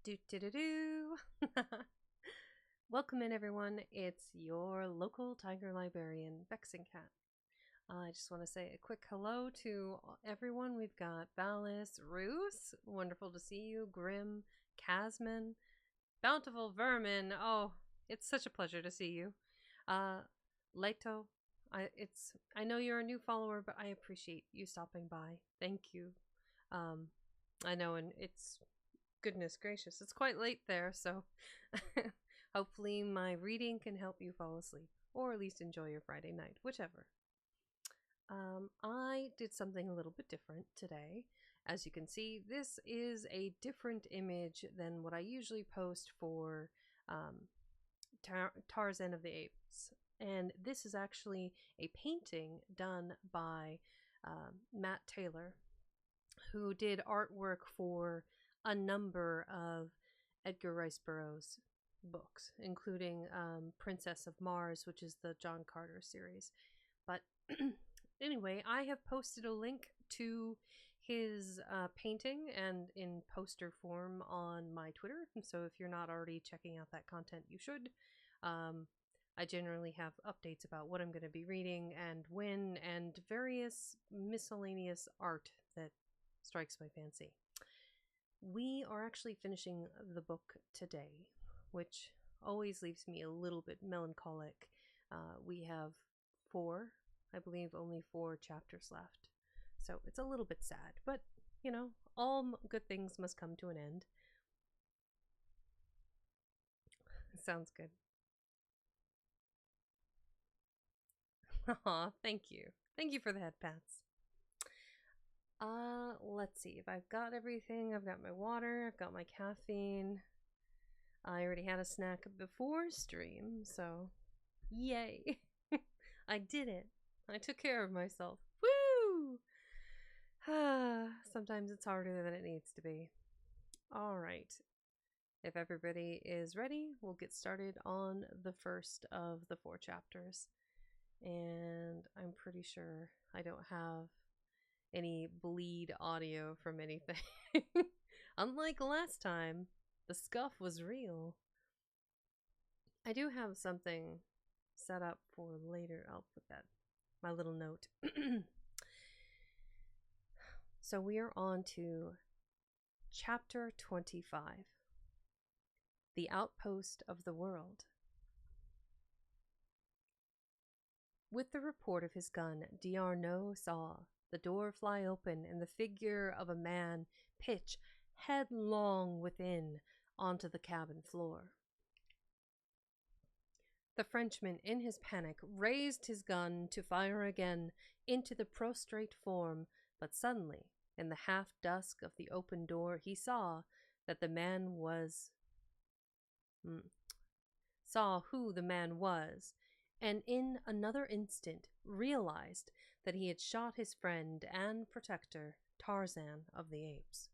Do do do do. Welcome in, everyone. It's your local tiger librarian, Vexing Cat. I just want to say a quick hello to everyone. We've got Valis, Roos, wonderful to see you, Grim, Casman, Bountiful Vermin. Oh, it's such a pleasure to see you. Leto, I know you're a new follower, but I appreciate you stopping by. Thank you. Um, I know, and it's goodness gracious, it's quite late there, so hopefully my reading can help you fall asleep, or at least enjoy your Friday night, whichever. I did something a little bit different today. As you can see, this is a different image than what I usually post for Tarzan of the Apes. And this is actually a painting done by Matt Taylor, who did artwork for a number of Edgar Rice Burroughs books, including Princess of Mars, which is the John Carter series. But anyway, I have posted a link to his painting and in poster form on my Twitter. And so if you're not already checking out that content, you should. I generally have updates about what I'm going to be reading and when, and various miscellaneous art that strikes my fancy. We are actually finishing the book today, which always leaves me a little bit melancholic. We have I believe only 4 chapters left. So it's a little bit sad, but you know, all good things must come to an end. Sounds good. Aw, thank you. Thank you for the head pats. Let's see if I've got everything. I've got my water, I've got my caffeine. I already had a snack before stream, so yay. I did it. I took care of myself. Woo! Sometimes it's harder than it needs to be. Alright. If everybody is ready, we'll get started on the first of the 4 chapters. And I'm pretty sure I don't have any bleed audio from anything. Unlike last time, the scuff was real. I do have something set up for later. I'll put that, my little note. So we are on to chapter 25, The Outpost of the World. With the report of his gun, D'Arnaud saw the door fly open and the figure of a man pitch headlong within onto the cabin floor. The Frenchman, in his panic, raised his gun to fire again into the prostrate form, but suddenly, in the half-dusk of the open door, he saw that the man saw who the man was, and in another instant realized that he had shot his friend and protector, Tarzan of the Apes.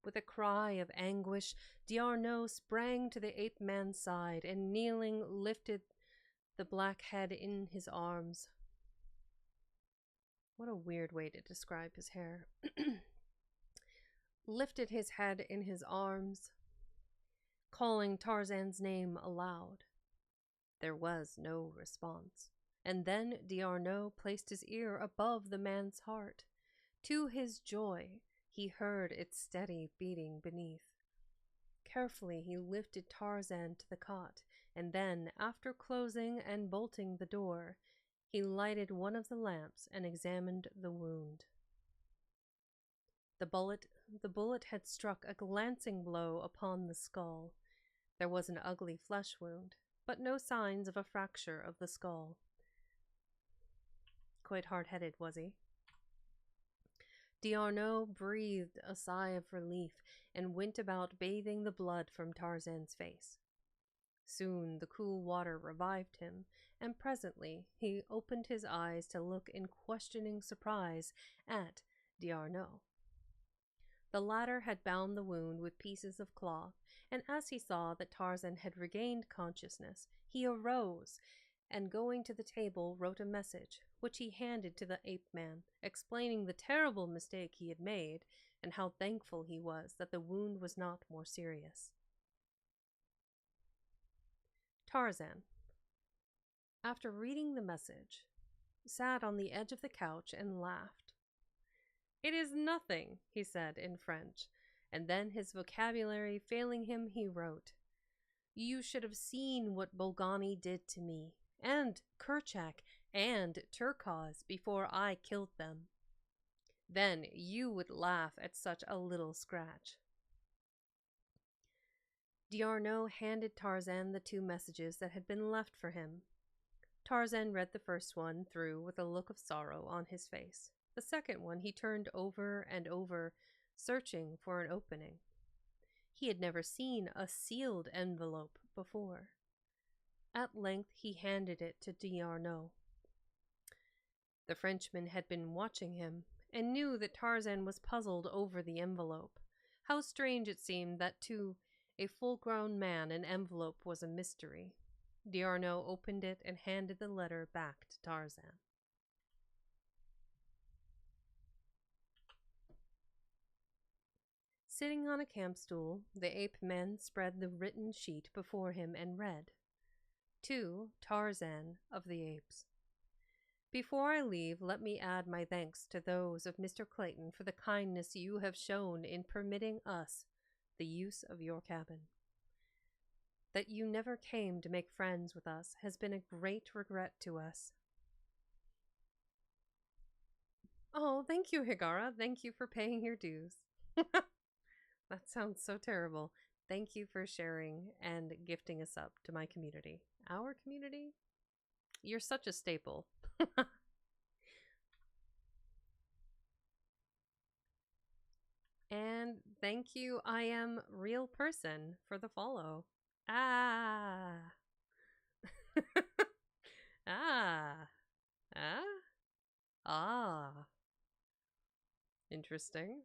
With a cry of anguish, D'Arnaud sprang to the ape man's side and, kneeling, lifted the black head in his arms. What a weird way to describe his hair. Lifted his head in his arms, calling Tarzan's name aloud. There was no response, and then D'Arnaud placed his ear above the man's heart. To his joy, he heard its steady beating beneath. Carefully he lifted Tarzan to the cot, and then, after closing and bolting the door, he lighted one of the lamps and examined the wound. The bullet had struck a glancing blow upon the skull. There was an ugly flesh wound, but no signs of a fracture of the skull. Quite hard-headed, was he? D'Arnaud breathed a sigh of relief and went about bathing the blood from Tarzan's face. Soon the cool water revived him, and presently he opened his eyes to look in questioning surprise at D'Arnaud. The latter had bound the wound with pieces of cloth, and as he saw that Tarzan had regained consciousness, he arose and, going to the table, wrote a message, which he handed to the ape man, explaining the terrible mistake he had made, and how thankful he was that the wound was not more serious. Tarzan, after reading the message, sat on the edge of the couch and laughed. "It is nothing," he said in French, and then, his vocabulary failing him, he wrote, "You should have seen what Bolgani did to me, and Kerchak, and Turkos before I killed them. Then you would laugh at such a little scratch." D'Arnot handed Tarzan the 2 messages that had been left for him. Tarzan read the first one through with a look of sorrow on his face. The second one he turned over and over, searching for an opening. He had never seen a sealed envelope before. At length he handed it to D'Arnot. The Frenchman had been watching him, and knew that Tarzan was puzzled over the envelope. How strange it seemed that to a full-grown man an envelope was a mystery. D'Arnot opened it and handed the letter back to Tarzan. Sitting on a camp stool, the ape men spread the written sheet before him and read, "To Tarzan of the Apes. Before I leave, let me add my thanks to those of Mr. Clayton for the kindness you have shown in permitting us the use of your cabin. That you never came to make friends with us has been a great regret to us." Oh, thank you, Higara. Thank you for paying your dues. That sounds so terrible. Thank you for sharing and gifting us up to my community. Our community? You're such a staple. And thank you, I am real person, for the follow. Ah. Ah. Ah. Ah. Interesting.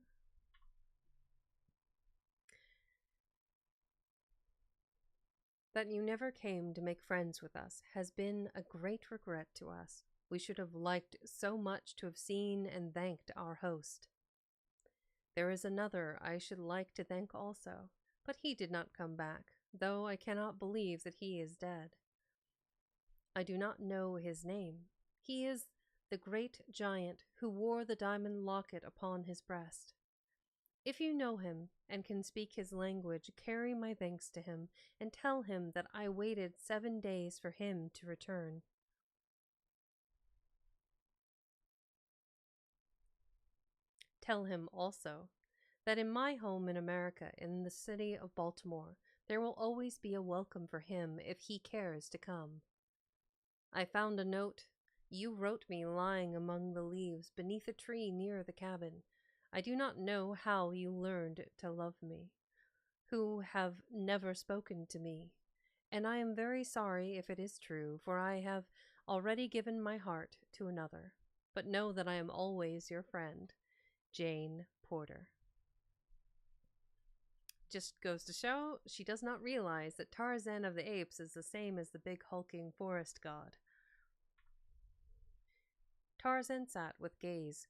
That you never came to make friends with us has been a great regret to us. We should have liked so much to have seen and thanked our host. There is another I should like to thank also, but he did not come back, though I cannot believe that he is dead. I do not know his name. He is the great giant who wore the diamond locket upon his breast. If you know him and can speak his language, carry my thanks to him, and tell him that I waited 7 days for him to return. Tell him also that in my home in America, in the city of Baltimore, there will always be a welcome for him if he cares to come. I found a note you wrote me lying among the leaves beneath a tree near the cabin. I do not know how you learned to love me, who have never spoken to me, and I am very sorry if it is true, for I have already given my heart to another. But know that I am always your friend, Jane Porter. Just goes to show she does not realize that Tarzan of the Apes is the same as the big hulking forest god. Tarzan sat with gaze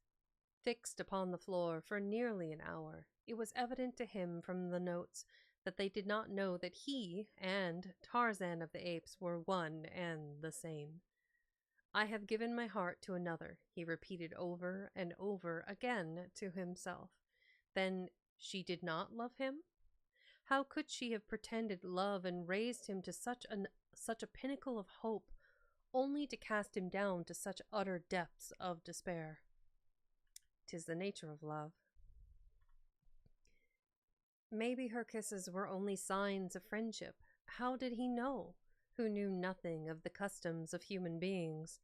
fixed upon the floor for nearly an hour. It was evident to him from the notes that they did not know that he and Tarzan of the Apes were one and the same. I have given my heart to another, he repeated over and over again to himself. Then she did not love him? How could she have pretended love and raised him to such a pinnacle of hope, only to cast him down to such utter depths of despair? 'Tis the nature of love. Maybe her kisses were only signs of friendship. How did he know, who knew nothing of the customs of human beings?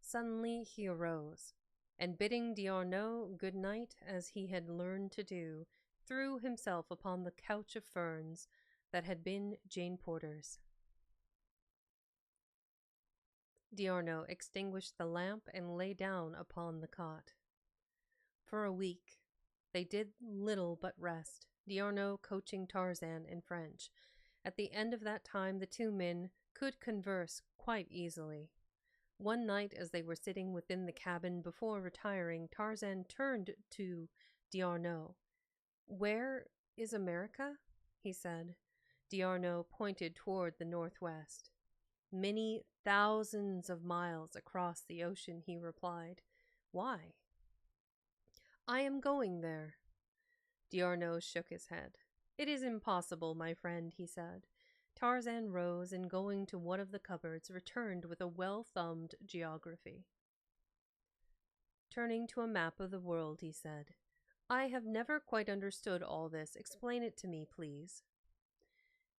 Suddenly he arose, and bidding D'Arnot good night as he had learned to do, threw himself upon the couch of ferns that had been Jane Porter's. D'Arnot extinguished the lamp and lay down upon the cot. For a week, they did little but rest, D'Arnot coaching Tarzan in French. At the end of that time, the 2 men could converse quite easily. One night, as they were sitting within the cabin before retiring, Tarzan turned to D'Arnaud. Where is America? He said. D'Arnaud pointed toward the northwest. Many thousands of miles across the ocean, he replied. Why? I am going there. D'Arnaud shook his head. It is impossible, my friend, he said. Tarzan rose and, going to one of the cupboards, returned with a well-thumbed geography. Turning to a map of the world, he said, I have never quite understood all this. Explain it to me, please.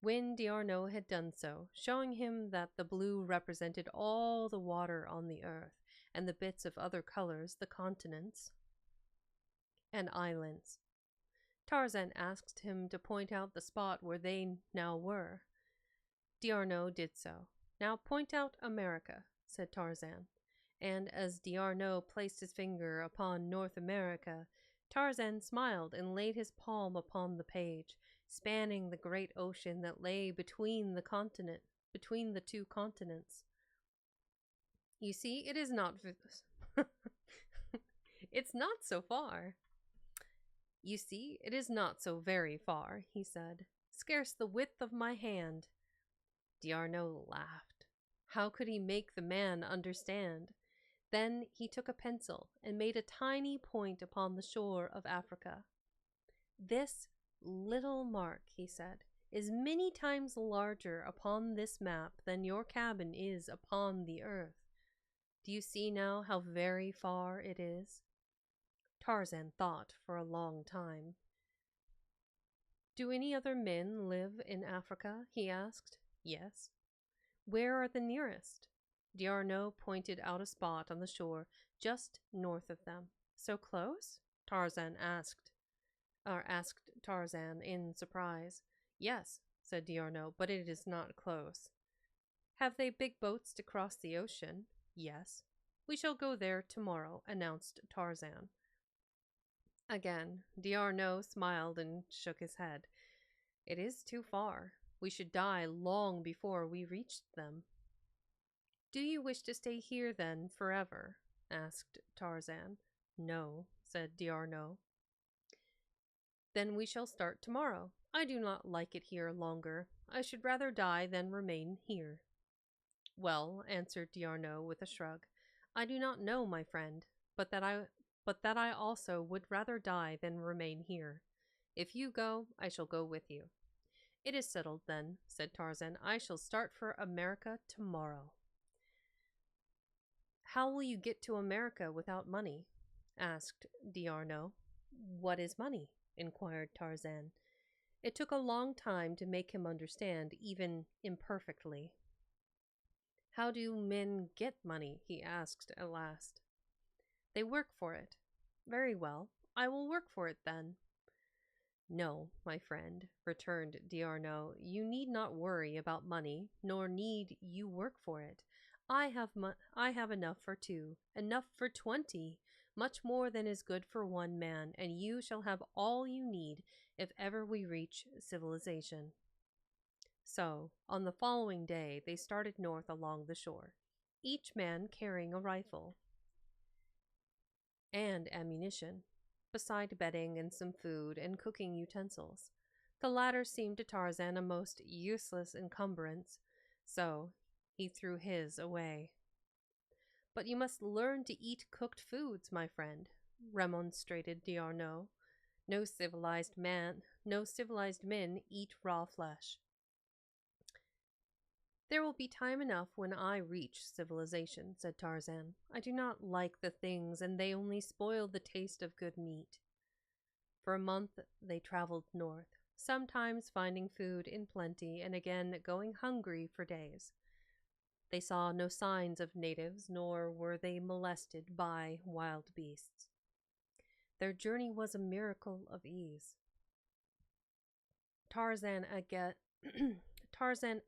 When D'Arnaud had done so, showing him that the blue represented all the water on the earth, and the bits of other colors, the continents and islands, Tarzan asked him to point out the spot where they now were. D'Arnaud did so. Now point out America, said Tarzan. And as D'Arnaud placed his finger upon North America, Tarzan smiled and laid his palm upon the page, spanning the great ocean that lay between the two continents. You see, it is not it's not so far. You see, it is not so very far, he said. Scarce the width of my hand. D'Arnaud laughed. How could he make the man understand? Then he took a pencil and made a tiny point upon the shore of Africa. This little mark, he said, is many times larger upon this map than your cabin is upon the earth. Do you see now how very far it is? Tarzan thought for a long time. Do any other men live in Africa? He asked. Yes. Where are the nearest? D'Arnaud pointed out a spot on the shore just north of them. So close? Tarzan asked Tarzan in surprise. Yes, said D'Arnaud, but it is not close. Have they big boats to cross the ocean? Yes. We shall go there tomorrow, announced Tarzan. Again, D'Arnaud smiled and shook his head. It is too far. We should die long before we reached them. Do you wish to stay here, then, forever? Asked Tarzan. No, said D'Arnaud. Then we shall start tomorrow. I do not like it here longer. I should rather die than remain here. Well, answered D'Arnaud with a shrug, I do not know, my friend, but that I also would rather die than remain here. If you go, I shall go with you. It is settled, then, said Tarzan. I shall start for America tomorrow. How will you get to America without money? Asked D'Arnaud. What is money? Inquired Tarzan. It took a long time to make him understand, even imperfectly. How do men get money? He asked at last. They work for it. Very well, I will work for it then. No, my friend, returned D'Arnaud, you need not worry about money, nor need you work for it. I have enough for 2, enough for 20, much more than is good for 1 man, and you shall have all you need if ever we reach civilization. So, on the following day, they started north along the shore, each man carrying a rifle and ammunition, beside bedding and some food and cooking utensils. The latter seemed to Tarzan a most useless encumbrance, so he threw his away. But you must learn to eat cooked foods, my friend, remonstrated D'Arnaud. No civilized men eat raw flesh. There will be time enough when I reach civilization, said Tarzan. I do not like the things, and they only spoil the taste of good meat. For a month they traveled north, sometimes finding food in plenty and again going hungry for days. They saw no signs of natives, nor were they molested by wild beasts. Their journey was a miracle of ease. Tarzan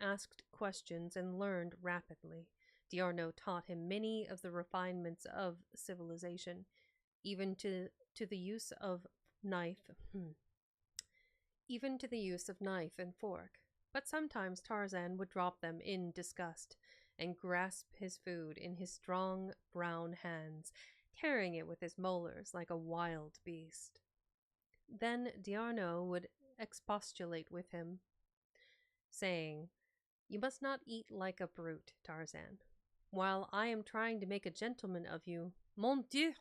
asked questions and learned rapidly. D'Arnaud taught him many of the refinements of civilization, even to the use of knife and fork. But sometimes Tarzan would drop them in disgust and grasp his food in his strong brown hands, tearing it with his molars like a wild beast. Then D'Arnot would expostulate with him, saying, "You must not eat like a brute, Tarzan, while I am trying to make a gentleman of you. Mon Dieu!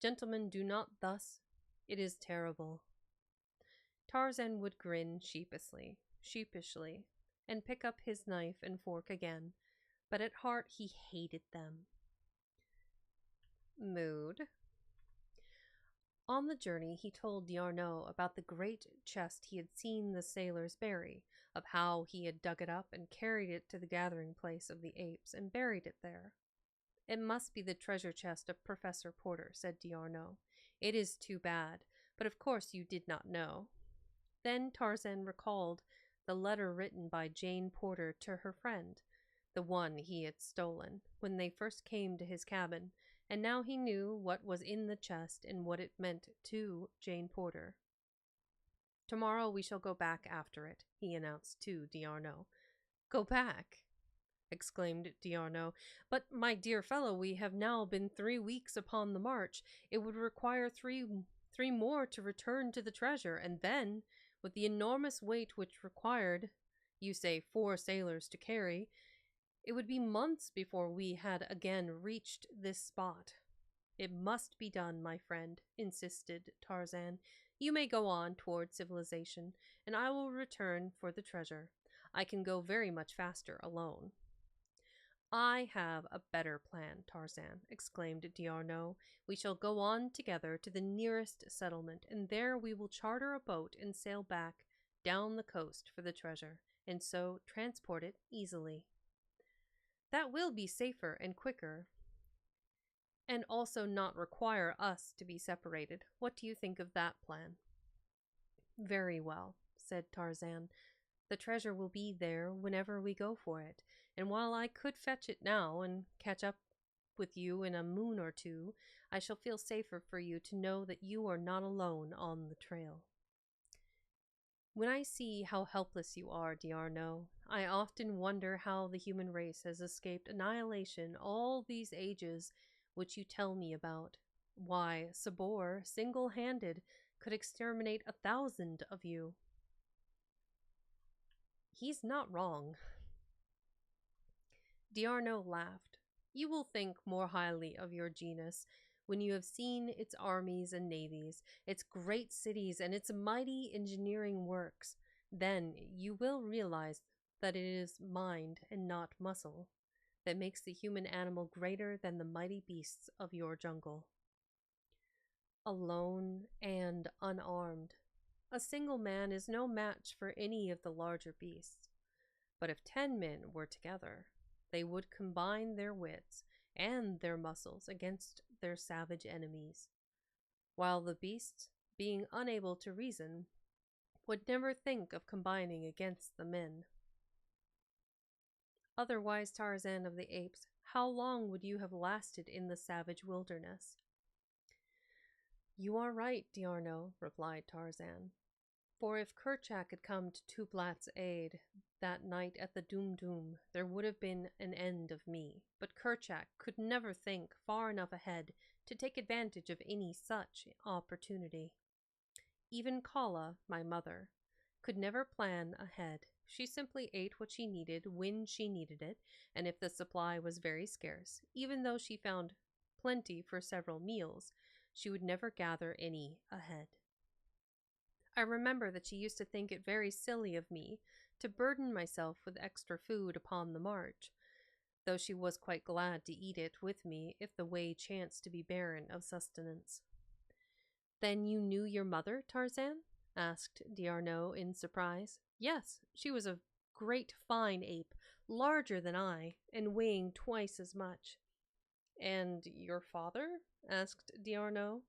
Gentlemen do not thus. It is terrible." Tarzan would grin sheepishly, and pick up his knife and fork again, but at heart he hated them. Mood. On the journey, he told D'Arnot about the great chest he had seen the sailors bury, of how he had dug it up and carried it to the gathering place of the apes and buried it there. "It must be the treasure chest of Professor Porter," said D'Arnot. "It is too bad, but of course you did not know." Then Tarzan recalled the letter written by Jane Porter to her friend, the one he had stolen, when they first came to his cabin, and now he knew what was in the chest and what it meant to Jane Porter. "Tomorrow we shall go back after it," he announced to D'Arnot. "Go back?" exclaimed D'Arnot. "But, my dear fellow, we have now been 3 weeks upon the march. It would require three more to return to the treasure, and then, with the enormous weight which required, you say, 4 sailors to carry, it would be months before we had again reached this spot." "It must be done, my friend," insisted Tarzan. "You may go on toward civilization, and I will return for the treasure. I can go very much faster alone." "I have a better plan, Tarzan," exclaimed D'Arnot. "We shall go on together to the nearest settlement, and there we will charter a boat and sail back down the coast for the treasure, and so transport it easily." "That will be safer and quicker, and also not require us to be separated. What do you think of that plan?" "Very well," said Tarzan. "The treasure will be there whenever we go for it, and while I could fetch it now and catch up with you in a moon or 2, I shall feel safer for you to know that you are not alone on the trail." "When I see how helpless you are, D'Arnot, I often wonder how the human race has escaped annihilation all these ages which you tell me about. Why, Sabor, single-handed, could exterminate 1,000 of you." "He's not wrong." D'Arnot laughed. "You will think more highly of your genus when you have seen its armies and navies, its great cities, and its mighty engineering works. Then you will realize that it is mind and not muscle that makes the human animal greater than the mighty beasts of your jungle. Alone and unarmed, a single man is no match for any of the larger beasts. But if 10 men were together, they would combine their wits and their muscles against their savage enemies, while the beasts, being unable to reason, would never think of combining against the men. Otherwise, Tarzan of the Apes, how long would you have lasted in the savage wilderness?" "You are right, D'Arnot," replied Tarzan. "For if Kerchak had come to Tublat's aid that night at the Dum Dum, there would have been an end of me. But Kerchak could never think far enough ahead to take advantage of any such opportunity. Even Kala, my mother, could never plan ahead. She simply ate what she needed when she needed it, and if the supply was very scarce, even though she found plenty for several meals, she would never gather any ahead. I remember that she used to think it very silly of me to burden myself with extra food upon the march, though she was quite glad to eat it with me if the way chanced to be barren of sustenance." "Then you knew your mother, Tarzan?" asked D'Arnot in surprise. "Yes, she was a great fine ape, larger than I, and weighing twice as much." "And your father?" asked D'Arnot.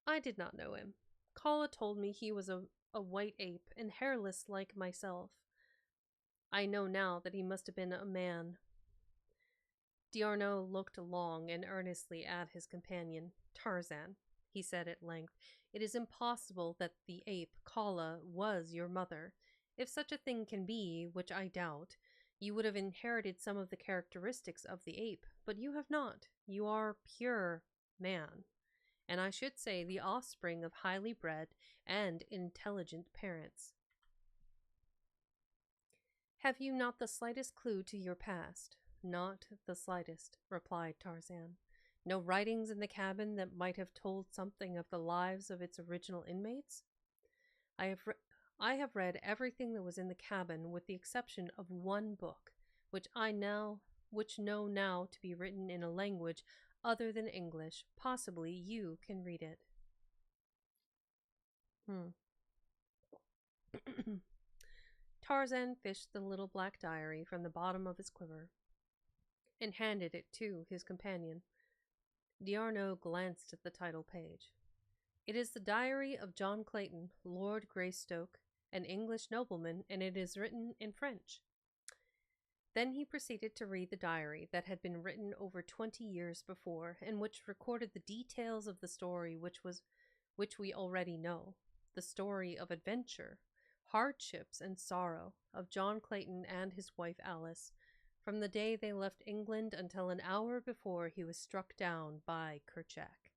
"I did not know him. Kala told me he was a white ape and hairless like myself. I know now that he must have been a man." D'Arnot looked long and earnestly at his companion. "Tarzan," he said at length, "it is impossible that the ape, Kala, was your mother. If such a thing can be, which I doubt, you would have inherited some of the characteristics of the ape, but you have not. You are pure man. and I should say the offspring of highly bred and intelligent parents. Have you not the slightest clue to your past? Not the slightest, replied Tarzan. No writings in the cabin that might have told something of the lives of its original inmates? I have, re- I have read everything that was in the cabin with the exception of one book, which know now to be written in a language other than English. Possibly you can read it. Tarzan fished the little black diary from the bottom of his quiver and handed it to his companion. D'Arnot glanced at the title page. It is the diary of John Clayton, Lord Greystoke, an English nobleman, and it is written in French. Then he proceeded to read the diary that had been written over 20 years before, and which recorded the details of the story which we already know, the story of adventure, hardships, and sorrow of John Clayton and his wife Alice, from the day they left England until an hour before he was struck down by Kerchak.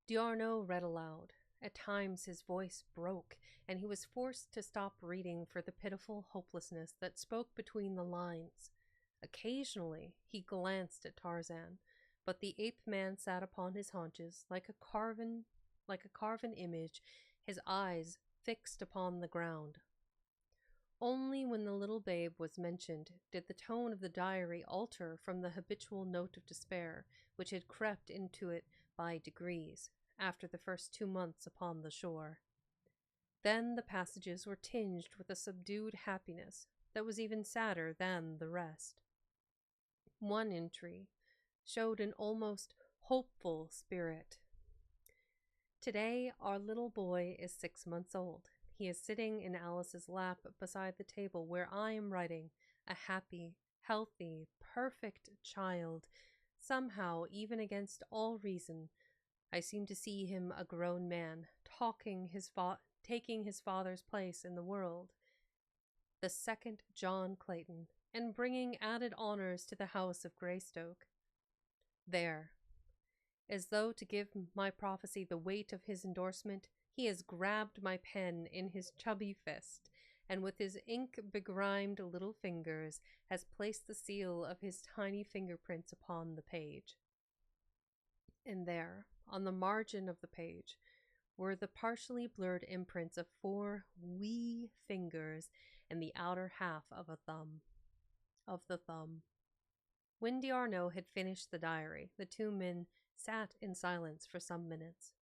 D'Arnot read aloud. At times his voice broke, and he was forced to stop reading for the pitiful hopelessness that spoke between the lines. Occasionally he glanced at Tarzan, but the ape man sat upon his haunches like a carven image, his eyes fixed upon the ground. Only when the little babe was mentioned did the tone of the diary alter from the habitual note of despair which had crept into it by degrees after the first 2 months upon the shore. Then the passages were tinged with a subdued happiness that was even sadder than the rest. One entry showed an almost hopeful spirit. Today our little boy is 6 months old. He is sitting in Alice's lap beside the table where I am writing, a happy, healthy, perfect child. Somehow, even against all reason, I seem to see him a grown man, taking his father's place in the world, the second John Clayton, and bringing added honors to the house of Greystoke. There, as though to give my prophecy the weight of his endorsement, he has grabbed my pen in his chubby fist, and with his ink-begrimed little fingers has placed the seal of his tiny fingerprints upon the page. And there, on the margin of the page, were the partially blurred imprints of 4 wee fingers and the outer half of the thumb. When D'Arnot had finished the diary, the 2 men sat in silence for some minutes.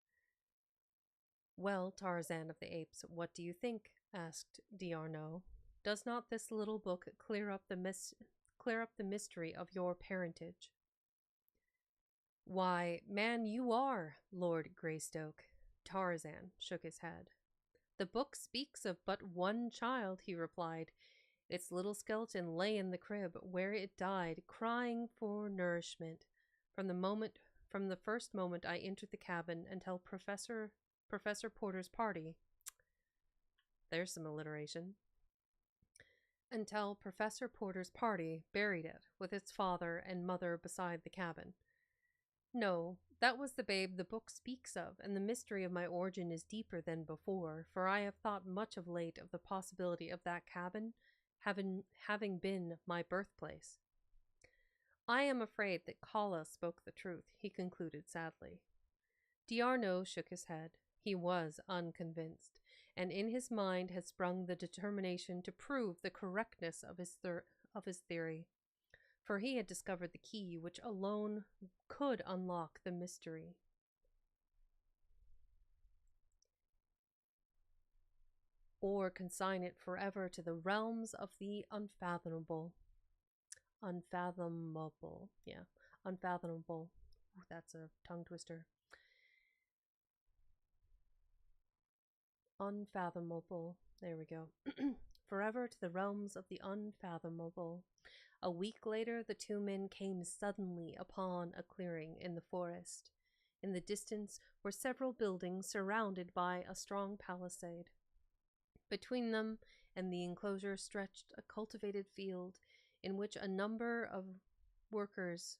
"Well, Tarzan of the Apes, what do you think?" asked D'Arnot. "Does not this little book clear up the mystery of your parentage?" "Why, man, you are Lord Greystoke." Tarzan shook his head. "The book speaks of but one child," he replied. "Its little skeleton lay in the crib, where it died, crying for nourishment, from the first moment I entered the cabin until Professor Porter's party." There's some alliteration. "Until Professor Porter's party buried it with its father and mother beside the cabin. No, that was the babe the book speaks of, and the mystery of my origin is deeper than before, for I have thought much of late of the possibility of that cabin having been my birthplace. I am afraid that Kala spoke the truth," he concluded sadly. D'Arnot shook his head. He was unconvinced, and in his mind had sprung the determination to prove the correctness of his theory, for he had discovered the key which alone could unlock the mystery. Or consign it forever to the realms of the unfathomable. Unfathomable. Ooh, that's a tongue twister. Unfathomable. There we go. Forever to the realms of the unfathomable. A week later, the 2 men came suddenly upon a clearing in the forest. In the distance were several buildings surrounded by a strong palisade. Between them and the enclosure stretched a cultivated field in which a number of workers,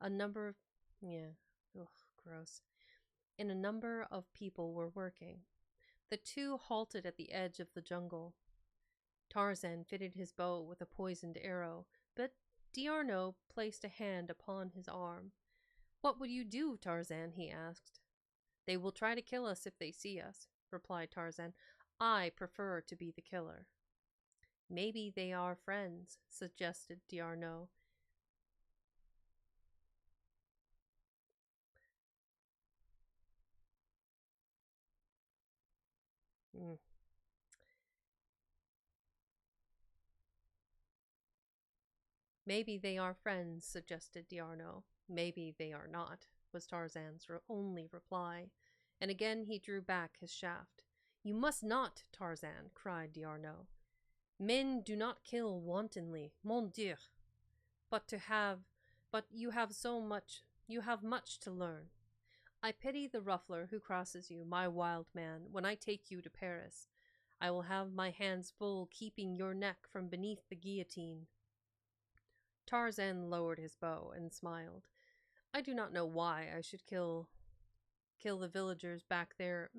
a number of, yeah, ugh, gross. And a number of people were working. The two halted at the edge of the jungle. Tarzan fitted his bow with a poisoned arrow, but Diarno placed a hand upon his arm. "What would you do, Tarzan?" he asked. "They will try to kill us if they see us," replied Tarzan. "I prefer to be the killer." "Maybe they are friends," suggested Diarno. Mm. "Maybe they are friends," suggested Diarno. "Maybe they are not," was Tarzan's only reply, and again he drew back his shaft. "You must not, Tarzan," cried Diarno. "Men do not kill wantonly, mon Dieu. But to have, but you have much to learn. I pity the ruffler who crosses you, my wild man, when I take you to Paris. I will have my hands full keeping your neck from beneath the guillotine." Tarzan lowered his bow and smiled. "I do not know why I should kill the villagers back there.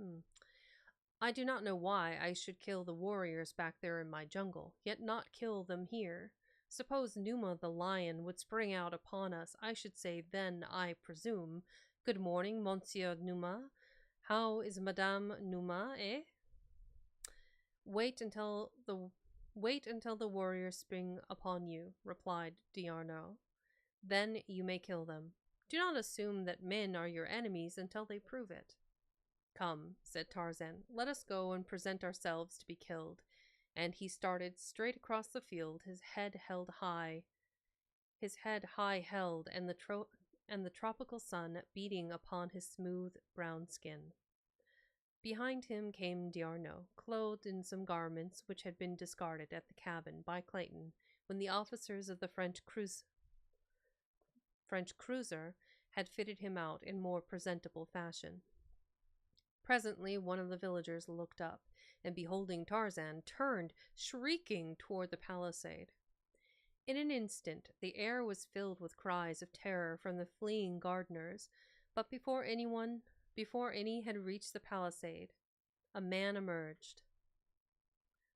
I do not know why I should kill the warriors back there in my jungle, yet not kill them here. Suppose Numa the lion would spring out upon us, I should say then, I presume, 'Good morning, Monsieur Numa. How is Madame Numa, eh?' Wait until the warriors spring upon you," replied Diarno. "Then you may kill them. Do not assume that men are your enemies until they prove it." "Come," said Tarzan, "let us go and present ourselves to be killed." And he started straight across the field, his head high held, and the tropical sun beating upon his smooth brown skin. Behind him came Diarno, clothed in some garments which had been discarded at the cabin by Clayton when the officers of the French cruiser had fitted him out in more presentable fashion. Presently one of the villagers looked up, and beholding Tarzan, turned, shrieking, toward the palisade. In an instant the air was filled with cries of terror from the fleeing gardeners, but before any had reached the palisade, a man emerged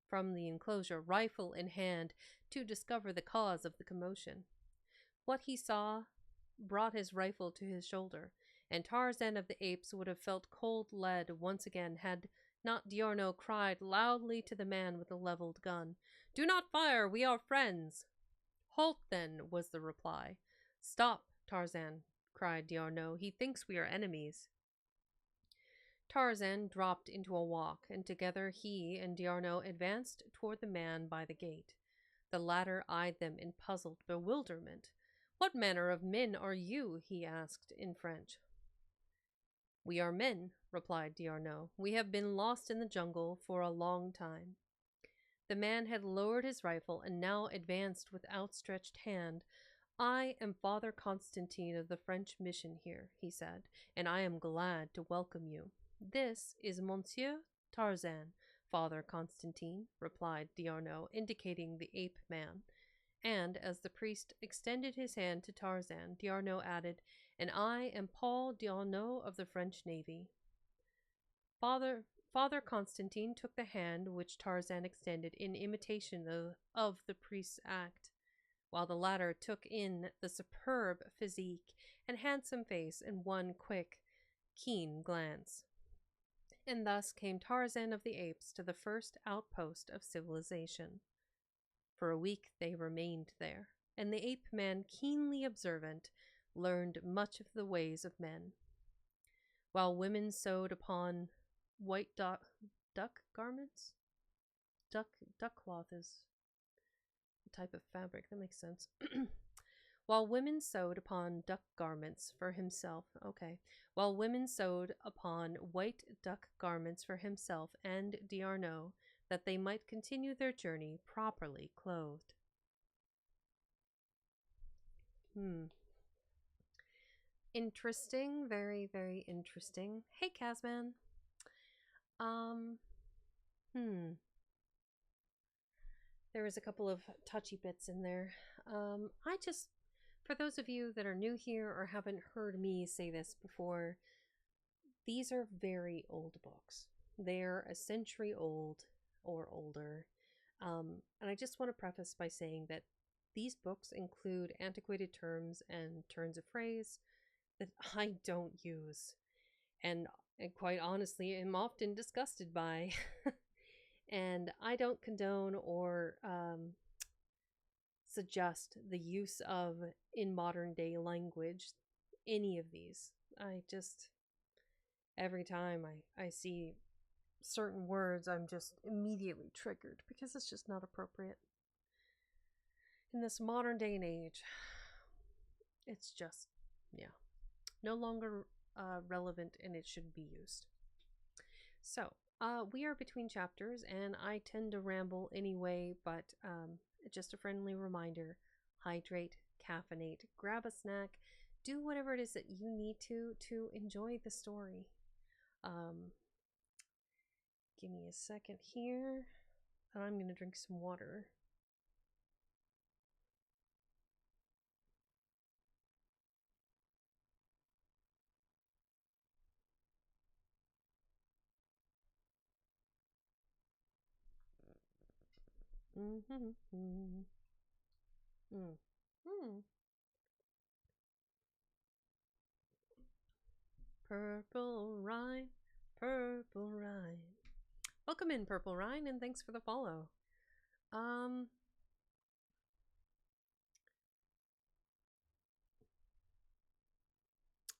from the enclosure, rifle in hand, to discover the cause of the commotion. What he saw brought his rifle to his shoulder, and Tarzan of the Apes would have felt cold lead once again had not Diarno cried loudly to the man with the leveled gun, "Do not fire, we are friends." "Halt, then," was the reply. "Stop, Tarzan," cried Diarno, "he thinks we are enemies." Tarzan dropped into a walk, and together he and Diarno advanced toward the man by the gate. The latter eyed them in puzzled bewilderment. "What manner of men are you?" he asked in French. "We are men," replied Diarno. "We have been lost in the jungle for a long time." The man had lowered his rifle and now advanced with outstretched hand. "I am Father Constantine of the French mission here," he said, "and I am glad to welcome you." "This is Monsieur Tarzan, Father Constantine," replied Diarno, indicating the ape man. And as the priest extended his hand to Tarzan, Diarno added, "And I am Paul Diarno of the French Navy." Father Constantine took the hand which Tarzan extended in imitation of the priest's act, while the latter took in the superb physique and handsome face in one quick, keen glance. And thus came Tarzan of the Apes to the first outpost of civilization. For a week they remained there, and the ape man, keenly observant, learned much of the ways of men. While women sewed upon white duck garments? Duck cloth is a type of fabric, that makes sense. While women sewed upon duck garments for himself, while women sewed upon white duck garments for himself and Diarno, that they might continue their journey properly clothed. Interesting, very, very interesting. Hey, Kazman. There was a couple of touchy bits in there. I just For those of you that are new here or haven't heard me say this before, these are very old books. They're a century old or older. And I just want to preface by saying that these books include antiquated terms and turns of phrase that I don't use. And quite honestly, am often disgusted by. And I don't condone or suggest the use of, in modern day language, any of these. I just, every time I see certain words, I'm just immediately triggered because it's just not appropriate. In this modern day and age, it's just, yeah, no longer relevant and it shouldn't be used. So, we are between chapters and I tend to ramble anyway, but just a friendly reminder, hydrate, caffeinate, grab a snack, do whatever it is that you need to enjoy the story. Give me a second here. I'm going to drink some water. Purple Rhine, Purple Rhine. Welcome in, Purple Rhine, and thanks for the follow.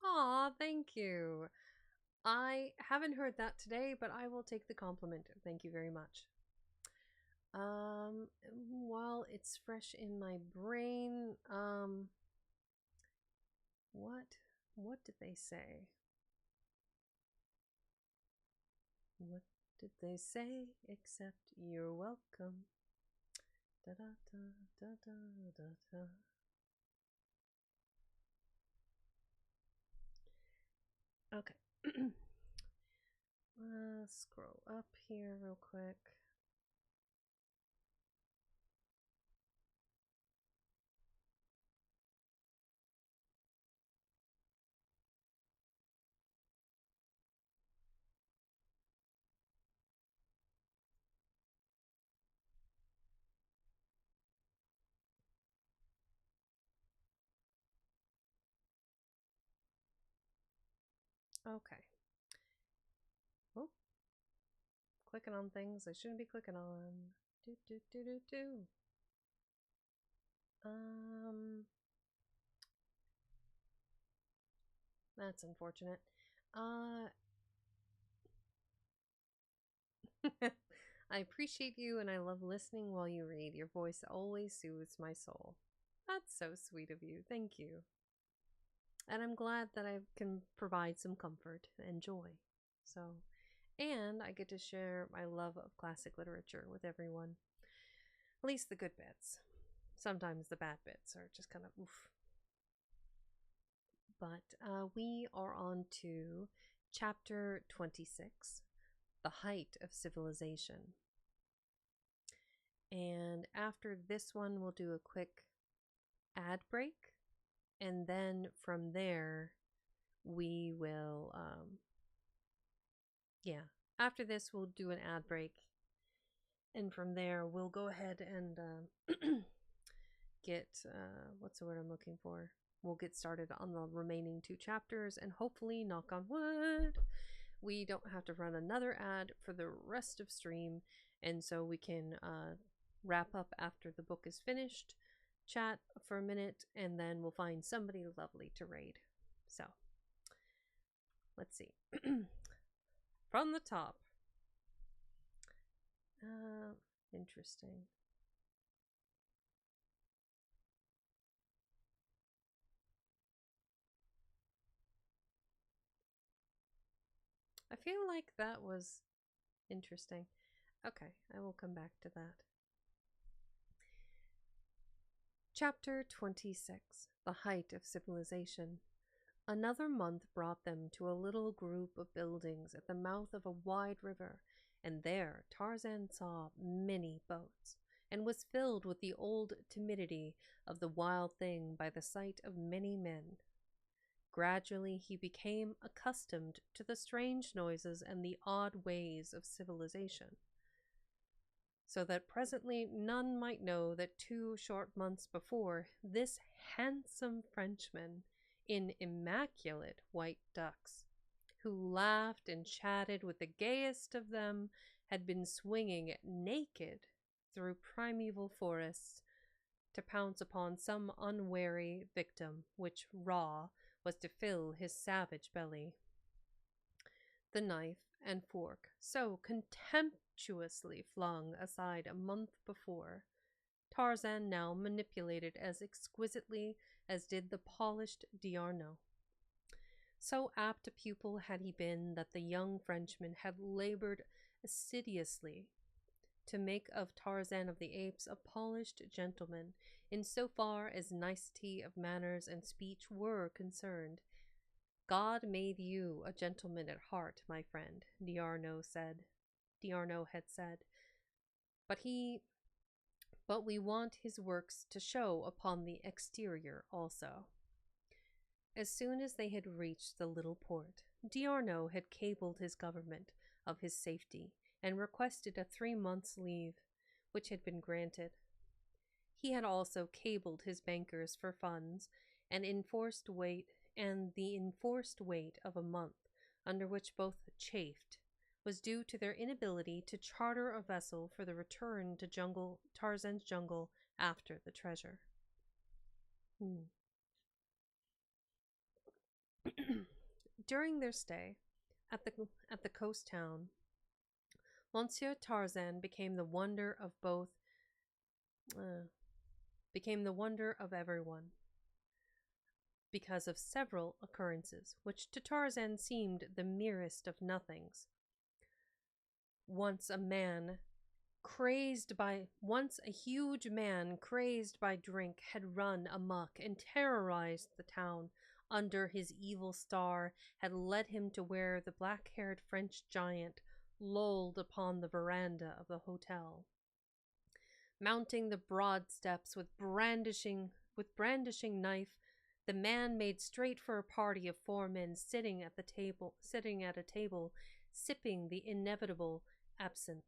Aw, thank you. I haven't heard that today, but I will take the compliment. Thank you very much. While it's fresh in my brain, what did they say? What did they say except you're welcome? Da da da da da da da. Okay. Scroll up here real quick. Okay. Oh, clicking on things I shouldn't be clicking on. Do do do do do. That's unfortunate. I appreciate you and I love listening while you read. Your voice always soothes my soul. That's so sweet of you. Thank you. And I'm glad that I can provide some comfort and joy. So, and I get to share my love of classic literature with everyone. At least the good bits. Sometimes the bad bits are just kind of oof. But we are on to chapter 26, The Height of Civilization. And after this one, we'll do a quick ad break. And then from there, we will, after this, we'll do an ad break. And from there, we'll go ahead and get, what's the word I'm looking for? We'll get started on the remaining 2 chapters and hopefully, knock on wood, we don't have to run another ad for the rest of stream. And so we can wrap up after the book is finished, chat for a minute, and then we'll find somebody lovely to raid. So, let's see. From the top. Interesting. I feel like that was interesting. Okay, I will come back to that. Chapter 26, The Height of Civilization. Another month brought them to a little group of buildings at the mouth of a wide river, and there Tarzan saw many boats and was filled with the old timidity of the wild thing by the sight of many men. Gradually he became accustomed to the strange noises and the odd ways of civilization, so that presently none might know that 2 short months before, this handsome Frenchman, in immaculate white ducks, who laughed and chatted with the gayest of them, had been swinging naked through primeval forests to pounce upon some unwary victim, which raw was to fill his savage belly. The knife and fork, so contemptuously flung aside a month before, Tarzan now manipulated as exquisitely as did the polished D'Arnaud. So apt a pupil had he been that the young Frenchman had labored assiduously to make of Tarzan of the Apes a polished gentleman, in so far as nicety of manners and speech were concerned. God made you a gentleman at heart, my friend, D'Arnaud had said, but we want his works to show upon the exterior also. As soon as they had reached the little port, D'Arnaud had cabled his government of his safety and requested a 3 months' leave, which had been granted. He had also cabled his bankers for funds and the enforced wait of a month, under which both chafed, was due to their inability to charter a vessel for the return to Tarzan's jungle after the treasure. During their stay at the coast town, Monsieur Tarzan became the wonder of everyone, because of several occurrences which to Tarzan seemed the merest of nothings. Once a huge man crazed by drink had run amok and terrorized the town under his evil star, had led him to where the black-haired French giant lolled upon the veranda of the hotel. Mounting the broad steps with brandishing knife, the man made straight for a party of 4 men sitting at a table, sipping the inevitable absinthe.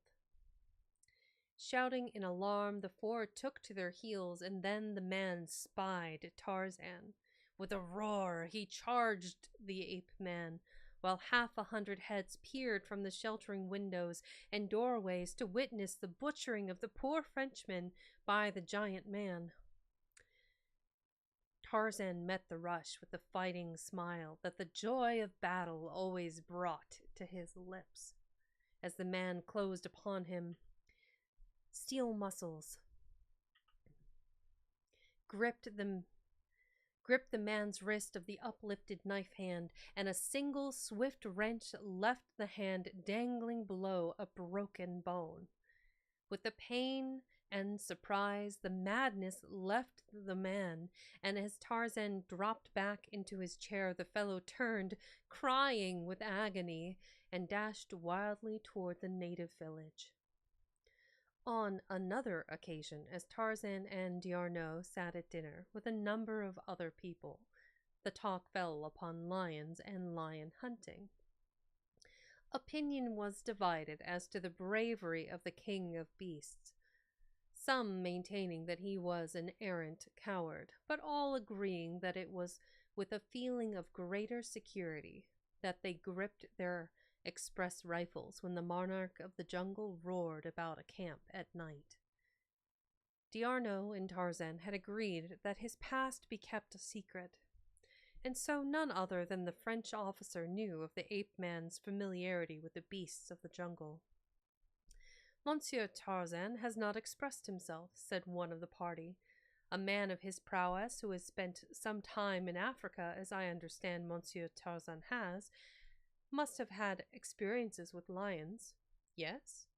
Shouting in alarm, the 4 took to their heels, and then the man spied Tarzan. With a roar, he charged the ape man, while 100 heads peered from the sheltering windows and doorways to witness the butchering of the poor Frenchman by the giant man. Tarzan met the rush with the fighting smile that the joy of battle always brought to his lips. As the man closed upon him, steel muscles gripped the man's wrist of the uplifted knife hand, and a single swift wrench left the hand dangling below a broken bone. With the pain and surprise, the madness left the man, and as Tarzan dropped back into his chair, the fellow turned, crying with agony, and dashed wildly toward the native village. On another occasion, as Tarzan and D'Arnaud sat at dinner with a number of other people, the talk fell upon lions and lion hunting. Opinion was divided as to the bravery of the king of beasts, some maintaining that he was an arrant coward, but all agreeing that it was with a feeling of greater security that they gripped their express rifles when the monarch of the jungle roared about a camp at night. D'Arnaud and Tarzan had agreed that his past be kept a secret, and so none other than the French officer knew of the ape-man's familiarity with the beasts of the jungle. Monsieur Tarzan has not expressed himself, said one of the party. A man of his prowess, who has spent some time in Africa, as I understand Monsieur Tarzan has, must have had experiences with lions. Yes?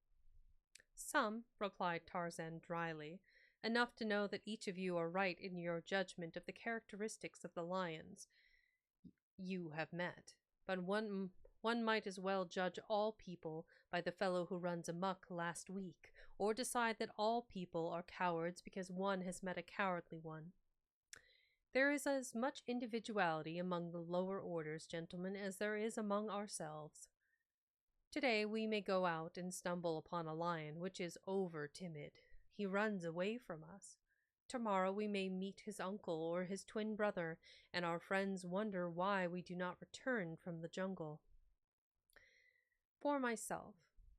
Some, replied Tarzan dryly, enough to know that each of you are right in your judgment of the characteristics of the lions you have met. But one might as well judge all people by the fellow who runs amok last week, or decide that all people are cowards because one has met a cowardly one. There is as much individuality among the lower orders, gentlemen, as there is among ourselves. Today we may go out and stumble upon a lion which is over-timid. He runs away from us. Tomorrow we may meet his uncle or his twin brother, and our friends wonder why we do not return from the jungle. For myself,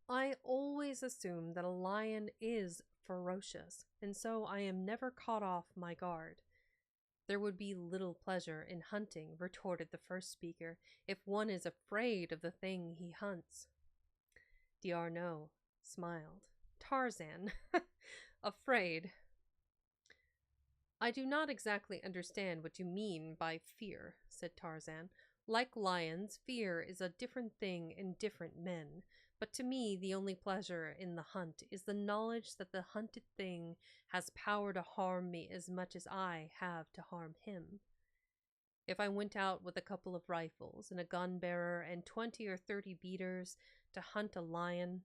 I always assume that a lion is ferocious, and so I am never caught off my guard. There would be little pleasure in hunting, retorted the first speaker, if one is afraid of the thing he hunts. D'Arnaud smiled. Tarzan, afraid. I do not exactly understand what you mean by fear, said Tarzan. Like lions, fear is a different thing in different men, but to me the only pleasure in the hunt is the knowledge that the hunted thing has power to harm me as much as I have to harm him. If I went out with a couple of rifles and a gun-bearer and 20 or 30 beaters to hunt a lion,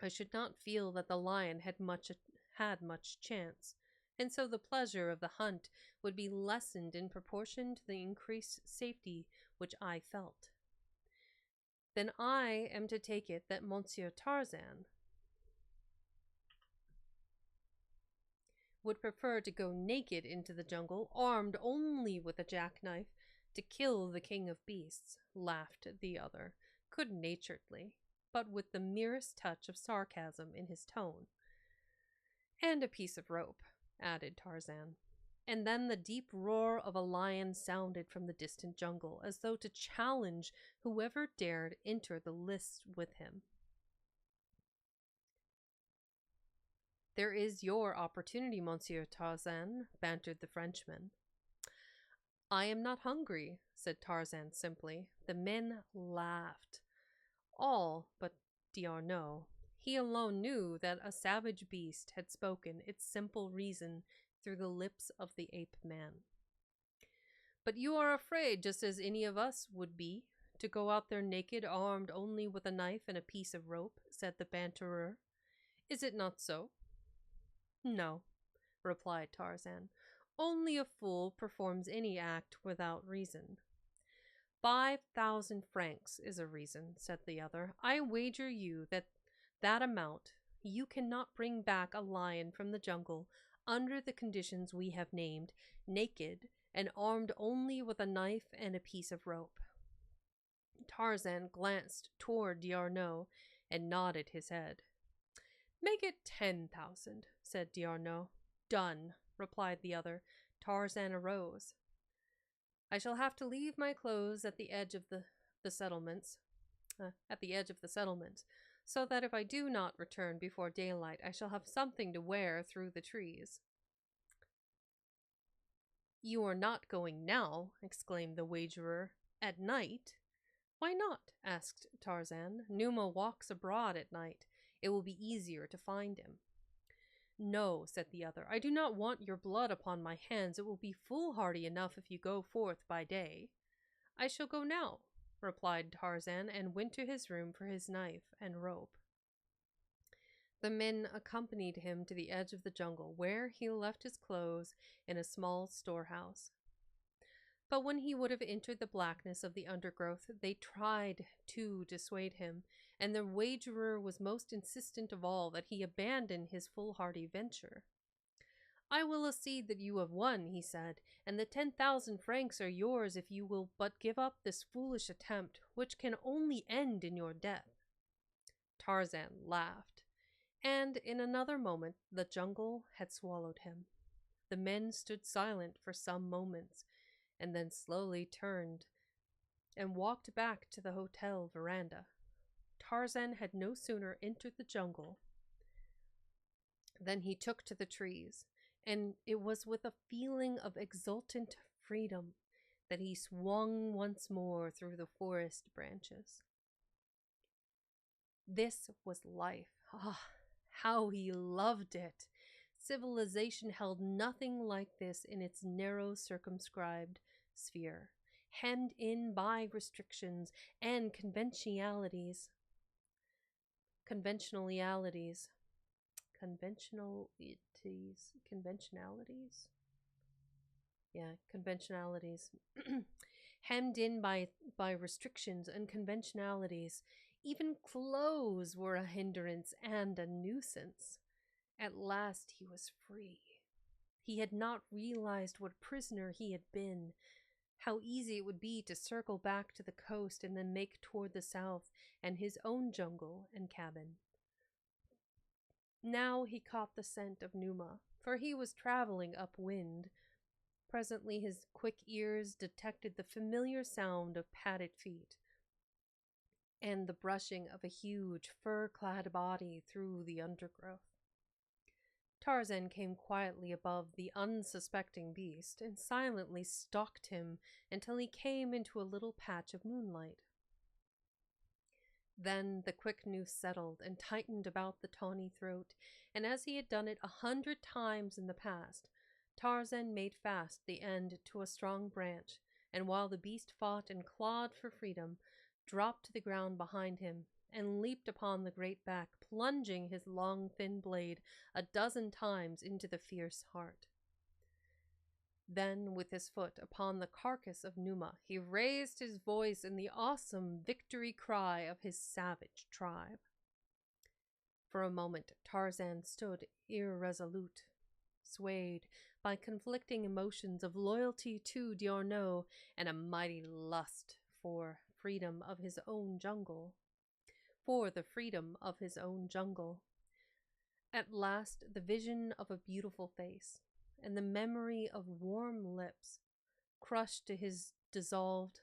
I should not feel that the lion had much chance, and so the pleasure of the hunt would be lessened in proportion to the increased safety which I felt. Then I am to take it that Monsieur Tarzan would prefer to go naked into the jungle, armed only with a jackknife, to kill the king of beasts, laughed the other, good-naturedly, but with the merest touch of sarcasm in his tone. And a piece of rope, added Tarzan. And then the deep roar of a lion sounded from the distant jungle, as though to challenge whoever dared enter the lists with him. There is your opportunity, Monsieur Tarzan, bantered the Frenchman. I am not hungry, said Tarzan simply. The men laughed. All but D'Arnaud. He alone knew that a savage beast had spoken its simple reason through the lips of the ape-man. But you are afraid, just as any of us would be, to go out there naked, armed only with a knife and a piece of rope, said the banterer. Is it not so? No, replied Tarzan. Only a fool performs any act without reason. 5,000 francs is a reason, said the other. I wager you that amount you cannot bring back a lion from the jungle under the conditions we have named, naked and armed only with a knife and a piece of rope. Tarzan glanced toward D'Arnaud and nodded his head. Make it 10,000, said D'Arnaud. Done, replied the other. Tarzan arose. I shall have to leave my clothes at the edge of the settlements, so that if I do not return before daylight, I shall have something to wear through the trees. You are not going now, exclaimed the wagerer. At night? Why not? Asked Tarzan. Numa walks abroad at night. It will be easier to find him. No, said the other, I do not want your blood upon my hands. It will be foolhardy enough if you go forth by day. I shall go now, replied Tarzan, and went to his room for his knife and rope. The men accompanied him to the edge of the jungle, where he left his clothes in a small storehouse. But when he would have entered the blackness of the undergrowth, they tried to dissuade him, and the wagerer was most insistent of all that he abandon his foolhardy venture. I will accede that you have won, he said, and the 10,000 francs are yours if you will but give up this foolish attempt, which can only end in your death. Tarzan laughed, and in another moment the jungle had swallowed him. The men stood silent for some moments, and then slowly turned and walked back to the hotel veranda. Tarzan had no sooner entered the jungle than he took to the trees, and it was with a feeling of exultant freedom that he swung once more through the forest branches. This was life. Ah, how he loved it! Civilization held nothing like this in its narrow, circumscribed sphere, hemmed in by restrictions and conventionalities. conventionalities. Yeah, conventionalities. Hemmed in by restrictions and conventionalities. Even clothes were a hindrance and a nuisance. At last he was free. He had not realized what prisoner he had been, how easy it would be to circle back to the coast and then make toward the south and his own jungle and cabin. Now he caught the scent of Numa, for he was traveling upwind. Presently his quick ears detected the familiar sound of padded feet and the brushing of a huge fur-clad body through the undergrowth. Tarzan came quietly above the unsuspecting beast and silently stalked him until he came into a little patch of moonlight. Then the quick noose settled and tightened about the tawny throat, and as he had done it 100 times in the past, Tarzan made fast the end to a strong branch, and while the beast fought and clawed for freedom, dropped to the ground behind him and leaped upon the great back, plunging his long thin blade 12 times into the fierce heart. Then, with his foot upon the carcass of Numa, he raised his voice in the awesome victory cry of his savage tribe. For a moment, Tarzan stood irresolute, swayed by conflicting emotions of loyalty to D'Arnaud and a mighty lust for freedom of his own jungle. At last, the vision of a beautiful face and the memory of warm lips crushed to his dissolved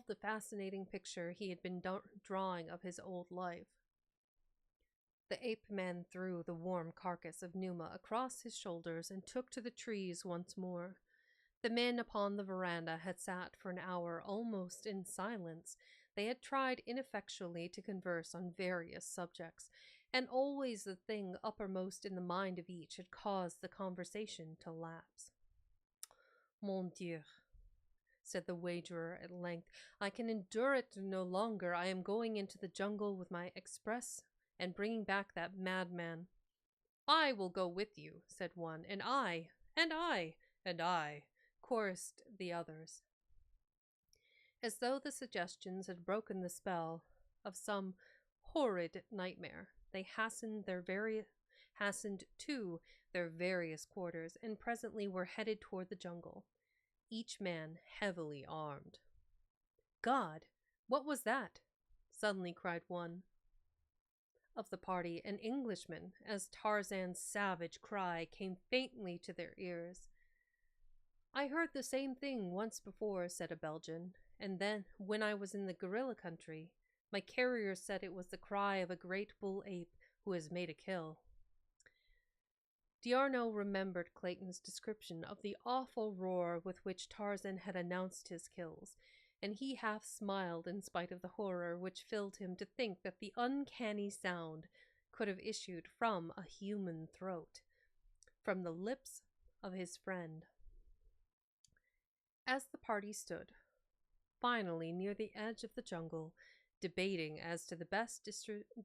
the fascinating picture he had been drawing of his old life. The ape man threw the warm carcass of Numa across his shoulders and took to the trees once more. The men upon the veranda had sat for an hour almost in silence. They had tried ineffectually to converse on various subjects, and always the thing uppermost in the mind of each had caused the conversation to lapse. Mon Dieu, said the wagerer at length, I can endure it no longer. I am going into the jungle with my express and bringing back that madman. I will go with you, said one, and I, chorused the others. As though the suggestions had broken the spell of some horrid nightmare, they hastened to their various quarters, and presently were headed toward the jungle, each man heavily armed. God, what was that? Suddenly cried one of the party, an Englishman, as Tarzan's savage cry came faintly to their ears. I heard the same thing once before, said a Belgian, and then, when I was in the gorilla country, my carrier said it was the cry of a great bull ape who has made a kill. D'Arnaud remembered Clayton's description of the awful roar with which Tarzan had announced his kills, and he half smiled in spite of the horror which filled him to think that the uncanny sound could have issued from a human throat, from the lips of his friend. As the party stood, finally near the edge of the jungle, debating as to the best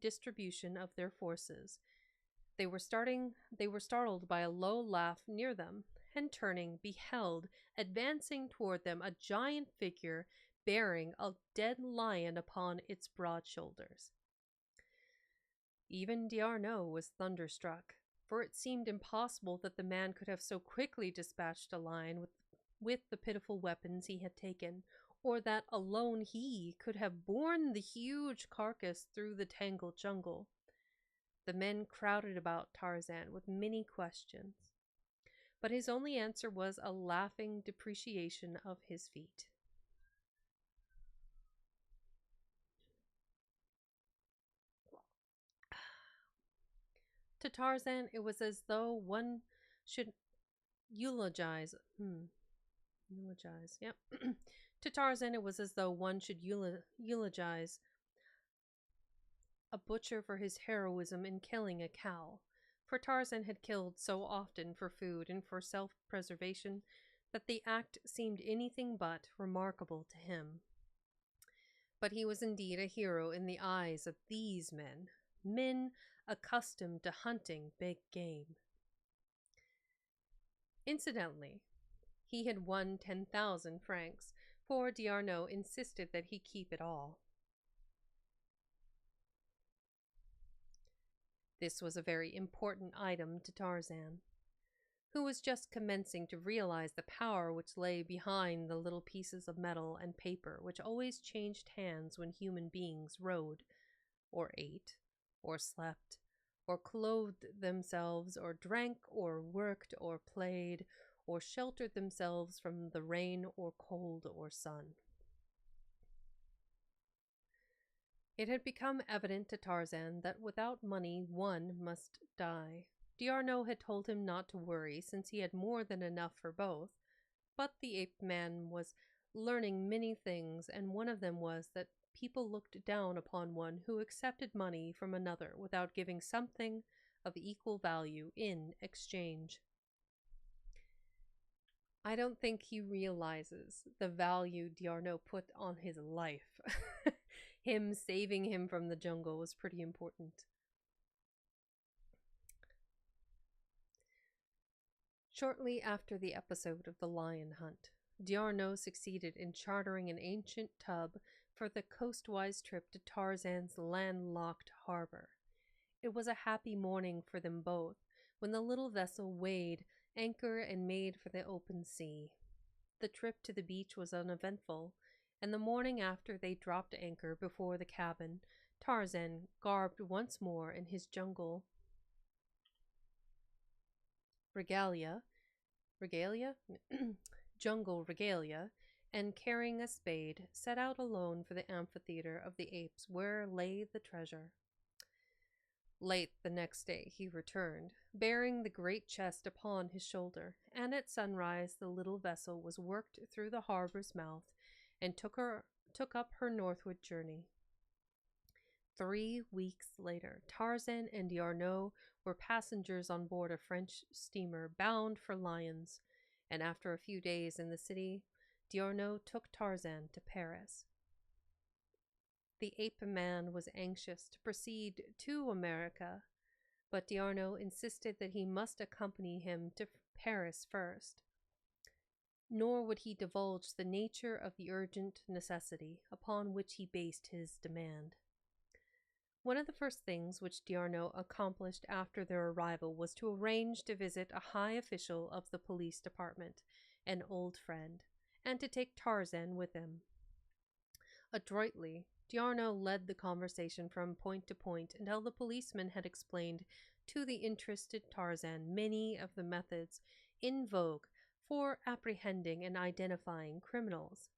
distribution of their forces, they were startled by a low laugh near them, and turning, beheld, advancing toward them, a giant figure bearing a dead lion upon its broad shoulders. Even D'Arnaud was thunderstruck, for it seemed impossible that the man could have so quickly dispatched a lion with the pitiful weapons he had taken, or that alone he could have borne the huge carcass through the tangled jungle. The men crowded about Tarzan with many questions, but his only answer was a laughing depreciation of his feat. To Tarzan, it was as though one should eulogize. Yep. To Tarzan, it was as though one should eulogize a butcher for his heroism in killing a cow, for Tarzan had killed so often for food and for self-preservation that the act seemed anything but remarkable to him. But he was indeed a hero in the eyes of these men, men accustomed to hunting big game. Incidentally, he had won 10,000 francs, for D'Arnaud insisted that he keep it all. This was a very important item to Tarzan, who was just commencing to realize the power which lay behind the little pieces of metal and paper which always changed hands when human beings rode, or ate, or slept, or clothed themselves, or drank, or worked, or played, or sheltered themselves from the rain or cold or sun. It had become evident to Tarzan that without money one must die. D'Arnaud had told him not to worry, since he had more than enough for both, but the ape-man was learning many things, and one of them was that people looked down upon one who accepted money from another without giving something of equal value in exchange. I don't think he realizes the value D'Arnaud put on his life. Him saving him from the jungle was pretty important. Shortly after the episode of the lion hunt, D'Arnaud succeeded in chartering an ancient tub for the coastwise trip to Tarzan's landlocked harbor. It was a happy morning for them both when the little vessel weighed anchor and made for the open sea. The trip to the beach was uneventful, and the morning after they dropped anchor before the cabin, Tarzan, garbed once more in his jungle regalia, jungle regalia, and carrying a spade, set out alone for the amphitheater of the apes where lay the treasure. Late the next day he returned, bearing the great chest upon his shoulder, and at sunrise the little vessel was worked through the harbor's mouth and took up her northward journey. 3 weeks later, Tarzan and D'Arnaud were passengers on board a French steamer bound for Lyons, and after a few days in the city, D'Arnaud took Tarzan to Paris. The ape-man was anxious to proceed to America, but D'Arnaud insisted that he must accompany him to Paris first. Nor would he divulge the nature of the urgent necessity upon which he based his demand. One of the first things which D'Arnaud accomplished after their arrival was to arrange to visit a high official of the police department, an old friend, and to take Tarzan with him. Adroitly, D'Arnaud led the conversation from point to point until the policeman had explained to the interested Tarzan many of the methods in vogue for apprehending and identifying criminals.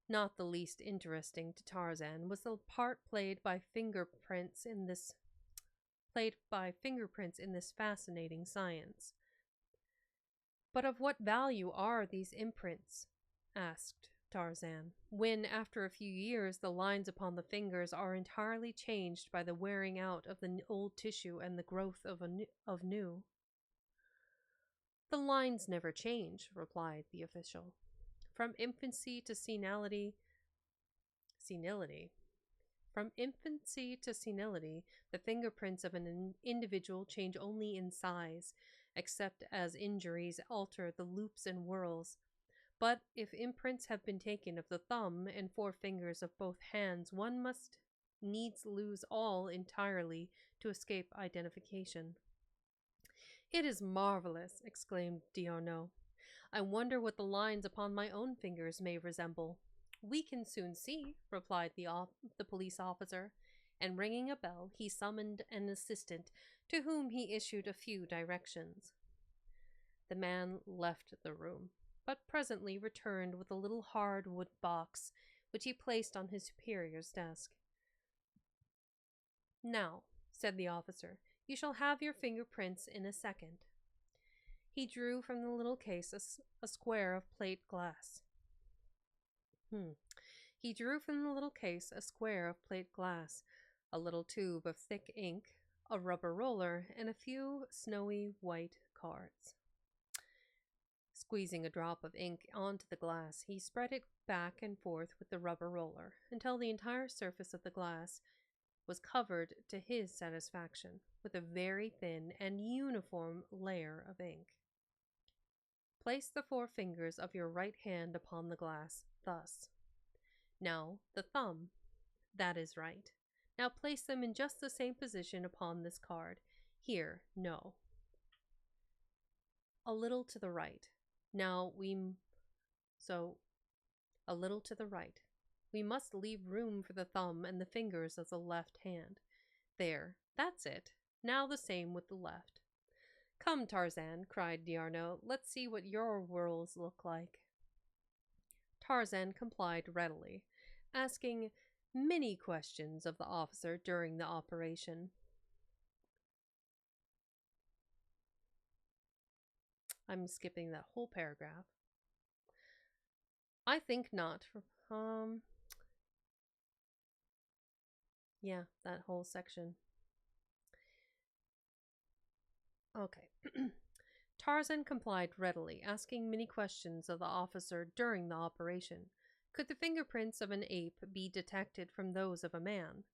Not the least interesting to Tarzan was the part played by fingerprints in this fascinating science. "But of what value are these imprints?" asked Tarzan, "when after a few years the lines upon the fingers are entirely changed by the wearing out of the old tissue and the growth of new?" "The lines never change," replied the official. From infancy to senility, the fingerprints of an individual change only in size, except as injuries alter the loops and whorls. But if imprints have been taken of the thumb and forefingers of both hands, one must needs lose all entirely to escape identification. "It is marvelous!" exclaimed D'Arnaud. "I wonder what the lines upon my own fingers may resemble." "We can soon see," replied the police officer, and ringing a bell, he summoned an assistant to whom he issued a few directions. The man left the room, but presently returned with a little hardwood box, which he placed on his superior's desk. "Now," said the officer, "you shall have your fingerprints in a second." He drew from the little case a square of plate glass. He drew from the little case a square of plate glass, a little tube of thick ink, a rubber roller, and a few snowy white cards. Squeezing a drop of ink onto the glass, he spread it back and forth with the rubber roller until the entire surface of the glass was covered to his satisfaction with a very thin and uniform layer of ink. Place the four fingers of your right hand upon the glass, thus. Now, the thumb. That is right. Now place them in just the same position upon this card. Here, no. A little to the right. Now a little to the right. We must leave room for the thumb and the fingers of the left hand. There, that's it. Now the same with the left. Come, Tarzan, cried D'Arnot, let's see what your whirls look like. Tarzan complied readily, asking many questions of the officer during the operation. I'm skipping that whole paragraph. I think not. Yeah, that whole section. Okay. Tarzan complied readily, asking many questions of the officer during the operation. Could the fingerprints of an ape be detected from those of a man?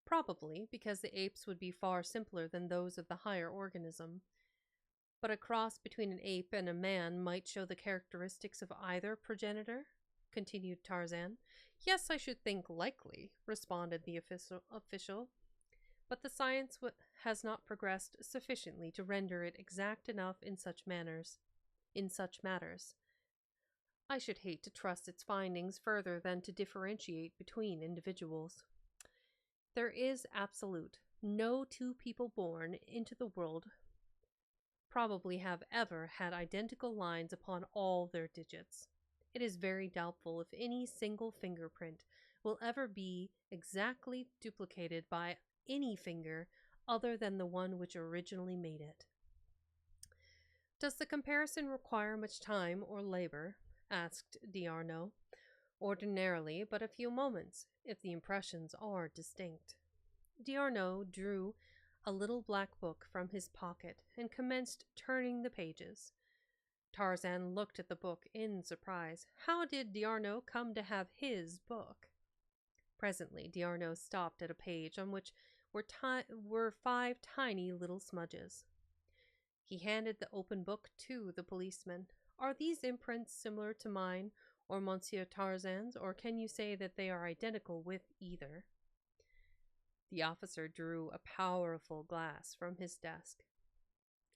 Probably, because the apes would be far simpler than those of the higher organism. But a cross between an ape and a man might show the characteristics of either progenitor? Continued Tarzan. Yes, I should think likely, responded the official. But the science has not progressed sufficiently to render it exact enough in such matters. I should hate to trust its findings further than to differentiate between individuals. There is absolute. No two people born into the world probably have ever had identical lines upon all their digits. It is very doubtful if any single fingerprint will ever be exactly duplicated by any finger other than the one which originally made it. Does the comparison require much time or labor? Asked D'Arnot. Ordinarily, but a few moments, if the impressions are distinct. D'Arnot drew a little black book from his pocket and commenced turning the pages. Tarzan looked at the book in surprise. How did D'Arnot come to have his book? Presently, D'Arnot stopped at a page on which were 5 tiny little smudges. He handed the open book to the policeman. Are these imprints similar to mine or Monsieur Tarzan's, or can you say that they are identical with either? The officer drew a powerful glass from his desk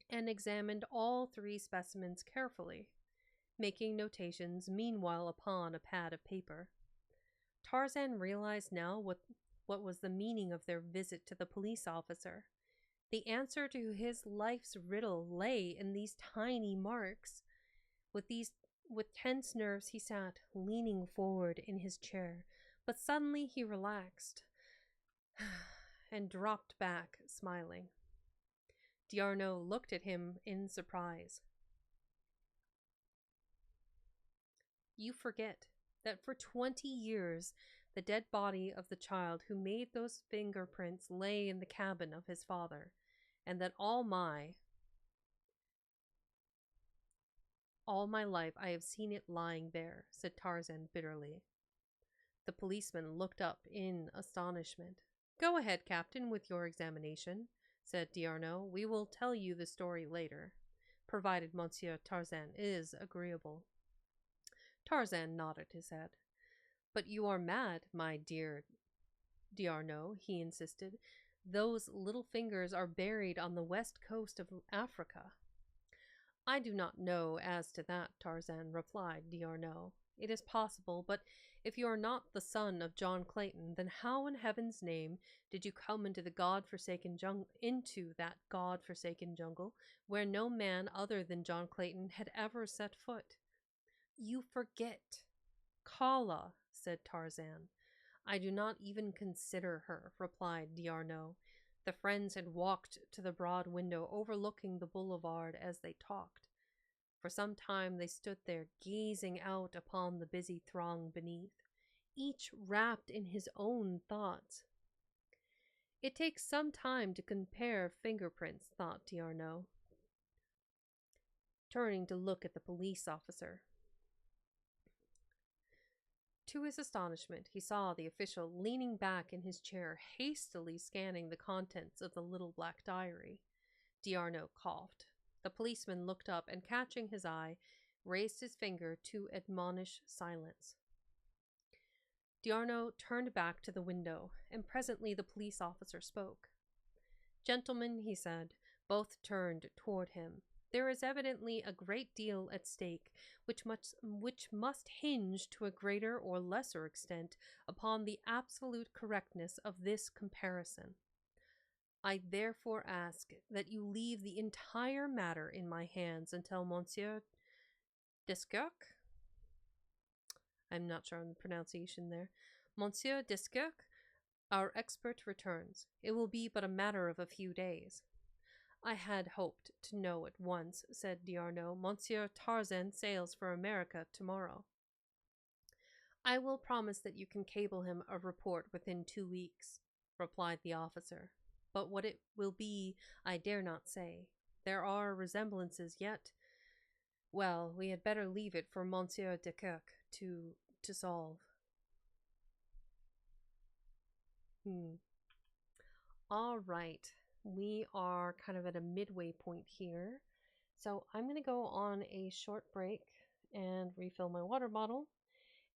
and examined all 3 specimens carefully, making notations meanwhile upon a pad of paper. Tarzan realized now what was the meaning of their visit to the police officer. The answer to his life's riddle lay in these tiny marks. With tense nerves he sat, leaning forward in his chair, but suddenly he relaxed and dropped back, smiling. D'Arnot looked at him in surprise. You forget that for 20 years the dead body of the child who made those fingerprints lay in the cabin of his father, and that all my life I have seen it lying there, said Tarzan bitterly. The policeman looked up in astonishment. Go ahead, Captain, with your examination, said D'Arnot. We will tell you the story later, provided Monsieur Tarzan is agreeable. Tarzan nodded his head. But you are mad, my dear D'Arnot, he insisted. Those little fingers are buried on the west coast of Africa. I do not know as to that, Tarzan, replied D'Arnot. It is possible, but if you are not the son of John Clayton, then how in heaven's name did you come into that god-forsaken jungle where no man other than John Clayton had ever set foot? You forget. Kala, said Tarzan. I do not even consider her, replied D'Arnot. The friends had walked to the broad window overlooking the boulevard as they talked. For some time they stood there, gazing out upon the busy throng beneath, each wrapped in his own thoughts. It takes some time to compare fingerprints, thought D'Arnot. turning to look at the police officer. To his astonishment, he saw the official leaning back in his chair, hastily scanning the contents of the little black diary. D'Arnaud coughed. The policeman looked up and, catching his eye, raised his finger to admonish silence. D'Arnaud turned back to the window, and presently the police officer spoke. "Gentlemen," he said. Both turned toward him. "There is evidently a great deal at stake, which must hinge to a greater or lesser extent upon the absolute correctness of this comparison. I therefore ask that you leave the entire matter in my hands until Monsieur Descurques, I'm not sure on the pronunciation there, Monsieur Descurques, our expert, returns. It will be but a matter of a few days." "I had hoped to know at once," said D'Arnaud. "Monsieur Tarzan sails for America tomorrow." "I will promise that you can cable him a report within 2 weeks," replied the officer. "But what it will be, I dare not say. There are resemblances yet. Well, we had better leave it for Monsieur Descurques to solve." All right. We are kind of at a midway point here. So I'm going to go on a short break and refill my water bottle.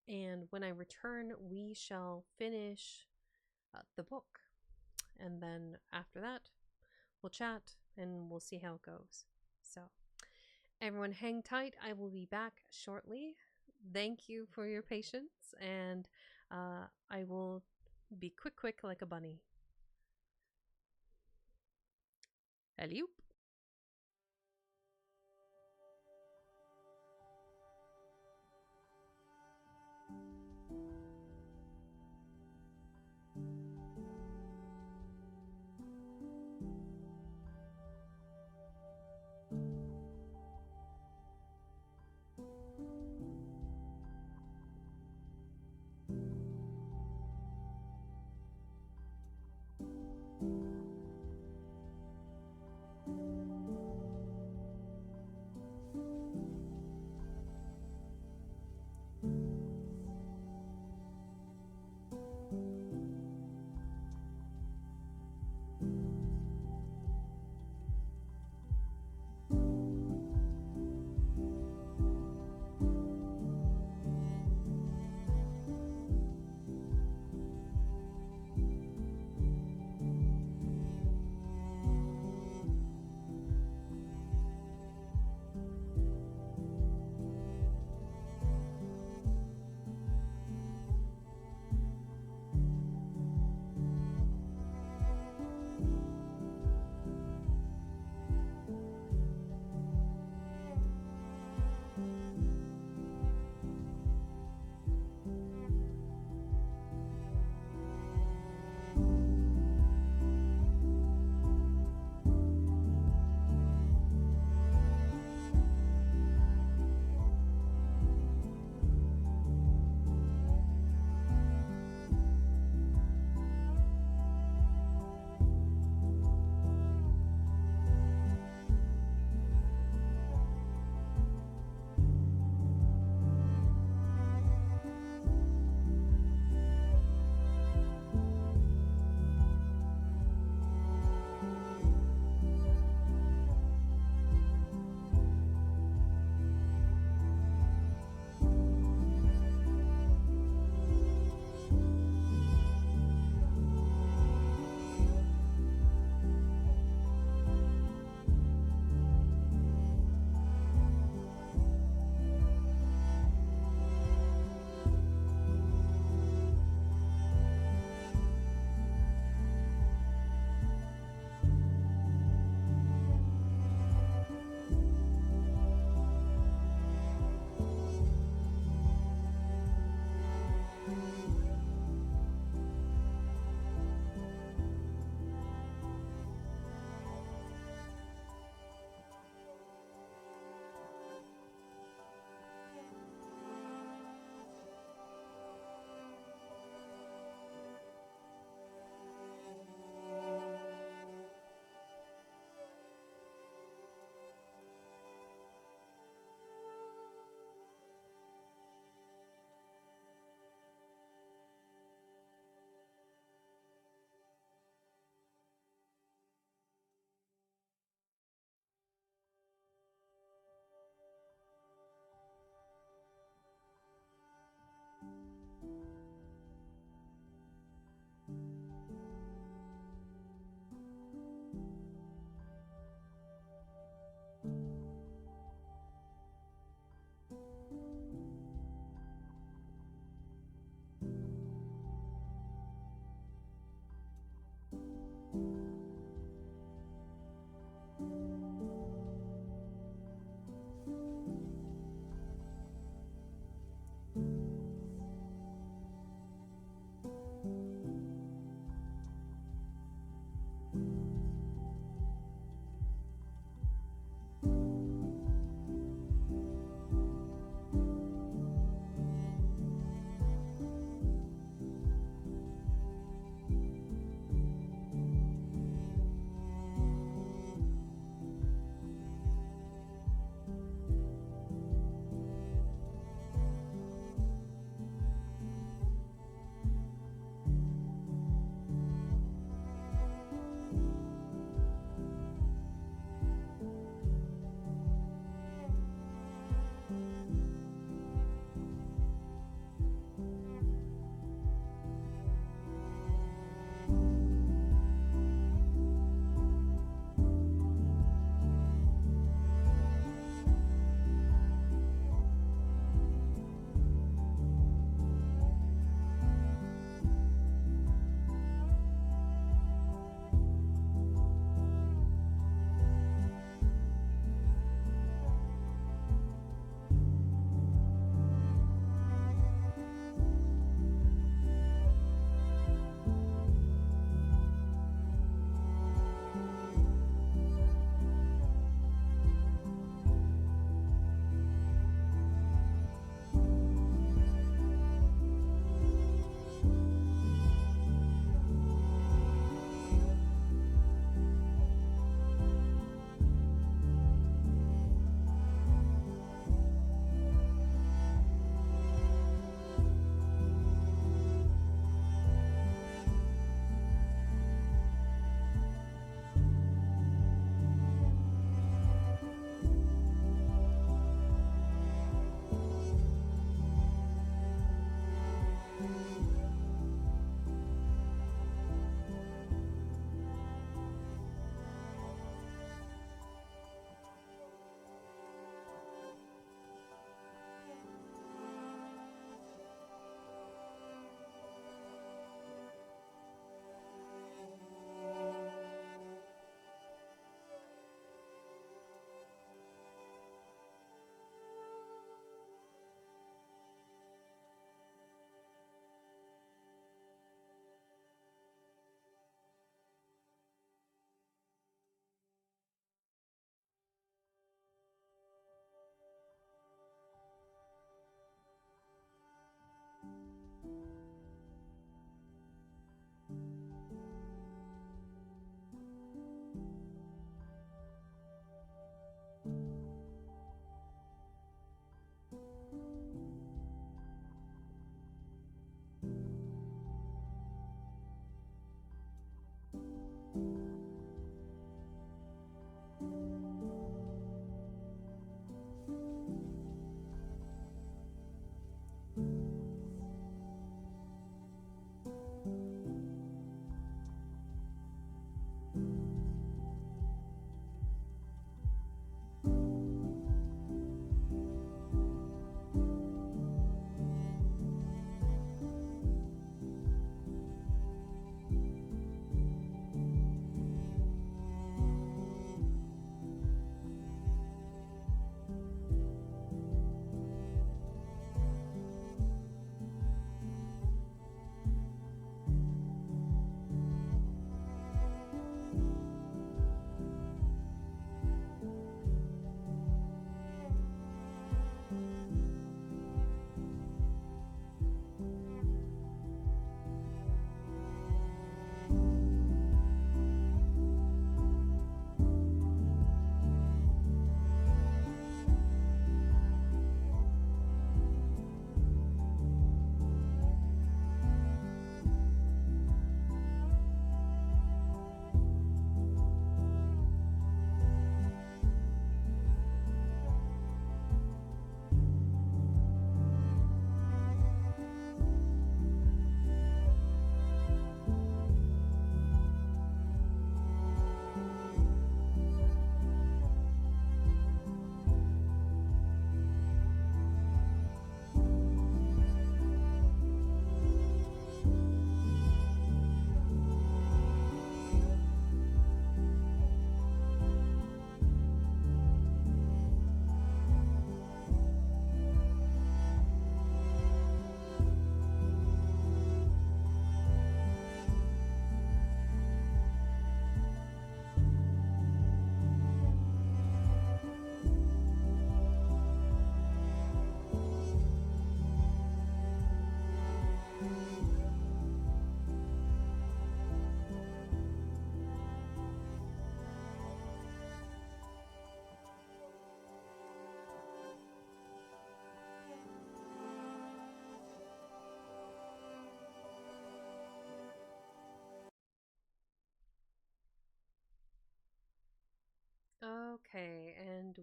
And when I return, we shall finish the book. And then after that, we'll chat and we'll see how it goes. So everyone hang tight. I will be back shortly. Thank you for your patience. And I will be quick like a bunny. Hello.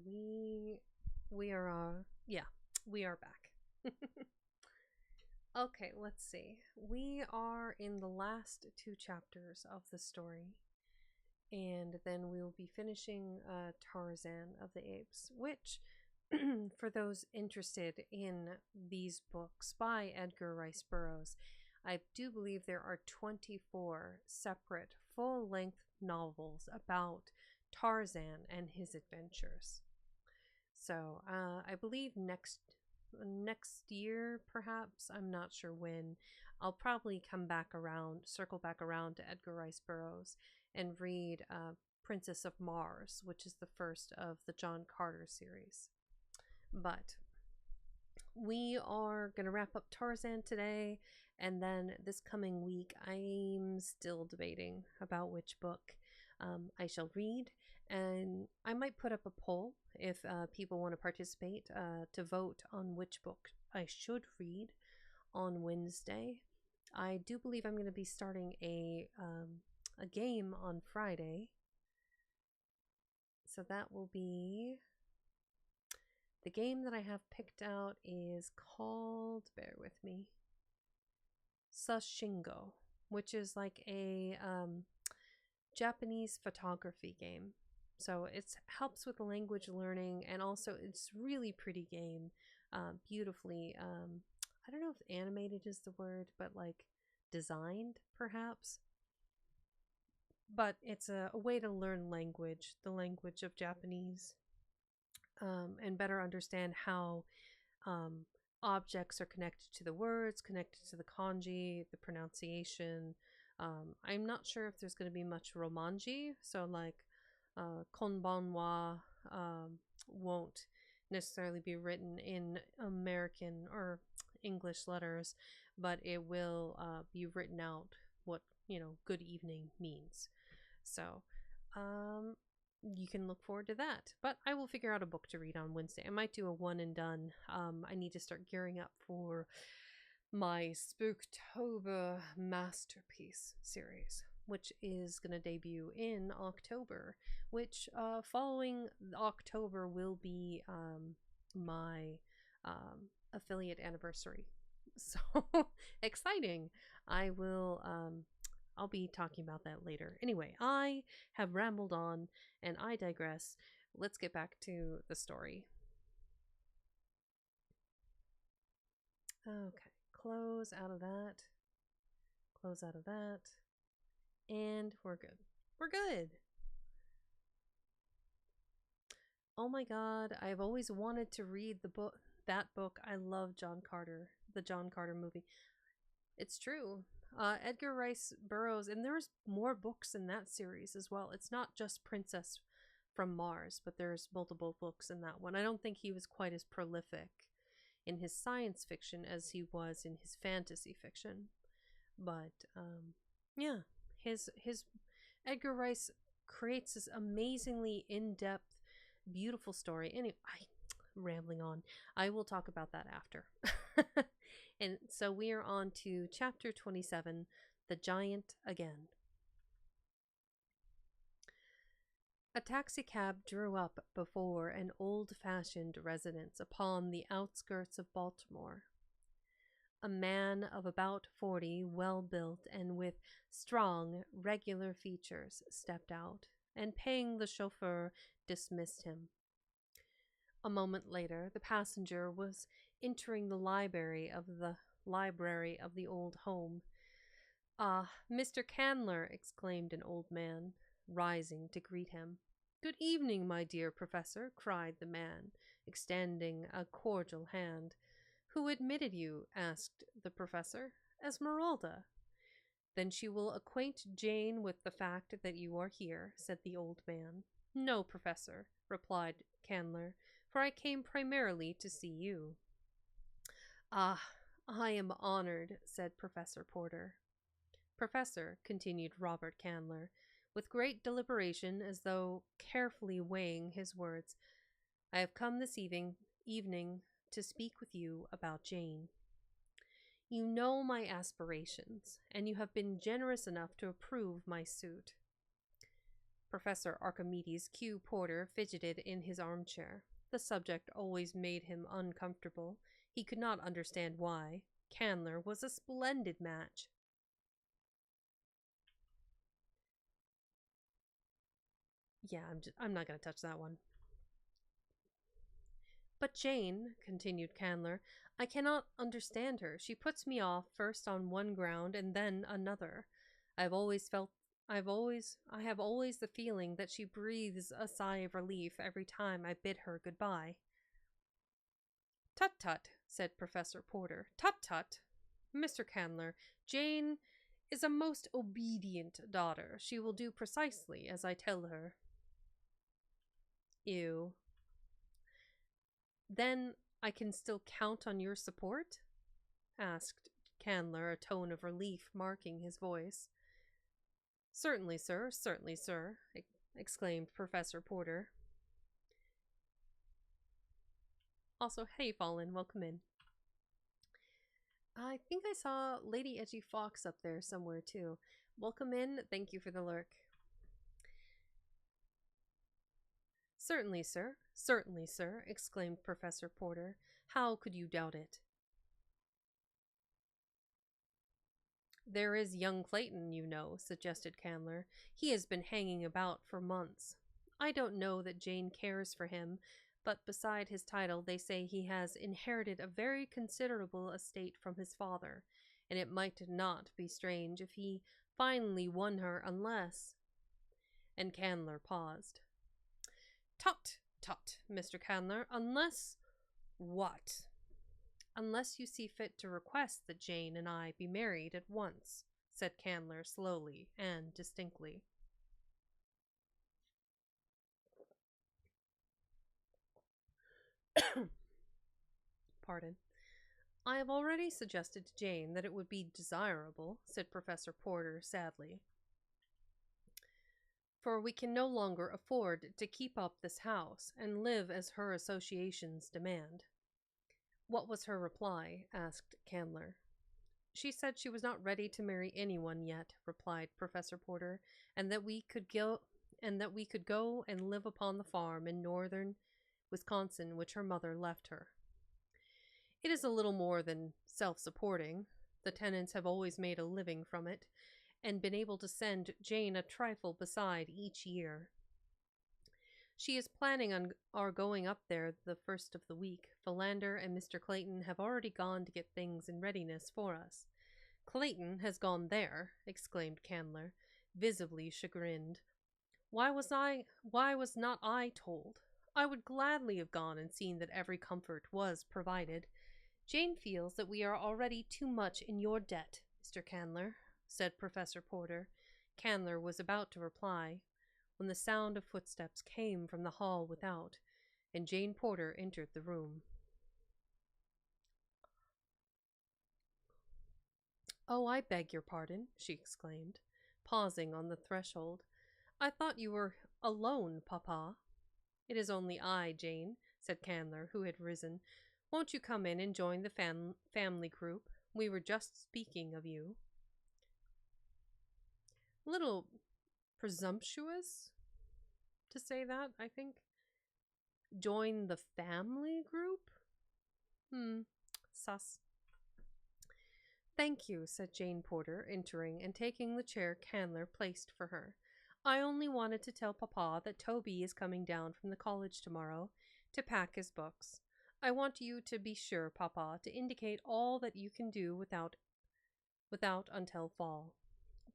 we are yeah, we are back. Okay, let's see. We are in the last two chapters of the story, and then we will be finishing Tarzan of the Apes, which, for those interested in these books by Edgar Rice Burroughs, I do believe there are 24 separate full length novels about Tarzan and his adventures. So I believe next year, perhaps, I'm not sure when, I'll probably circle back around to Edgar Rice Burroughs and read Princess of Mars, which is the first of the John Carter series. But we are going to wrap up Tarzan today, and then this coming week, I'm still debating about which book I shall read, and I might put up a poll if people want to participate to vote on which book I should read on Wednesday. I do believe I'm going to be starting a game on Friday, so that will be the game that I have picked out is called, bear with me, Sashingo, which is like a Japanese photography game. So it helps with language learning, and also it's really pretty game, beautifully. I don't know if animated is the word, but like designed, perhaps. But it's a way to learn language, the language of Japanese, and better understand how objects are connected to the words, connected to the kanji, the pronunciation. I'm not sure if there's going to be much romanji, so like konbanwa won't necessarily be written in American or English letters, but it will be written out what, good evening means. So you can look forward to that. But I will figure out a book to read on Wednesday. I might do a one and done. I need to start gearing up for my Spooktober Masterpiece series, which is going to debut in October, which following October will be my affiliate anniversary. So exciting. I'll be talking about that later. Anyway, I have rambled on and I digress. Let's get back to the story. Okay, close out of that. Close out of that. And we're good. We're good. Oh my god, I've always wanted to read that book. I love John Carter, the John Carter movie. It's true. Edgar Rice Burroughs, and there's more books in that series as well. It's not just Princess from Mars, but there's multiple books in that one. I don't think he was quite as prolific in his science fiction as he was in his fantasy fiction. But yeah, his Edgar Rice creates this amazingly in-depth, beautiful story. Anyway, rambling on. I will talk about that after. And so we are on to chapter 27, The Giant Again. A taxicab drew up before an old-fashioned residence upon the outskirts of Baltimore. A man of about 40, well-built and with strong, regular features, stepped out, and paying the chauffeur, dismissed him. A moment later, the passenger was entering the library of the old home. "Ah, Mr. Candler," exclaimed an old man, rising to greet him. "Good evening, my dear professor," cried the man, extending a cordial hand. "Who admitted you?" asked the professor. "Esmeralda." "Then she will acquaint Jane with the fact that you are here," said the old man. "No, professor," replied Candler, "for I came primarily to see you." "Ah, I am honored," said Professor Porter. "Professor," continued Robert Candler, with great deliberation, as though carefully weighing his words, "I have come this evening to speak with you about Jane. You know my aspirations, and you have been generous enough to approve my suit." Professor Archimedes Q. Porter fidgeted in his armchair. The subject always made him uncomfortable. He could not understand why. Candler was a splendid match. Yeah, I'm not going to touch that one. But Jane, continued Candler, I cannot understand her. She puts me off first on one ground and then another. I have always the feeling that she breathes a sigh of relief every time I bid her goodbye. Tut tut, said Professor Porter. Tut tut. Mr. Candler, Jane is a most obedient daughter. She will do precisely as I tell her. Ew. Then I can still count on your support? Asked Candler, a tone of relief marking his voice. Certainly, sir, exclaimed Professor Porter. Also, hey, Fallen, welcome in. I think I saw Lady Edgy Fox up there somewhere, too. Welcome in, thank you for the lurk. Certainly, sir, exclaimed Professor Porter. How could you doubt it? There is young Clayton, you know, suggested Candler. He has been hanging about for months. I don't know that Jane cares for him, but beside his title they say he has inherited a very considerable estate from his father, and it might not be strange if he finally won her unless— And Candler paused. Tut, Mr. Candler, unless what? Unless you see fit to request that Jane and I be married at once, said Candler slowly and distinctly. Pardon. I have already suggested to Jane that it would be desirable, said Professor Porter sadly. For we can no longer afford to keep up this house and live as her associations demand. What was her reply? Asked Candler. She said she was not ready to marry anyone yet, replied Professor Porter, and that we could go and live upon the farm in northern Wisconsin which her mother left her. It is a little more than self-supporting. The tenants have always made a living from it, and been able to send Jane a trifle beside each year. She is planning on our going up there the first of the week. Philander and Mr. Clayton have already gone to get things in readiness for us. Clayton has gone there, exclaimed Candler, visibly chagrined. Why was not I told? I would gladly have gone and seen that every comfort was provided. Jane feels that we are already too much in your debt, Mr. Candler, said Professor Porter. Candler was about to reply when the sound of footsteps came from the hall without, and Jane Porter entered the room. Oh, I beg your pardon, she exclaimed, pausing on the threshold. I thought you were alone, Papa. It is only I, Jane, said Candler, who had risen. Won't you come in and join the family group? We were just speaking of you. Little presumptuous to say that, I think. Join the family group? Sus. Thank you, said Jane Porter, entering and taking the chair Candler placed for her. I only wanted to tell Papa that Toby is coming down from the college tomorrow to pack his books. I want you to be sure, Papa, to indicate all that you can do without until fall.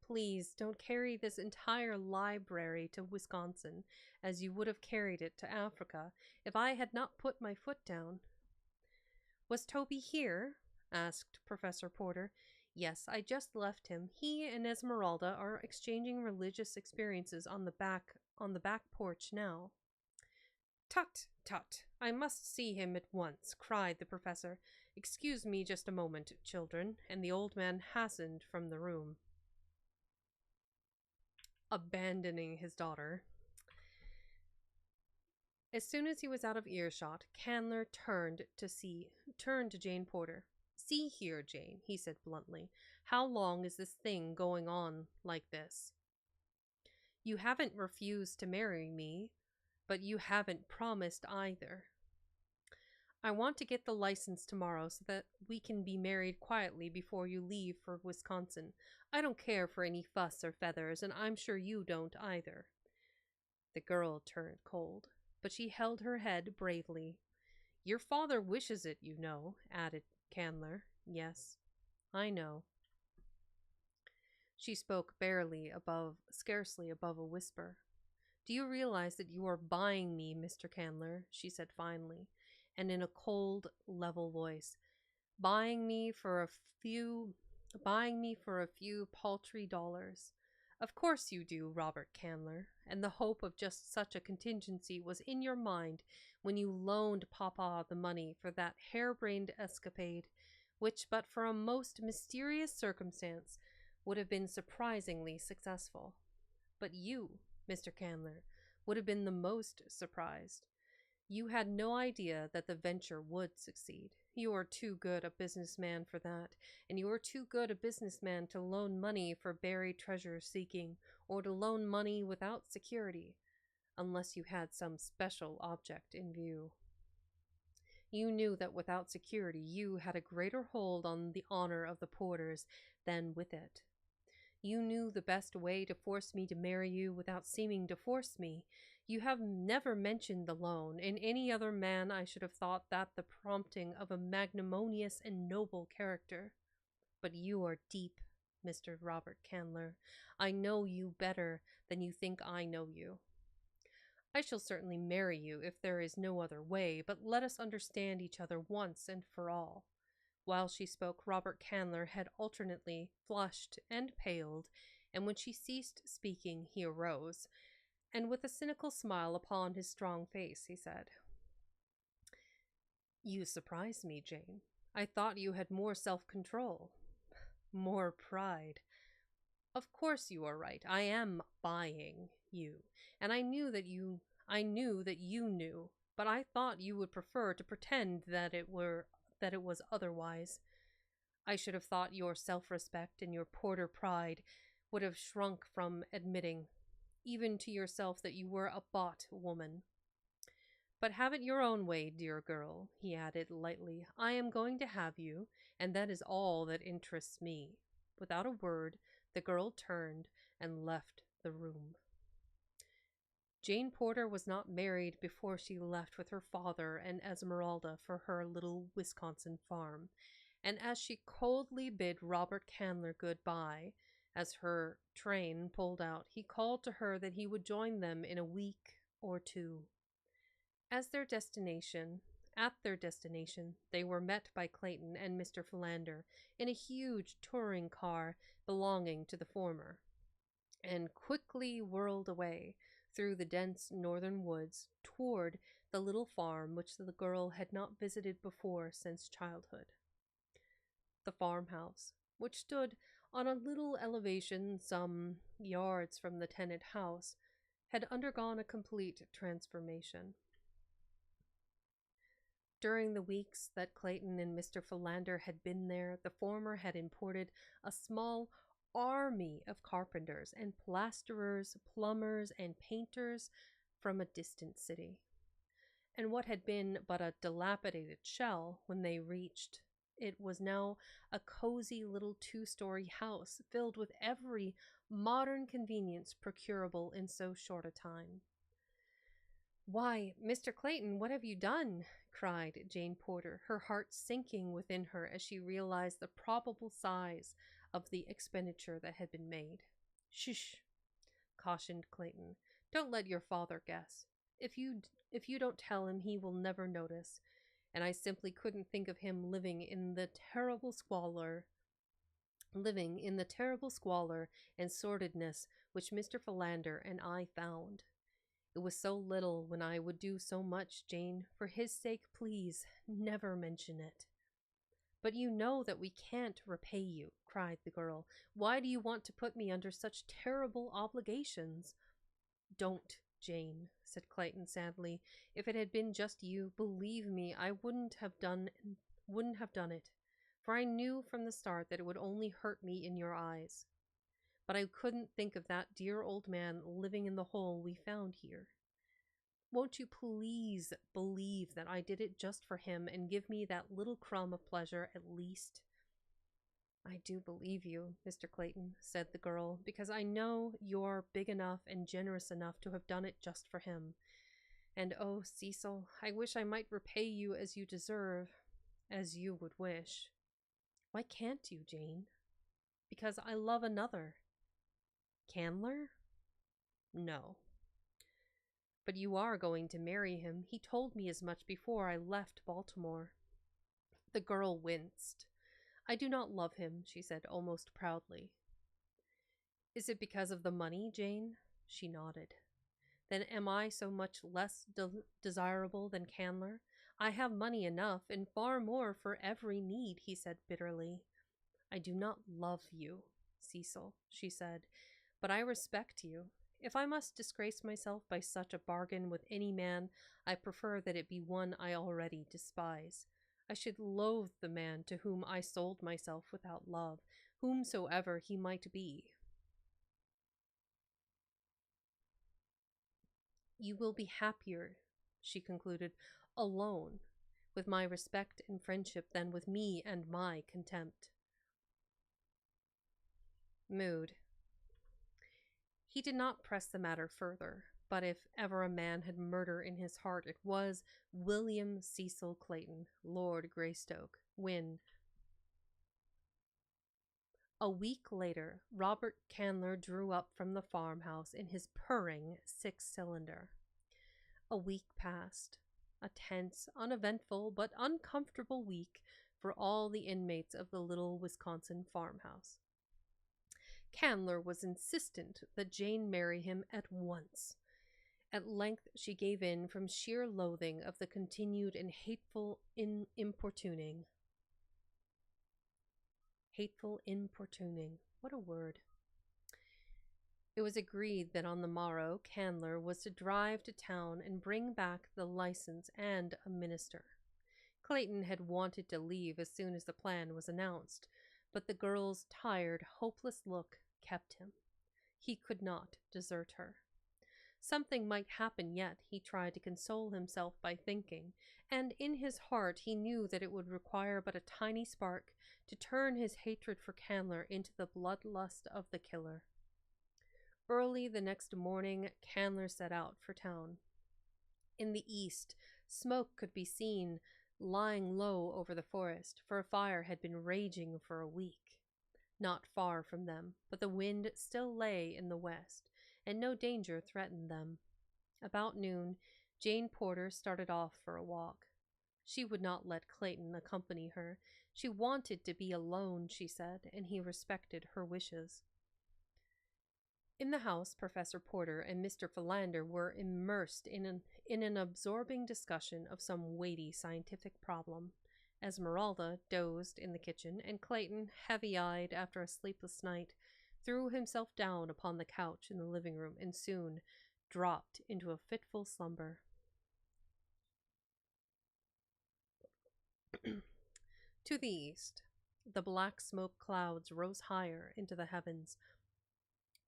Please don't carry this entire library to Wisconsin, as you would have carried it to Africa if I had not put my foot down. Was Toby here? Asked Professor Porter. Yes, I just left him. He and Esmeralda are exchanging religious experiences on the back porch now. Tut, I must see him at once, cried the professor. Excuse me just a moment, children, and the old man hastened from the room, abandoning his daughter. As soon as he was out of earshot, Candler turned to Jane Porter. See here, Jane, he said bluntly. How long is this thing going on like this? You haven't refused to marry me, but you haven't promised either. I want to get the license tomorrow so that we can be married quietly before you leave for Wisconsin. I don't care for any fuss or feathers, and I'm sure you don't either." The girl turned cold, but she held her head bravely. "Your father wishes it, you know," added Candler. "Yes, I know." She spoke scarcely above a whisper. "Do you realize that you are buying me, Mr. Candler?" she said finally, and in a cold, level voice. "Buying me for a few paltry dollars. Of course you do, Robert Candler, and the hope of just such a contingency was in your mind when you loaned Papa the money for that harebrained escapade, which, but for a most mysterious circumstance, would have been surprisingly successful. But you, Mr. Candler, would have been the most surprised. You had no idea that the venture would succeed. You are too good a businessman for that, and you are too good a businessman to loan money for buried treasure seeking, or to loan money without security, unless you had some special object in view. You knew that without security you had a greater hold on the honor of the Porters than with it. You knew the best way to force me to marry you without seeming to force me. You have never mentioned the loan. In any other man I should have thought that the prompting of a magnanimous and noble character. But you are deep, Mr. Robert Candler. I know you better than you think I know you. I shall certainly marry you if there is no other way, but let us understand each other once and for all." While she spoke, Robert Candler had alternately flushed and paled, and when she ceased speaking, he arose, and with a cynical smile upon his strong face, he said, "You surprise me, Jane. I thought you had more self-control, more pride. Of course you are right. I am buying you, and I knew that you knew, but I thought you would prefer to pretend that it was otherwise. I should have thought your self-respect and your Porter pride would have shrunk from admitting, even to yourself, that you were a bought woman. But have it your own way, dear girl," he added lightly. "I am going to have you, and that is all that interests me." Without a word, the girl turned and left the room. Jane Porter was not married before she left with her father and Esmeralda for her little Wisconsin farm, and as she coldly bid Robert Candler good-bye, as her train pulled out, he called to her that he would join them in a week or two. At their destination, they were met by Clayton and Mr. Philander in a huge touring car belonging to the former, and quickly whirled away through the dense northern woods toward the little farm which the girl had not visited before since childhood. The farmhouse, which stood on a little elevation some yards from the tenant house, had undergone a complete transformation. During the weeks that Clayton and Mr. Philander had been there, the former had imported a small army of carpenters and plasterers, plumbers, and painters from a distant city. And what had been but a dilapidated shell when they reached it was now a cozy little 2-story house filled with every modern convenience procurable in so short a time. "Why, Mr. Clayton, what have you done?" cried Jane Porter, her heart sinking within her as she realized the probable size of the expenditure that had been made. "Shh," cautioned Clayton. "Don't let your father guess. If you don't tell him, he will never notice. And I simply couldn't think of him living in the terrible squalor and sordidness which Mr. Philander and I found. It was so little when I would do so much, Jane. For his sake, please, never mention it." "But you know that we can't repay you," cried the girl. "Why do you want to put me under such terrible obligations?" "Don't, Jane," said Clayton sadly. "If it had been just you, believe me, I wouldn't have done it, for I knew from the start that it would only hurt me in your eyes. but I couldn't think of that dear old man living in the hole we found here. Won't you please believe that I did it just for him and give me that little crumb of pleasure at least?" "I do believe you, Mr. Clayton," said the girl, "because I know you're big enough and generous enough to have done it just for him. And oh, Cecil, I wish I might repay you as you deserve, as you would wish." "Why can't you, Jane?" "Because I love another." "Candler?" "No." "But you are going to marry him. He told me as much before I left Baltimore." The girl winced. "I do not love him," she said almost proudly. "Is it because of the money, Jane?" She nodded. "Then am I so much less desirable than Candler? I have money enough, and far more for every need," he said bitterly. "I do not love you, Cecil," she said, "but I respect you. If I must disgrace myself by such a bargain with any man, I prefer that it be one I already despise. I should loathe the man to whom I sold myself without love, whomsoever he might be." "You will be happier," she concluded, "alone, with my respect and friendship than with me and my contempt." Mood. He did not press the matter further, but if ever a man had murder in his heart, it was William Cecil Clayton, Lord Greystoke, when, a week later, Robert Candler drew up from the farmhouse in his purring six-cylinder. A week passed, a tense, uneventful, but uncomfortable week for all the inmates of the little Wisconsin farmhouse. Candler was insistent that Jane marry him at once. At length she gave in from sheer loathing of the continued and hateful importuning. Hateful importuning. What a word. It was agreed that on the morrow Candler was to drive to town and bring back the license and a minister. Clayton had wanted to leave as soon as the plan was announced, but the girl's tired, hopeless look kept him. He could not desert her. Something might happen yet, he tried to console himself by thinking, and in his heart he knew that it would require but a tiny spark to turn his hatred for Candler into the bloodlust of the killer. Early the next morning, Candler set out for town. In the east, smoke could be seen lying low over the forest, for a fire had been raging for a week. Not far from them, but the wind still lay in the west, and no danger threatened them. About noon, Jane Porter started off for a walk. She would not let Clayton accompany her. She wanted to be alone, she said, and he respected her wishes. In the house, Professor Porter and Mr. Philander were immersed in an absorbing discussion of some weighty scientific problem. Esmeralda dozed in the kitchen, and Clayton, heavy-eyed after a sleepless night, threw himself down upon the couch in the living room and soon dropped into a fitful slumber. To the east, the black smoke clouds rose higher into the heavens.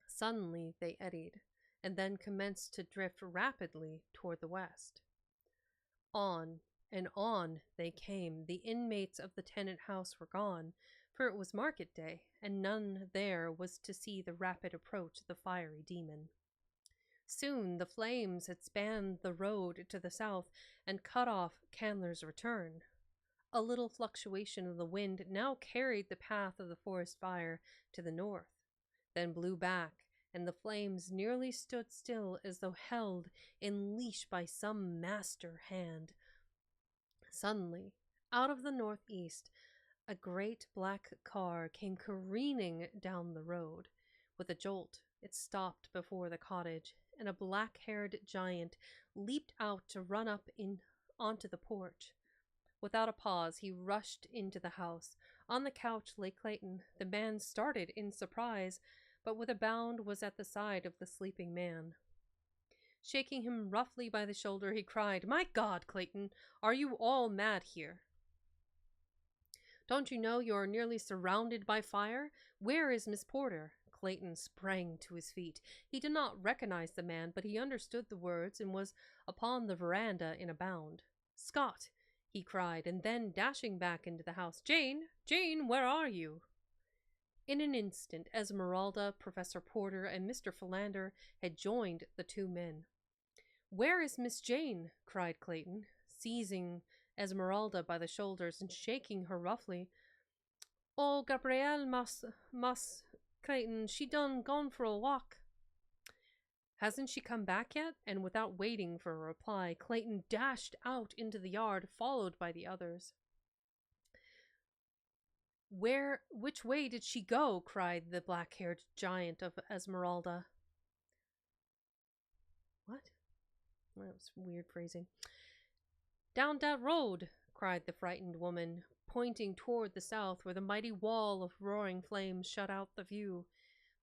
Suddenly they eddied, and then commenced to drift rapidly toward the west. On and on they came. The inmates of the tenant house were gone, for it was market day, and none there was to see the rapid approach of the fiery demon. Soon the flames had spanned the road to the south and cut off Candler's return. A little fluctuation of the wind now carried the path of the forest fire to the north, then blew back, and the flames nearly stood still as though held in leash by some master hand. Suddenly, out of the northeast, a great black car came careening down the road. With a jolt, it stopped before the cottage, and a black-haired giant leaped out to run up onto the porch. Without a pause, he rushed into the house. On the couch lay Clayton. The man started in surprise, but with a bound was at the side of the sleeping man. Shaking him roughly by the shoulder, he cried, "My God, Clayton, are you all mad here? Don't you know you are nearly surrounded by fire? Where is Miss Porter?" Clayton sprang to his feet. He did not recognize the man, but he understood the words and was upon the veranda in a bound. "Scott!" he cried, and then, dashing back into the house, "Jane! Jane, where are you?" In an instant, Esmeralda, Professor Porter, and Mr. Philander had joined the two men. "Where is Miss Jane?" cried Clayton, seizing Esmeralda by the shoulders and shaking her roughly. "Oh, Gabrielle, Mas, Clayton, she done gone for a walk." "Hasn't she come back yet?" And without waiting for a reply, Clayton dashed out into the yard, followed by the others. Which way did she go?" cried the black-haired giant of Esmeralda. What? That was weird phrasing. "Down that road," cried the frightened woman, pointing toward the south where the mighty wall of roaring flames shut out the view.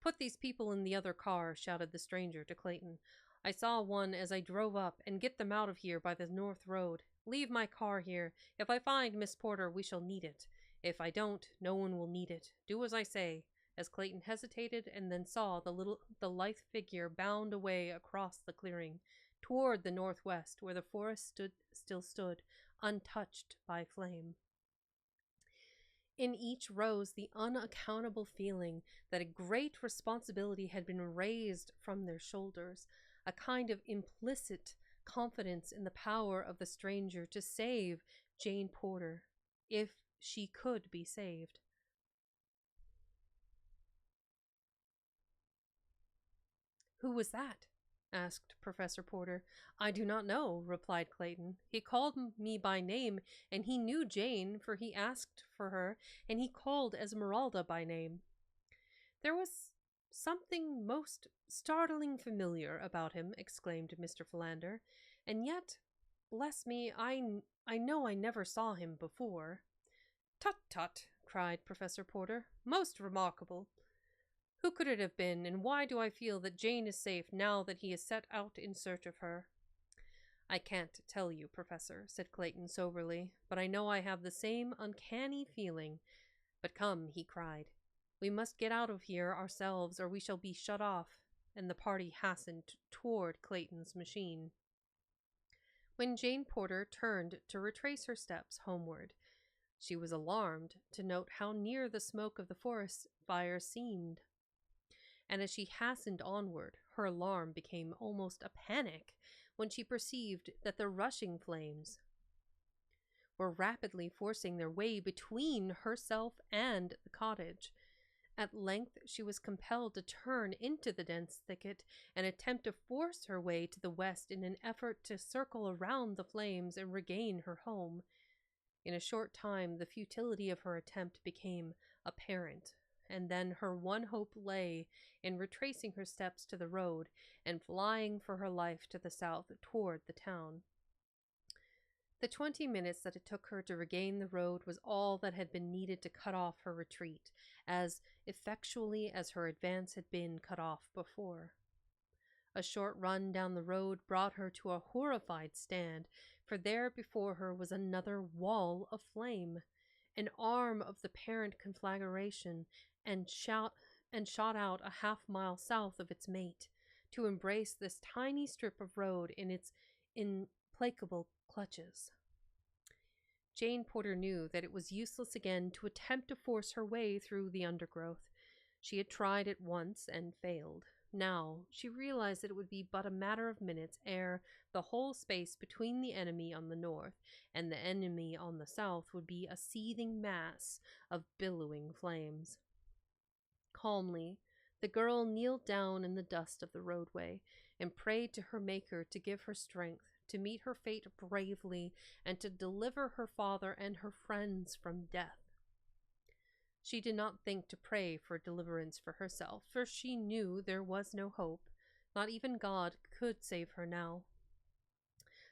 "Put these people in the other car," shouted the stranger to Clayton. "I saw one as I drove up, and get them out of here by the north road. Leave my car here. If I find Miss Porter, we shall need it. If I don't, no one will need it. Do as I say." As Clayton hesitated and then saw the lithe figure bound away across the clearing, toward the northwest, where the forest still stood, untouched by flame. In each rose the unaccountable feeling that a great responsibility had been raised from their shoulders, a kind of implicit confidence in the power of the stranger to save Jane Porter, if she could be saved. "Who was that?" asked Professor Porter. "I do not know," replied Clayton. "He called me by name, and he knew Jane, for he asked for her, and he called Esmeralda by name." "There was something most startling familiar about him," exclaimed Mr. Philander, "and yet, bless me, I know I never saw him before." "Tut, tut," cried Professor Porter. "Most remarkable. Who could it have been, and why do I feel that Jane is safe now that he has set out in search of her?" "I can't tell you, Professor," said Clayton soberly, "but I know I have the same uncanny feeling. But come," he cried, "we must get out of here ourselves, or we shall be shut off," and the party hastened toward Clayton's machine. When Jane Porter turned to retrace her steps homeward, she was alarmed to note how near the smoke of the forest fire seemed. And as she hastened onward, her alarm became almost a panic when she perceived that the rushing flames were rapidly forcing their way between herself and the cottage. At length she was compelled to turn into the dense thicket and attempt to force her way to the west in an effort to circle around the flames and regain her home. In a short time, the futility of her attempt became apparent, and then her one hope lay in retracing her steps to the road and flying for her life to the south toward the town. The 20 minutes that it took her to regain the road was all that had been needed to cut off her retreat, as effectually as her advance had been cut off before. A short run down the road brought her to a horrified stand, for there before her was another wall of flame, an arm of the parent conflagration, and shot out a half-mile south of its mate, to embrace this tiny strip of road in its implacable clutches. Jane Porter knew that it was useless again to attempt to force her way through the undergrowth. She had tried it once and failed. Now she realized that it would be but a matter of minutes ere the whole space between the enemy on the north and the enemy on the south would be a seething mass of billowing flames. Calmly, the girl kneeled down in the dust of the roadway and prayed to her Maker to give her strength to meet her fate bravely and to deliver her father and her friends from death. She did not think to pray for deliverance for herself, for she knew there was no hope. Not even God could save her now.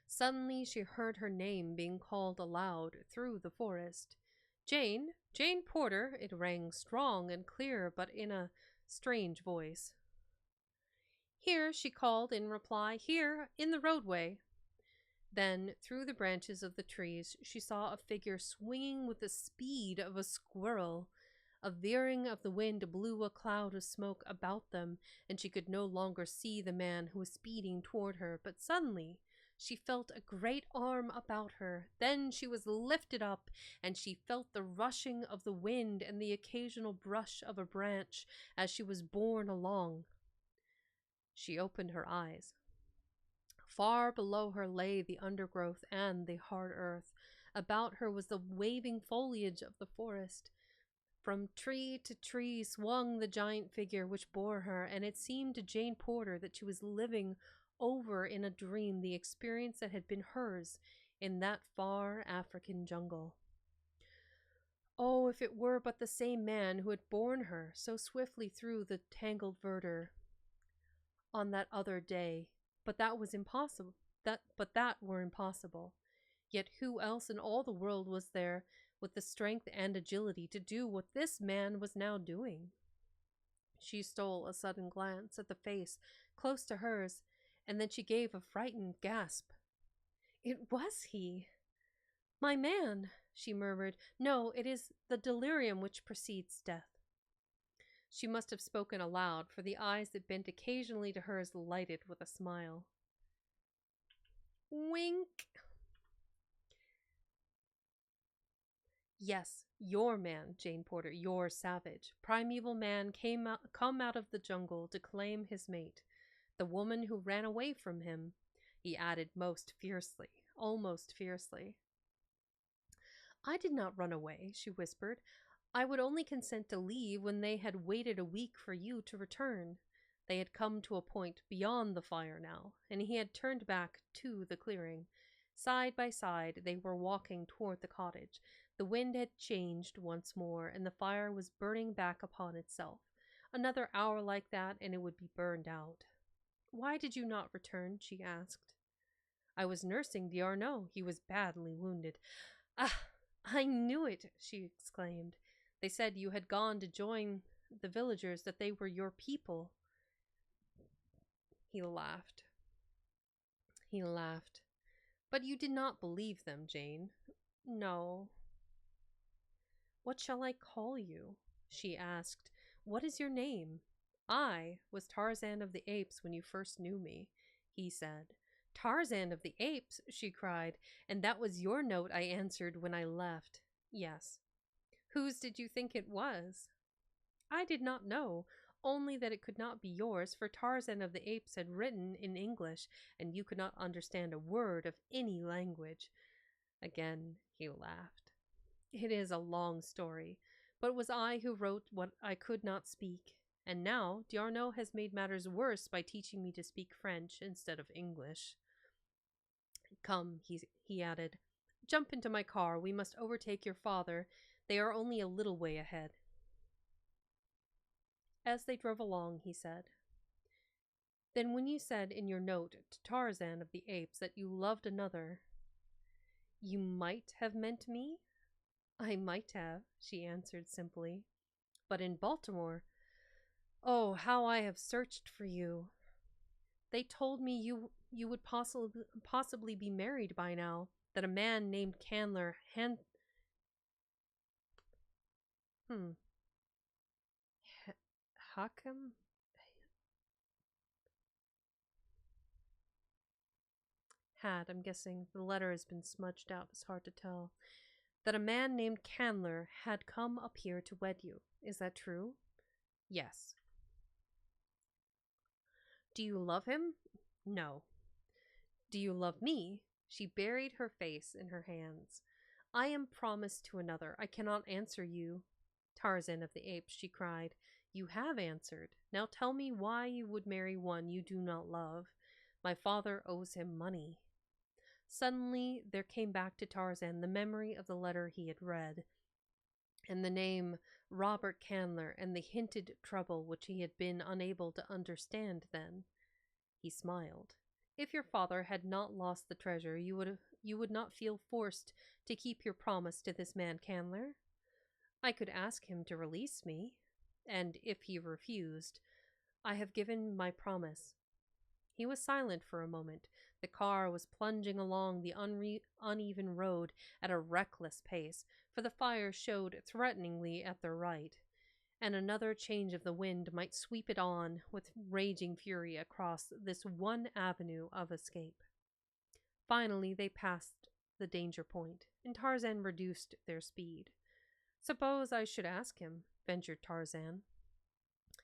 Suddenly she heard her name being called aloud through the forest. "Jane, Jane Porter," it rang strong and clear, but in a strange voice. "Here," she called in reply, "here, in the roadway." Then, through the branches of the trees, she saw a figure swinging with the speed of a squirrel. A veering of the wind blew a cloud of smoke about them, and she could no longer see the man who was speeding toward her, but suddenly she felt a great arm about her. Then she was lifted up, and she felt the rushing of the wind and the occasional brush of a branch as she was borne along. She opened her eyes. Far below her lay the undergrowth and the hard earth. About her was the waving foliage of the forest. From tree to tree swung the giant figure which bore her, and it seemed to Jane Porter that she was living over in a dream the experience that had been hers in that far African jungle. Oh, if it were but the same man who had borne her so swiftly through the tangled verdure on that other day, but that was impossible. That were impossible. Yet who else in all the world was there with the strength and agility to do what this man was now doing? She stole a sudden glance at the face close to hers, and then she gave a frightened gasp. It was he! My man, she murmured. No, it is the delirium which precedes death. She must have spoken aloud, for the eyes that bent occasionally to hers lighted with a smile. Wink! Yes, your man, Jane Porter, your savage. Primeval man come out of the jungle to claim his mate. The woman who ran away from him, he added most fiercely, almost fiercely. I did not run away, she whispered. I would only consent to leave when they had waited a week for you to return. They had come to a point beyond the fire now, and he had turned back to the clearing. Side by side, they were walking toward the cottage. The wind had changed once more, and the fire was burning back upon itself. Another hour like that, and it would be burned out. Why did you not return? She asked. I was nursing D'Arnaud. He was badly wounded. Ah, I knew it, she exclaimed. They said you had gone to join the villagers, that they were your people. He laughed. But you did not believe them, Jane. No. What shall I call you? She asked. What is your name? I was Tarzan of the Apes when you first knew me, he said. Tarzan of the Apes, she cried, and that was your note I answered when I left. Yes. Whose did you think it was? I did not know, only that it could not be yours, for Tarzan of the Apes had written in English, and you could not understand a word of any language. Again he laughed. It is a long story, but it was I who wrote what I could not speak, and now D'Arnaud has made matters worse by teaching me to speak French instead of English. Come, he added, jump into my car. We must overtake your father. They are only a little way ahead. As they drove along, he said, Then when you said in your note to Tarzan of the Apes that you loved another, you might have meant me? I might have, she answered simply. But in Baltimore, oh, how I have searched for you. They told me you would possibly be married by now, that a man named Candler Hakim? I'm guessing the letter has been smudged out, it's hard to tell. That a man named Candler had come up here to wed you. Is that true? Yes. Do you love him? No. Do you love me? She buried her face in her hands. I am promised to another. I cannot answer you. Tarzan of the Apes, she cried. You have answered. Now tell me why you would marry one you do not love. My father owes him money. Suddenly there came back to Tarzan the memory of the letter he had read, and the name Robert Candler, and the hinted trouble which he had been unable to understand then. He smiled. If your father had not lost the treasure, you would not feel forced to keep your promise to this man Candler? I could ask him to release me, and if he refused, I have given my promise. He was silent for a moment. The car was plunging along the uneven road at a reckless pace, for the fire showed threateningly at their right. and another change of the wind might sweep it on with raging fury across this one avenue of escape. Finally, they passed the danger point, and Tarzan reduced their speed. "Suppose I should ask him," ventured Tarzan.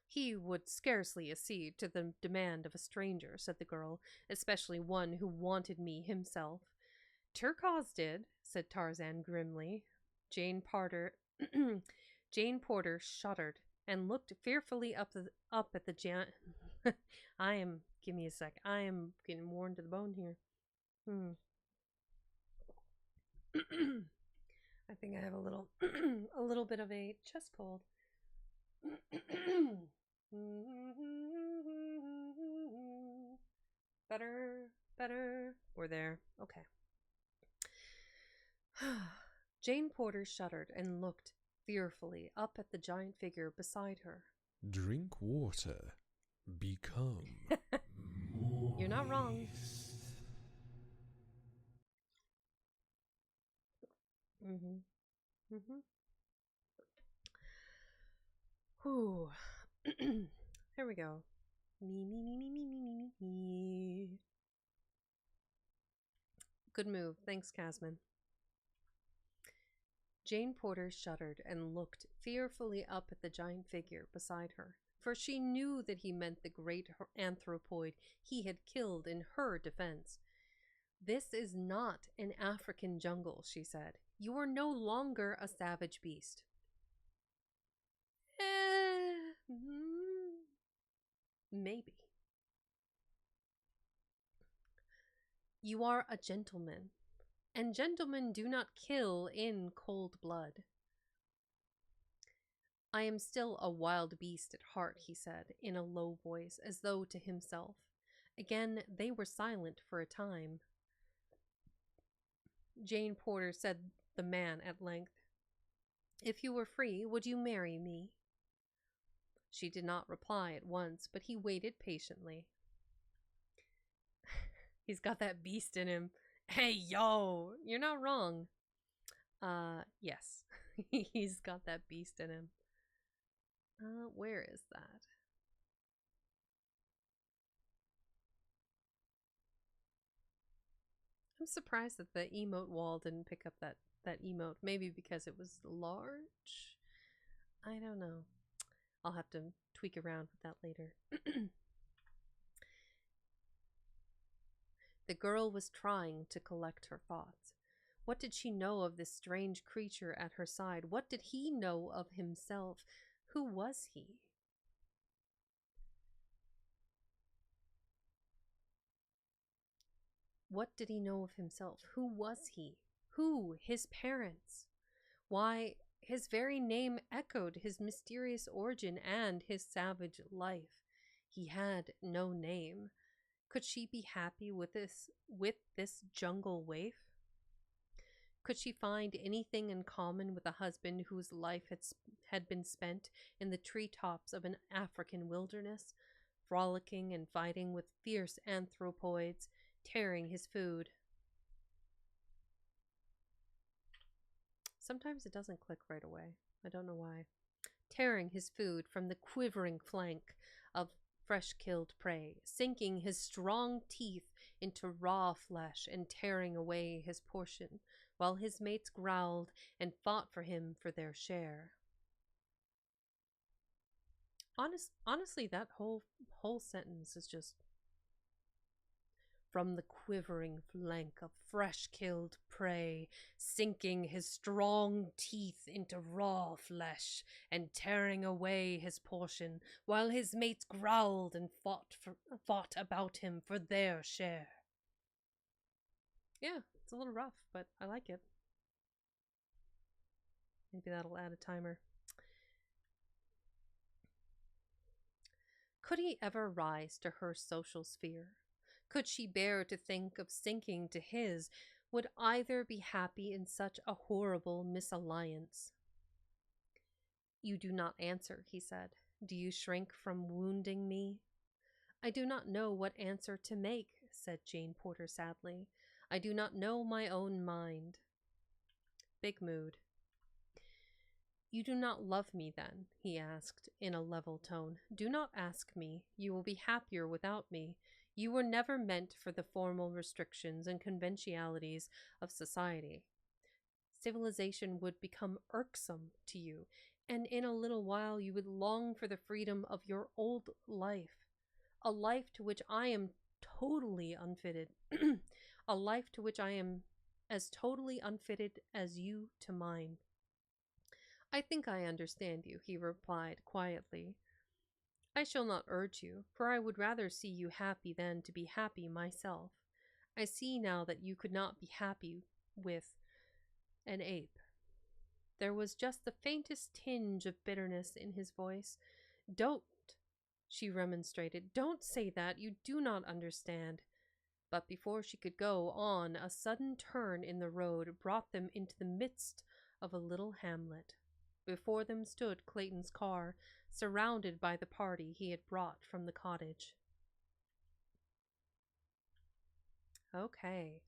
"He would scarcely accede to the demand of a stranger," said the girl, "especially one who wanted me himself." "Turcos did," said Tarzan grimly. Jane Porter shuddered and looked fearfully up at the giant. Give me a sec. I am getting worn to the bone here. I think I have a little a little bit of a chest cold. Better. We're there. Okay. Jane Porter shuddered and looked fearfully up at the giant figure beside her. "Drink water. Become You're not wrong. Whew. Here we go. Me. Good move. Thanks, Casman. Jane Porter shuddered and looked fearfully up at the giant figure beside her, for she knew that he meant the great anthropoid he had killed in her defense. "This is not an African jungle," she said. "You are no longer a savage beast." Maybe. "You are a gentleman, and gentlemen do not kill in cold blood." "I am still a wild beast at heart," he said, in a low voice, as though to himself. Again they were silent for a time. "Jane Porter," said the man at length, "if you were free, would you marry me?" She did not reply at once, but he waited patiently. "He's got that beast in him. Hey, yo, you're not wrong." Yes, he's got that beast in him. Where is that? I'm surprised that the emote wall didn't pick up that emote. Maybe because it was large? I don't know. I'll have to tweak around with that later. The girl was trying to collect her thoughts. What did she know of this strange creature at her side? What did he know of himself? Who was he? What did he know of himself? Who was he? Who? His parents? Why, his very name echoed his mysterious origin and his savage life. He had no name. Could she be happy with this jungle waif? Could she find anything in common with a husband whose life had been spent in the treetops of an African wilderness, frolicking and fighting with fierce anthropoids, tearing his food? Sometimes it doesn't click right away. I don't know why. Tearing his food from the quivering flank of fresh-killed prey, sinking his strong teeth into raw flesh and tearing away his portion, while his mates growled and fought for him for their share. Honestly, that whole sentence is just from the quivering flank of fresh-killed prey, sinking his strong teeth into raw flesh and tearing away his portion, while his mates growled and fought about him for their share. Yeah, it's a little rough, but I like it. Maybe that'll add a timer. Could he ever rise to her social sphere? Could she bear to think of sinking to his? Would either be happy in such a horrible misalliance? "You do not answer," he said. "Do you shrink from wounding me?" "I do not know what answer to make," said Jane Porter sadly. "I do not know my own mind." Big mood. You do not love me, then? He asked in a level tone. Do not ask me. You will be happier without me. You were never meant for the formal restrictions and conventionalities of society. Civilization would become irksome to you, and in a little while you would long for the freedom of your old life, a life to which I am totally unfitted, a life to which I am as totally unfitted as you to mine. I think I understand you, he replied quietly. I shall not urge you, for I would rather see you happy than to be happy myself. I see now that you could not be happy with an ape. There was just the faintest tinge of bitterness in his voice. Don't, she remonstrated. Don't say that. You do not understand. But before she could go on, a sudden turn in the road brought them into the midst of a little hamlet. Before them stood Clayton's car, surrounded by the party he had brought from the cottage. Okay.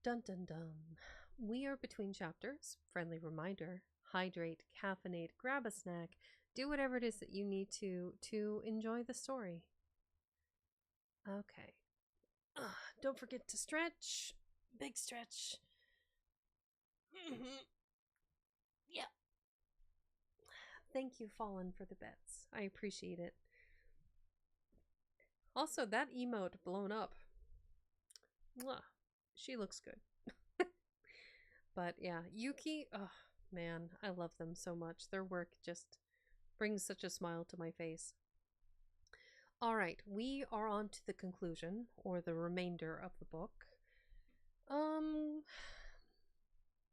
Dun dun dun. We are between chapters. Friendly reminder. Hydrate, caffeinate, grab a snack, do whatever it is that you need to enjoy the story. Okay. Don't forget to stretch. Big stretch. Yeah. Thank you, Fallen, for the bets. I appreciate it. Also, that emote blown up. Mwah. She looks good. But yeah, Yuki, oh man, I love them so much. Their work just brings such a smile to my face. All right, we are on to the conclusion, or the remainder of the book.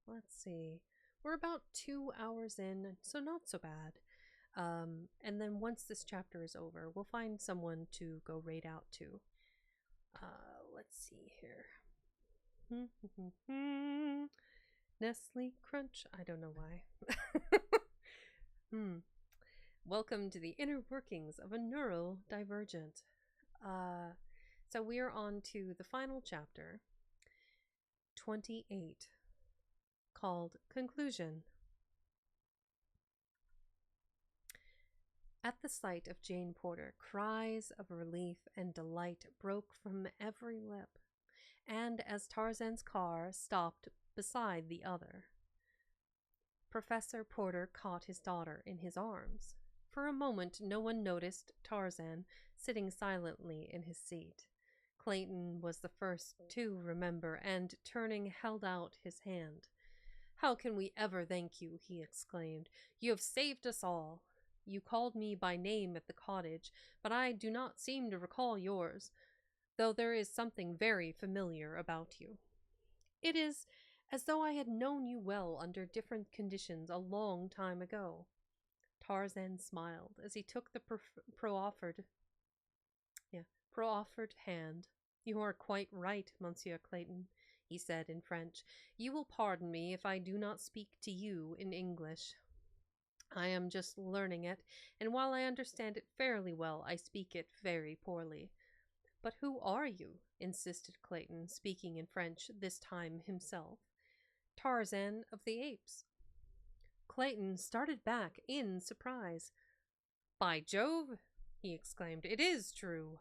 Let's see. We're about 2 hours in, so not so bad. And then once this chapter is over, we'll find someone to go raid out to. Let's see here. Nestle Crunch. I don't know why. Welcome to the inner workings of a neurodivergent. So we are on to the final chapter, 28, called Conclusion. At the sight of Jane Porter, cries of relief and delight broke from every lip, and as Tarzan's car stopped beside the other, Professor Porter caught his daughter in his arms. For a moment, no one noticed Tarzan sitting silently in his seat. Clayton was the first to remember, and turning, held out his hand. How can we ever thank you? He exclaimed. You have saved us all. You called me by name at the cottage, but I do not seem to recall yours, though there is something very familiar about you. It is as though I had known you well under different conditions a long time ago. Tarzan smiled as he took the proffered hand. You are quite right, Monsieur Clayton, he said in French. You will pardon me if I do not speak to you in English. I am just learning it, and while I understand it fairly well, I speak it very poorly. But who are you? Insisted Clayton, speaking in French, this time himself. Tarzan of the Apes. Clayton started back in surprise. By Jove, he exclaimed, it is true.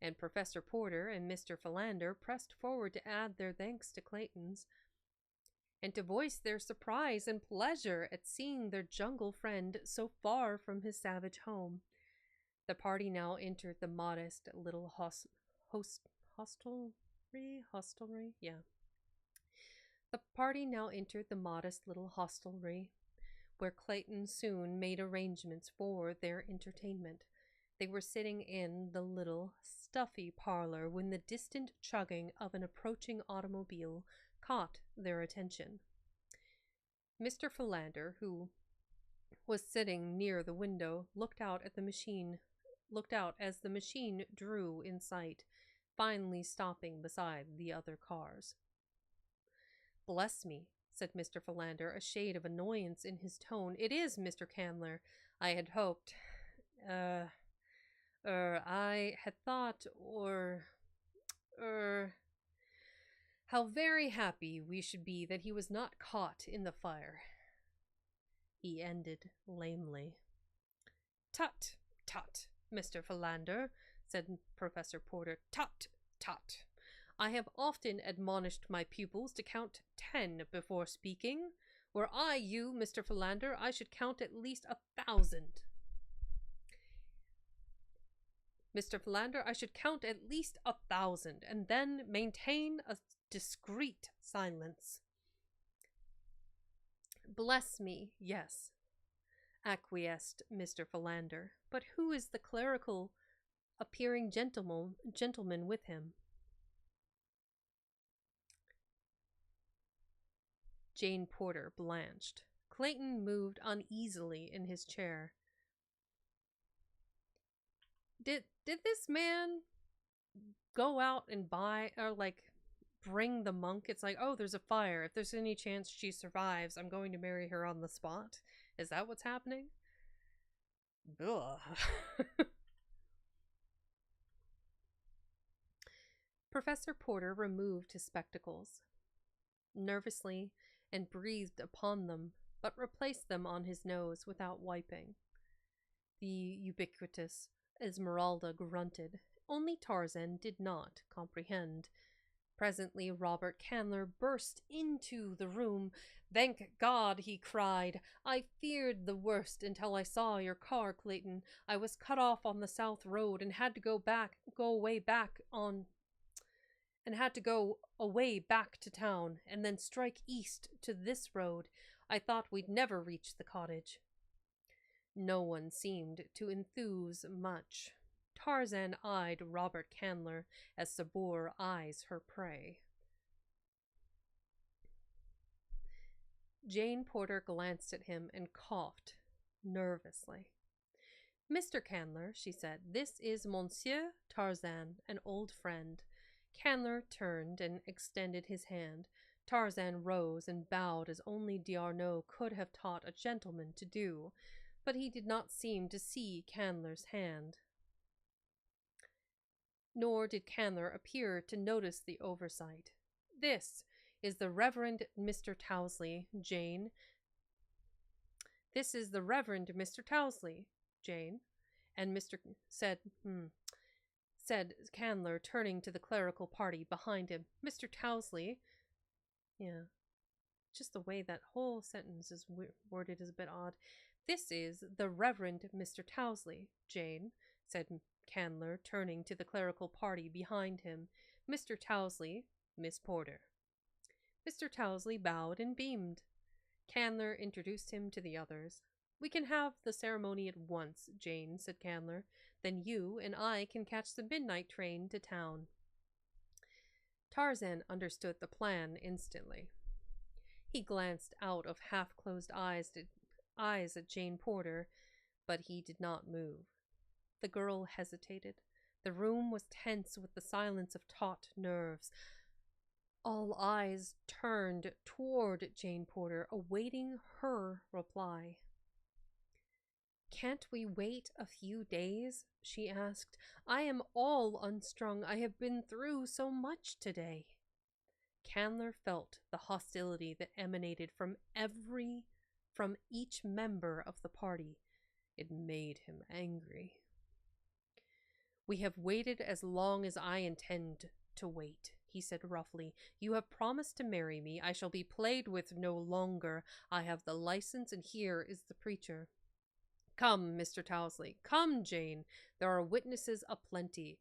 And Professor Porter and Mr. Philander pressed forward to add their thanks to Clayton's, and to voice their surprise and pleasure at seeing their jungle friend so far from his savage home. The party now entered the modest little hostelry? Yeah. The party now entered the modest little hostelry, where Clayton soon made arrangements for their entertainment. They were sitting in the little, stuffy parlor when the distant chugging of an approaching automobile caught their attention. Mr. Philander, who was sitting near the window, looked out as the machine drew in sight, finally stopping beside the other cars. Bless me, said Mr. Philander, a shade of annoyance in his tone. It is Mr. Candler. I had hoped, I had thought, how very happy we should be that he was not caught in the fire. he ended lamely. Tut, tut, Mr. Philander, said Professor Porter. Tut, tut. I have often admonished my pupils to count 10 before speaking. Were I you, Mr. Philander, I should count at least 1,000. Mr. Philander, I should count at least 1,000, and then maintain a discreet silence. Bless me, yes, acquiesced Mr. Philander, but who is the clerical appearing gentleman with him? Jane Porter blanched. Clayton moved uneasily in his chair. Did this man go out and buy, or bring the monk? It's like, oh, there's a fire. If there's any chance she survives, I'm going to marry her on the spot. Is that what's happening? Ugh. Professor Porter removed his spectacles nervously and breathed upon them, but replaced them on his nose without wiping. The ubiquitous Esmeralda grunted. Only Tarzan did not comprehend. Presently Robert Candler burst into the room. "Thank God," he cried. "I feared the worst until I saw your car, Clayton. I was cut off on the South Road and had to go away back to town, and then strike east to this road. I thought we'd never reach the cottage." No one seemed to enthuse much. Tarzan eyed Robert Candler as Sabor eyes her prey. Jane Porter glanced at him and coughed nervously. "Mr. Candler," she said, "this is Monsieur Tarzan, an old friend." Candler turned and extended his hand. Tarzan rose and bowed as only D'Arnaud could have taught a gentleman to do, but he did not seem to see Candler's hand. Nor did Candler appear to notice the oversight. "This is the Reverend Mr. Tousley, Jane. This is the Reverend Mr. Tousley, Jane." And said Candler, turning to the clerical party behind him. "Mr. Tousley." Yeah, just the way that whole sentence is worded is a bit odd. "This is the Reverend Mr. Tousley, Jane," said Candler, turning to the clerical party behind him. "Mr. Tousley, Miss Porter." Mr. Tousley bowed and beamed. Candler introduced him to the others. "We can have the ceremony at once, Jane," said Candler. "Then you and I can catch the midnight train to town." Tarzan understood the plan instantly. He glanced out of half-closed eyes at Jane Porter, but he did not move. The girl hesitated. The room was tense with the silence of taut nerves. All eyes turned toward Jane Porter, awaiting her reply. "Can't we wait a few days?" she asked. "I am all unstrung. I have been through so much today." Candler felt the hostility that emanated from each member of the party. It made him angry. "We have waited as long as I intend to wait," he said roughly. "You have promised to marry me. I shall be played with no longer. I have the license, and here is the preacher. Come, Mr. Tousley. Come, Jane. There are witnesses aplenty.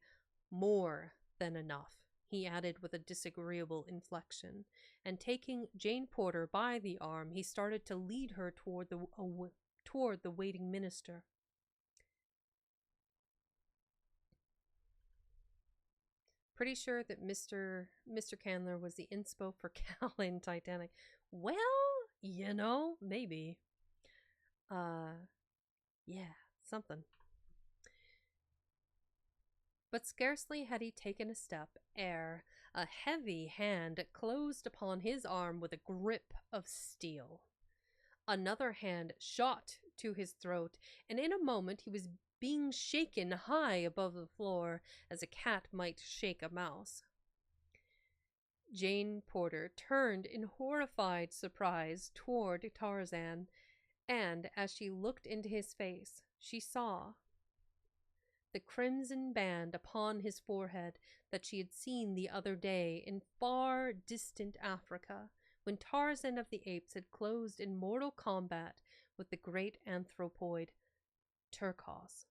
More than enough," he added with a disagreeable inflection, and taking Jane Porter by the arm, he started to lead her toward the waiting minister. Pretty sure that Mr. Candler was the inspo for Cal in Titanic. Well, maybe. Yeah, something. But scarcely had he taken a step ere a heavy hand closed upon his arm with a grip of steel. Another hand shot to his throat, and in a moment he was being shaken high above the floor as a cat might shake a mouse. Jane Porter turned in horrified surprise toward Tarzan, And as she looked into his face, she saw the crimson band upon his forehead that she had seen the other day in far distant Africa, when Tarzan of the Apes had closed in mortal combat with the great anthropoid Turcos.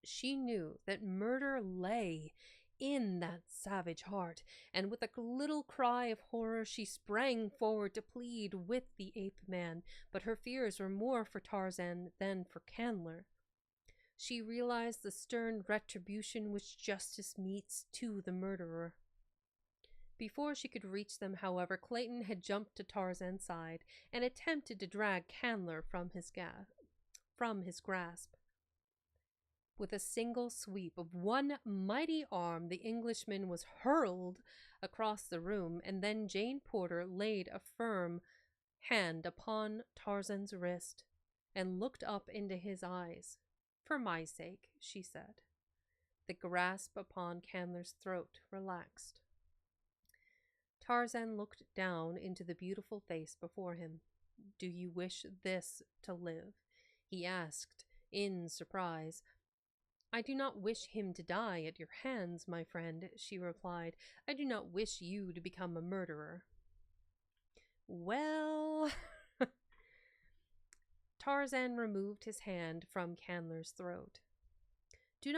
She knew that murder lay in that savage heart, and with a little cry of horror she sprang forward to plead with the ape man, but her fears were more for Tarzan than for Candler. She realized the stern retribution which justice metes to the murderer. Before she could reach them, however, Clayton had jumped to Tarzan's side and attempted to drag Candler from his grasp. With a single sweep of one mighty arm, the Englishman was hurled across the room, and then Jane Porter laid a firm hand upon Tarzan's wrist and looked up into his eyes. "For my sake," she said. The grasp upon Candler's throat relaxed. Tarzan looked down into the beautiful face before him. "Do you wish this to live?" he asked in surprise. "I do not wish him to die at your hands, my friend," she replied. "I do not wish you to become a murderer." "Well..." Tarzan removed his hand from Candler's throat. Do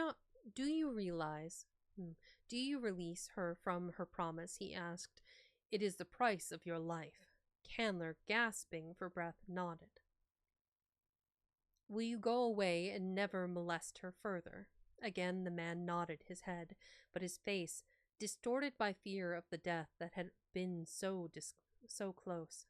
you realize? Do you release her from her promise?" he asked. "It is the price of your life." Candler, gasping for breath, nodded. "Will you go away and never molest her further?" Again the man nodded his head, but his face, distorted by fear of the death that had been so close.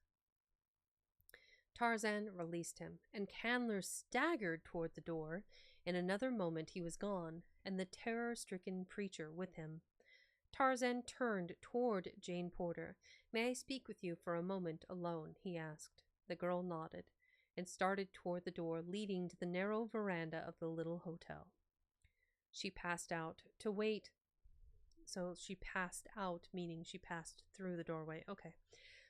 Tarzan released him, and Candler staggered toward the door. In another moment he was gone, and the terror-stricken preacher with him. Tarzan turned toward Jane Porter. "May I speak with you for a moment alone?" he asked. The girl nodded and started toward the door leading to the narrow veranda of the little hotel. She passed out to wait. So she passed out, meaning she passed through the doorway. Okay.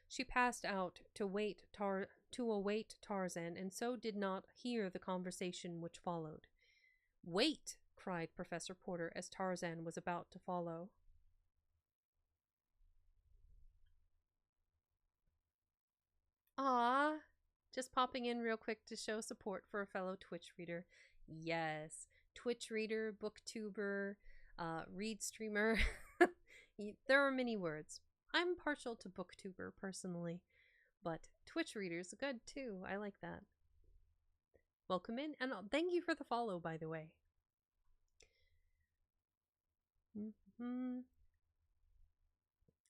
She passed out to await Tarzan, and so did not hear the conversation which followed. "Wait!" cried Professor Porter as Tarzan was about to follow. Ah, just popping in real quick to show support for a fellow Twitch reader. Yes, Twitch reader, booktuber, read streamer. There are many words. I'm partial to booktuber personally, but Twitch readers good too. I like that. Welcome in, and thank you for the follow, by the way.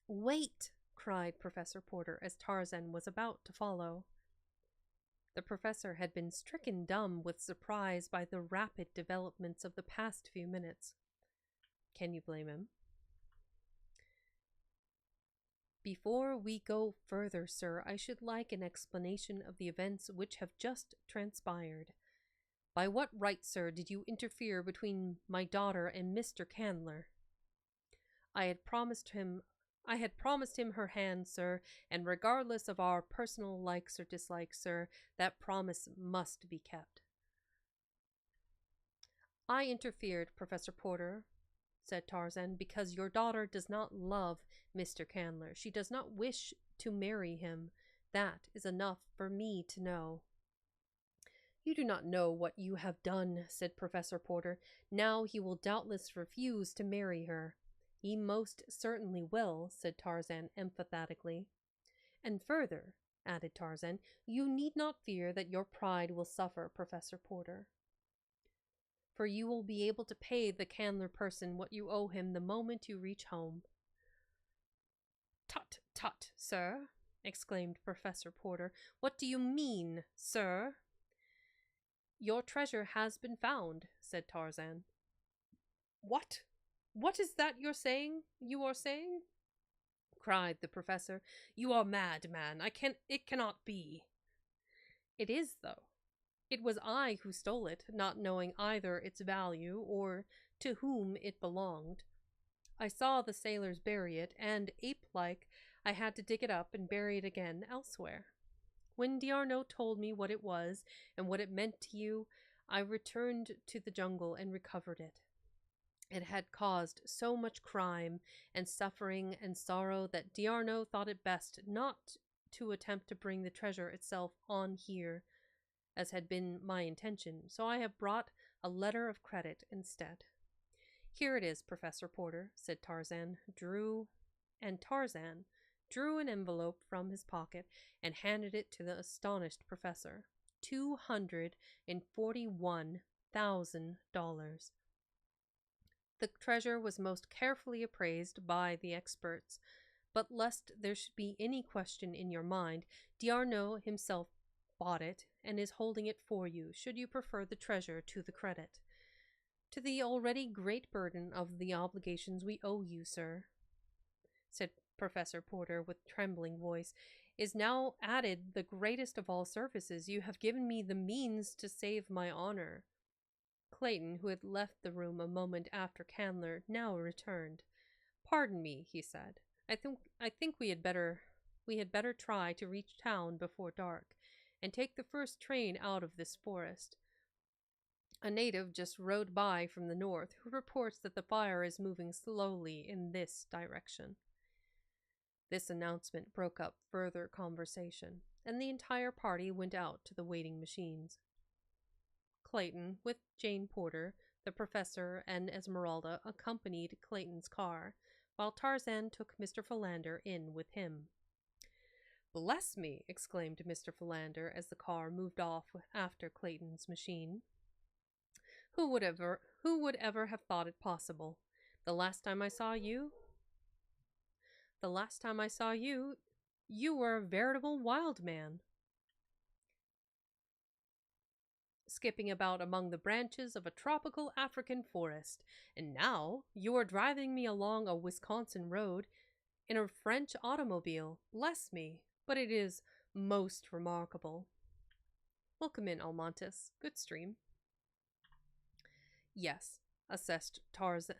"Wait!" cried Professor Porter as Tarzan was about to follow. The professor had been stricken dumb with surprise by the rapid developments of the past few minutes. Can you blame him? "Before we go further, sir, I should like an explanation of the events which have just transpired. By what right, sir, did you interfere between my daughter and Mr. Candler?" I had promised him her hand, sir, and regardless of our personal likes or dislikes, sir, that promise must be kept." "I interfered, Professor Porter," said Tarzan, "because your daughter does not love Mr. Candler. She does not wish to marry him. That is enough for me to know." "You do not know what you have done," said Professor Porter. "Now he will doubtless refuse to marry her." "He most certainly will," said Tarzan emphatically. "And further," added Tarzan, "you need not fear that your pride will suffer, Professor Porter, for you will be able to pay the Candler person what you owe him the moment you reach home." "Tut, tut, sir!" exclaimed Professor Porter. "What do you mean, sir?" "Your treasure has been found," said Tarzan. "What? What is that you are saying?" cried the professor. "You are mad, man. It cannot be." "It is, though. It was I who stole it, not knowing either its value or to whom it belonged. I saw the sailors bury it, and, ape-like, I had to dig it up and bury it again elsewhere." When D'Arnaud told me what it was and what it meant to you, I returned to the jungle and recovered it. It had caused so much crime and suffering and sorrow that D'Arnaud thought it best not to attempt to bring the treasure itself on here, as had been my intention, so I have brought a letter of credit instead. Here it is, Professor Porter, said Tarzan, drew an envelope from his pocket and handed it to the astonished professor. $241,000. The treasure was most carefully appraised by the experts, but lest there should be any question in your mind, D'Arnaud himself bought it and is holding it for you, should you prefer the treasure to the credit. To the already great burden of the obligations we owe you, sir, said Professor Porter with trembling voice, is now added the greatest of all services. You have given me the means to save my honor. Clayton, who had left the room a moment after Candler, now returned. Pardon me, he said. I think we had better try to reach town before dark, and take the first train out of this forest. A native just rode by from the north, who reports that the fire is moving slowly in this direction. This announcement broke up further conversation, and the entire party went out to the waiting machines. Clayton, with Jane Porter, the professor, and Esmeralda, accompanied Clayton's car, while Tarzan took Mr. Philander in with him. "Bless me!" exclaimed Mr. Philander as the car moved off after Clayton's machine. Who would ever have thought it possible? The last time I saw you, you were a veritable wild man, skipping about among the branches of a tropical African forest, and now you are driving me along a Wisconsin road in a French automobile. Bless me, but it is most remarkable. Welcome in, Almontes. Good stream. Yes, assented Tarzan,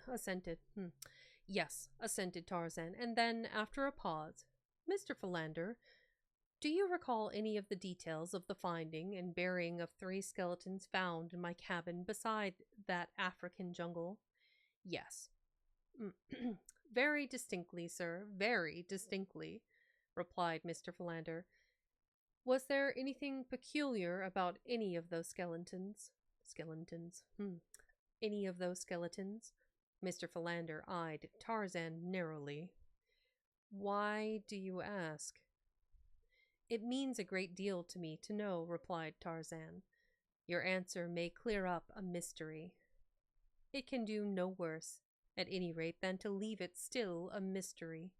and then, after a pause, Mr. Philander, do you recall any of the details of the finding and burying of 3 skeletons found in my cabin beside that African jungle? Yes. Very distinctly, sir, very distinctly, replied Mr. Philander. Was there anything peculiar about any of those skeletons? Any of those skeletons? Mr. Philander eyed Tarzan narrowly. Why do you ask? It means a great deal to me to know, replied Tarzan. Your answer may clear up a mystery. It can do no worse, at any rate, than to leave it still a mystery.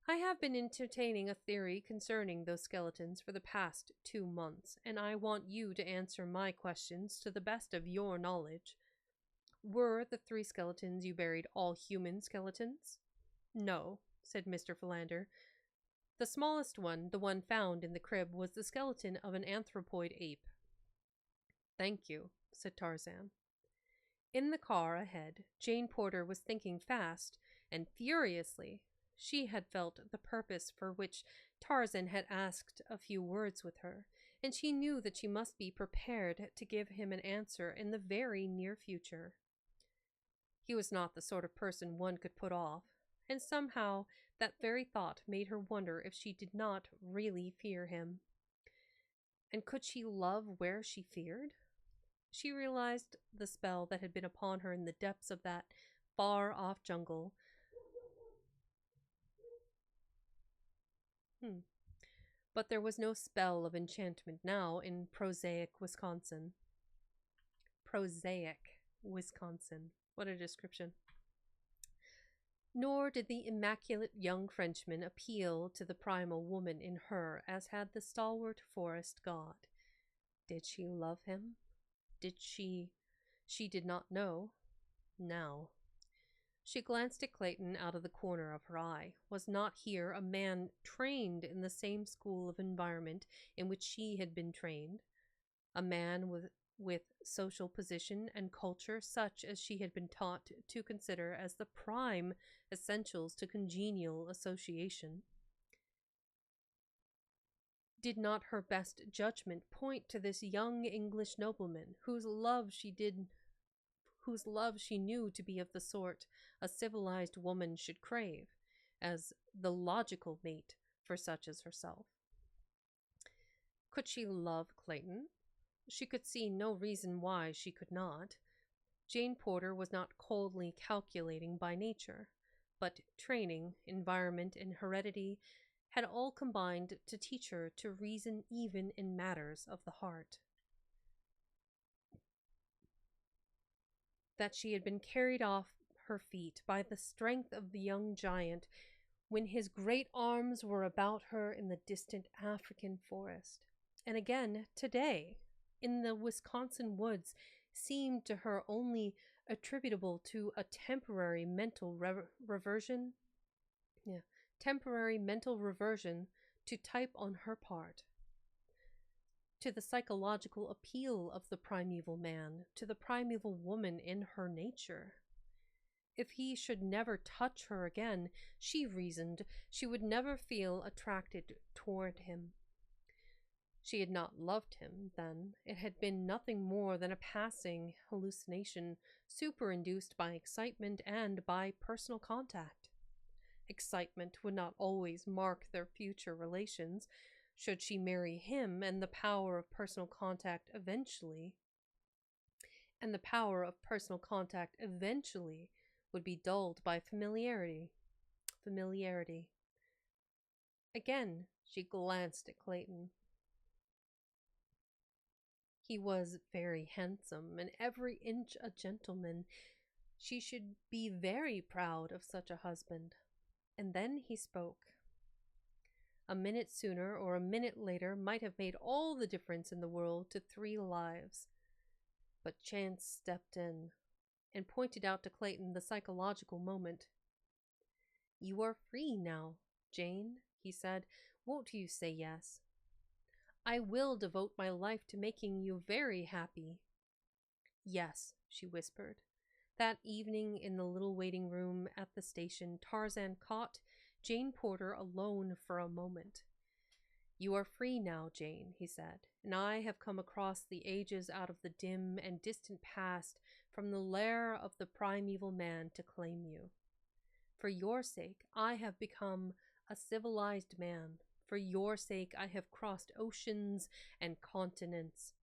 I have been entertaining a theory concerning those skeletons for the past 2 months, and I want you to answer my questions to the best of your knowledge. Were the 3 skeletons you buried all human skeletons? No, said Mr. Philander. The smallest one, the one found in the crib, was the skeleton of an anthropoid ape. Thank you, said Tarzan. In the car ahead, Jane Porter was thinking fast and furiously. She had felt the purpose for which Tarzan had asked a few words with her, and she knew that she must be prepared to give him an answer in the very near future. He was not the sort of person one could put off, and somehow that very thought made her wonder if she did not really fear him. And could she love where she feared? She realized the spell that had been upon her in the depths of that far-off jungle. But there was no spell of enchantment now in prosaic Wisconsin. Prosaic Wisconsin. What a description. Nor did the immaculate young Frenchman appeal to the primal woman in her as had the stalwart forest god. Did she love him? She did not know. Now. She glanced at Clayton out of the corner of her eye. Was not here a man trained in the same school of environment in which she had been trained? A man with social position and culture such as she had been taught to consider as the prime essentials to congenial association. Did not her best judgment point to this young English nobleman, whose love she knew to be of the sort a civilized woman should crave, as the logical mate for such as herself? Could she love Clayton? She could see no reason why she could not. Jane Porter was not coldly calculating by nature, but training, environment, and heredity had all combined to teach her to reason even in matters of the heart. That she had been carried off her feet by the strength of the young giant when his great arms were about her in the distant African forest. And again, today, in the Wisconsin woods, seemed to her only attributable to a temporary mental reversion. Temporary mental reversion to type on her part, to the psychological appeal of the primeval man, to the primeval woman in her nature. If he should never touch her again, she reasoned, she would never feel attracted toward him. She had not loved him, then. It had been nothing more than a passing hallucination, superinduced by excitement and by personal contact. Excitement would not always mark their future relations. Should she marry him, and the power of personal contact eventually would be dulled by familiarity. Again, she glanced at Clayton. He was very handsome, and every inch a gentleman. She should be very proud of such a husband. And then he spoke. A minute sooner or a minute later might have made all the difference in the world to 3 lives. But chance stepped in and pointed out to Clayton the psychological moment. "You are free now, Jane," he said. "Won't you say yes? I will devote my life to making you very happy." "Yes," she whispered. That evening in the little waiting room at the station, Tarzan caught Jane Porter alone for a moment. "You are free now, Jane," he said, "and I have come across the ages out of the dim and distant past from the lair of the primeval man to claim you. For your sake, I have become a civilized man. For your sake, I have crossed oceans and continents.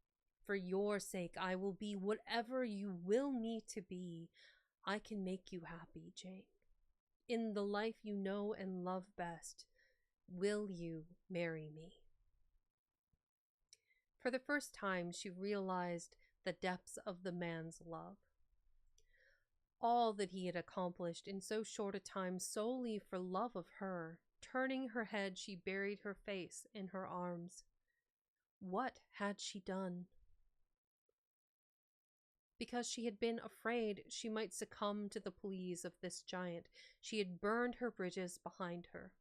For your sake, I will be whatever you will me to be. I can make you happy, Jane. In the life you know and love best, will you marry me?" For the first time, she realized the depths of the man's love. All that he had accomplished in so short a time solely for love of her. Turning her head, she buried her face in her arms. What had she done? Because she had been afraid she might succumb to the pleas of this giant, she had burned her bridges behind her.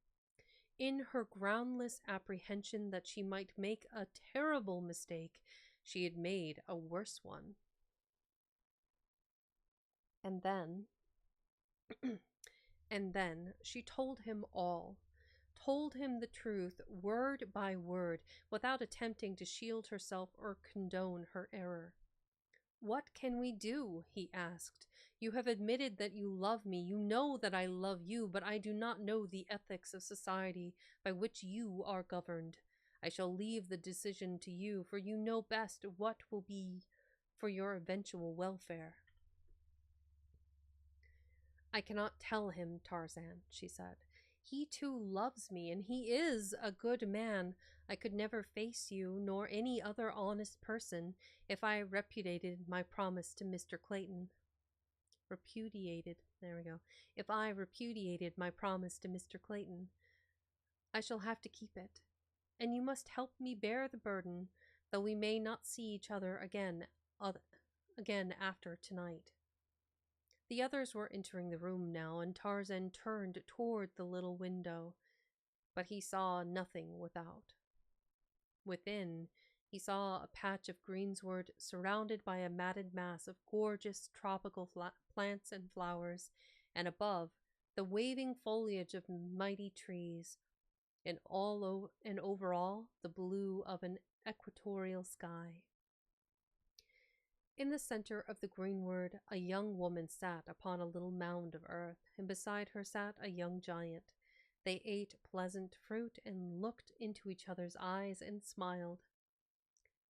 In her groundless apprehension that she might make a terrible mistake, she had made a worse one. And then, she told him all. Told him the truth, word by word, without attempting to shield herself or condone her error. "What can we do?" he asked. "You have admitted that you love me. You know that I love you, but I do not know the ethics of society by which you are governed. I shall leave the decision to you, for you know best what will be for your eventual welfare." "I cannot tell him, Tarzan," she said. "He too loves me, and he is a good man. I could never face you, nor any other honest person, if I repudiated my promise to Mr. Clayton. If I repudiated my promise to Mr. Clayton, I shall have to keep it. And you must help me bear the burden, though we may not see each other again after tonight." The others were entering the room now, and Tarzan turned toward the little window, but he saw nothing without. Within, he saw a patch of greensward surrounded by a matted mass of gorgeous tropical plants and flowers, and above, the waving foliage of mighty trees. and overall the blue of an equatorial sky. In the center of the greenwood, a young woman sat upon a little mound of earth, and beside her sat a young giant. They ate pleasant fruit and looked into each other's eyes and smiled.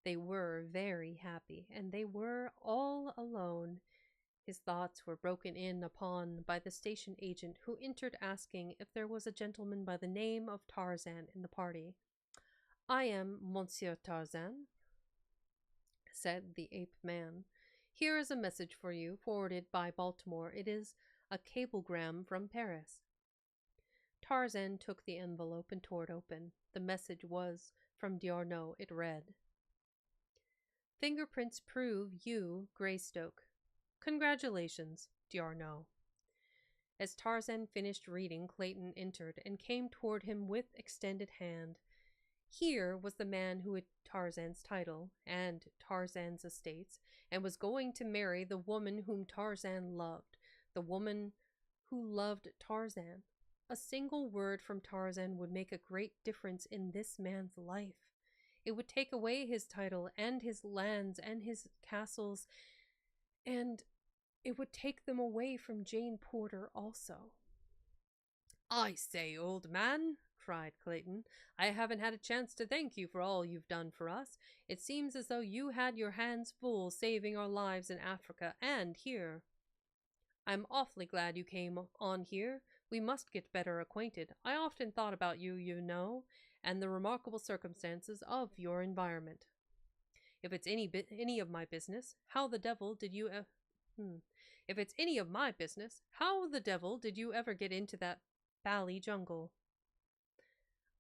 They were very happy, and they were all alone. His thoughts were broken in upon by the station agent, who entered asking if there was a gentleman by the name of Tarzan in the party. "I am Monsieur Tarzan," said the ape man. "Here is a message for you, forwarded by Baltimore. It is a cablegram from Paris." Tarzan took the envelope and tore it open. The message was from D'Arnaud. It read: "Fingerprints prove you Greystoke. Congratulations, D'Arnaud." As Tarzan finished reading, Clayton entered and came toward him with extended hand. Here was the man who had Tarzan's title and Tarzan's estates, and was going to marry the woman whom Tarzan loved, the woman who loved Tarzan. A single word from Tarzan would make a great difference in this man's life. It would take away his title and his lands and his castles, and it would take them away from Jane Porter also. "I say, old man," cried Clayton, "I haven't had a chance to thank you for all you've done for us. It seems as though you had your hands full saving our lives in Africa and here. I'm awfully glad you came on here. We must get better acquainted. I often thought about you, you know, and the remarkable circumstances of your environment. If it's any of my business, how the devil did you If it's any of my business, how the devil did you ever get into that bally jungle?"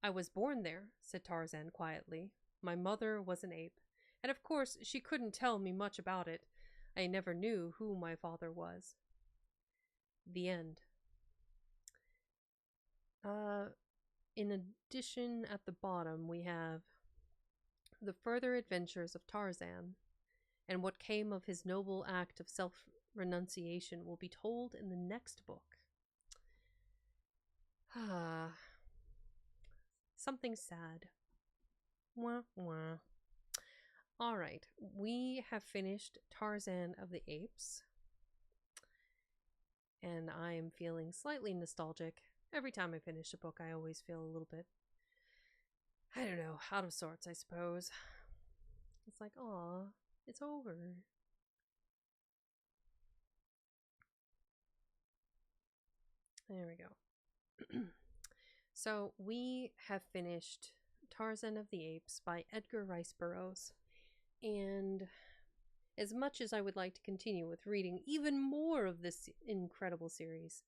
"I was born there," said Tarzan quietly. "My mother was an ape, and of course she couldn't tell me much about it. I never knew who my father was." The end. In addition, at the bottom, we have the further adventures of Tarzan, and what came of his noble act of self-renunciation will be told in the next book. Something sad. Wah, wah. All right, we have finished Tarzan of the Apes, and I am feeling slightly nostalgic. Every time I finish a book, I always feel a little bit, I don't know, out of sorts, I suppose. It's like, aw, it's over. There we go. So we have finished Tarzan of the Apes by Edgar Rice Burroughs. And as much as I would like to continue with reading even more of this incredible series,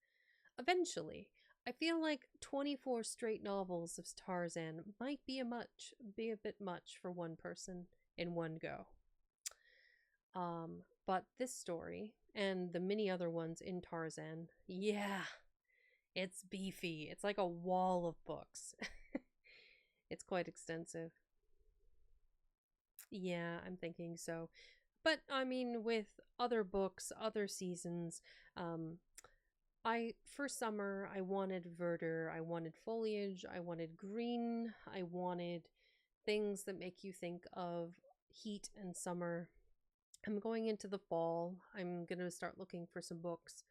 eventually, I feel like 24 straight novels of Tarzan might be a bit much for one person in one go. But this story and the many other ones in Tarzan, yeah, it's beefy. It's like a wall of books. It's quite extensive. Yeah, I'm thinking so. But I mean, with other books, other seasons, for summer, I wanted verdure, I wanted foliage, I wanted green, I wanted things that make you think of heat and summer. I'm going into the fall. I'm going to start looking for some books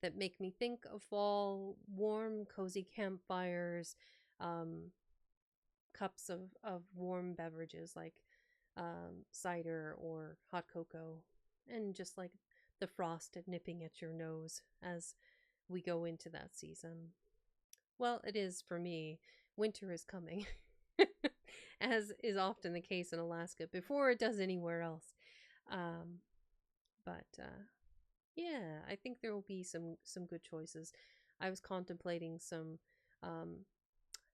that make me think of fall, warm, cozy campfires, cups of warm beverages like cider or hot cocoa, and just like the frost nipping at your nose as we go into that season. Well, it is for me. Winter is coming, as is often the case in Alaska, before it does anywhere else. But yeah, I think there will be some good choices. I was contemplating some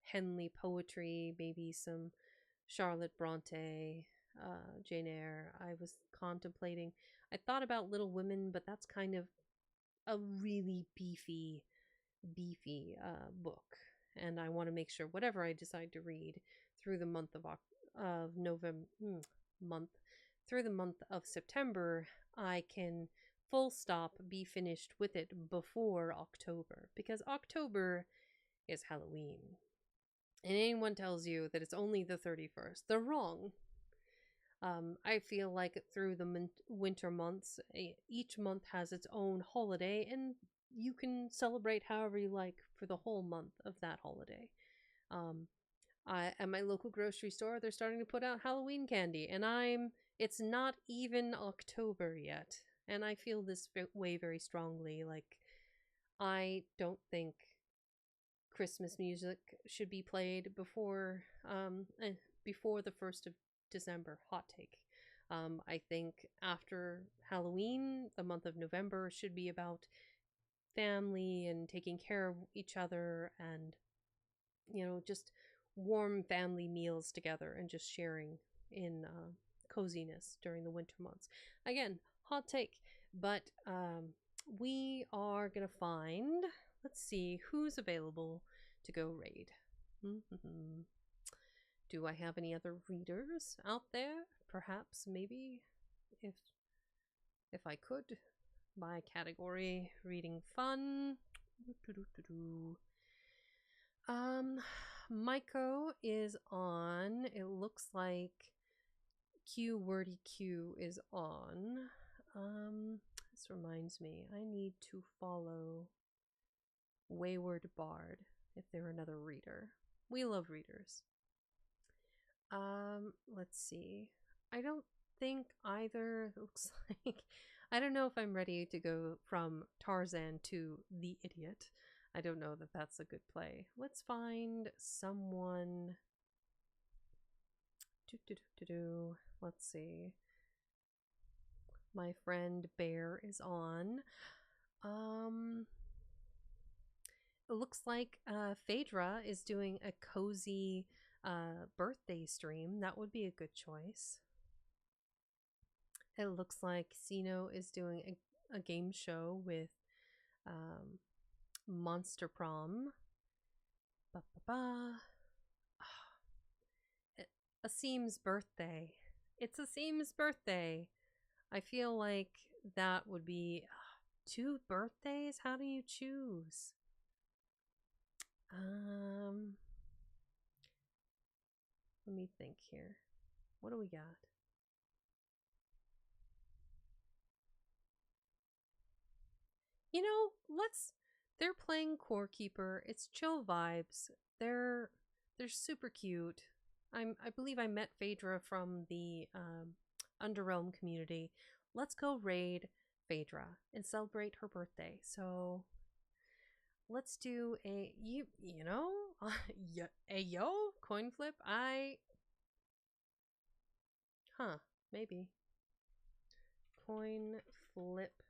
Henley poetry, maybe some Charlotte Bronte, Jane Eyre. I was contemplating. I thought about Little Women, but that's kind of a really beefy book, and I want to make sure whatever I decide to read through the month of November month through the month of September, I can full stop be finished with it before October, because October is Halloween. and anyone tells you that it's only the 31st, they're wrong. I feel like through the winter months, each month has its own holiday, and you can celebrate however you like for the whole month of that holiday. Um, at my local grocery store, they're starting to put out Halloween candy, and it's not even October yet, and I feel this way very strongly. Like, I don't think Christmas music should be played before the 1st of December. Hot take. I think after Halloween, the month of November should be about family and taking care of each other, and just warm family meals together and just sharing in coziness during the winter months. Again, hot take, but we are gonna find. Let's see who's available to go raid. Mm-hmm. Do I have any other readers out there? Perhaps, maybe, if I could, by category, reading fun. Maiko is on. It looks like Q Wordy Q is on. This reminds me, I need to follow Wayward Bard if they're another reader. We love readers. Let's see. I don't think either looks like. I don't know if I'm ready to go from Tarzan to The Idiot. I don't know that that's a good play. Let's find someone. Let's see. My friend Bear is on. It looks like Phaedra is doing a cozy birthday stream. That would be a good choice. It looks like Sino is doing a game show with Monster Prom. Asim's birthday. It's Asim's birthday. I feel like that would be 2 birthdays. How do you choose? Let me think here. What do we got? They're playing Core Keeper. It's chill vibes. They're super cute. I believe I met Phaedra from the Underrealm community. Let's go raid Phaedra and celebrate her birthday. So let's do a coin flip. Maybe coin flip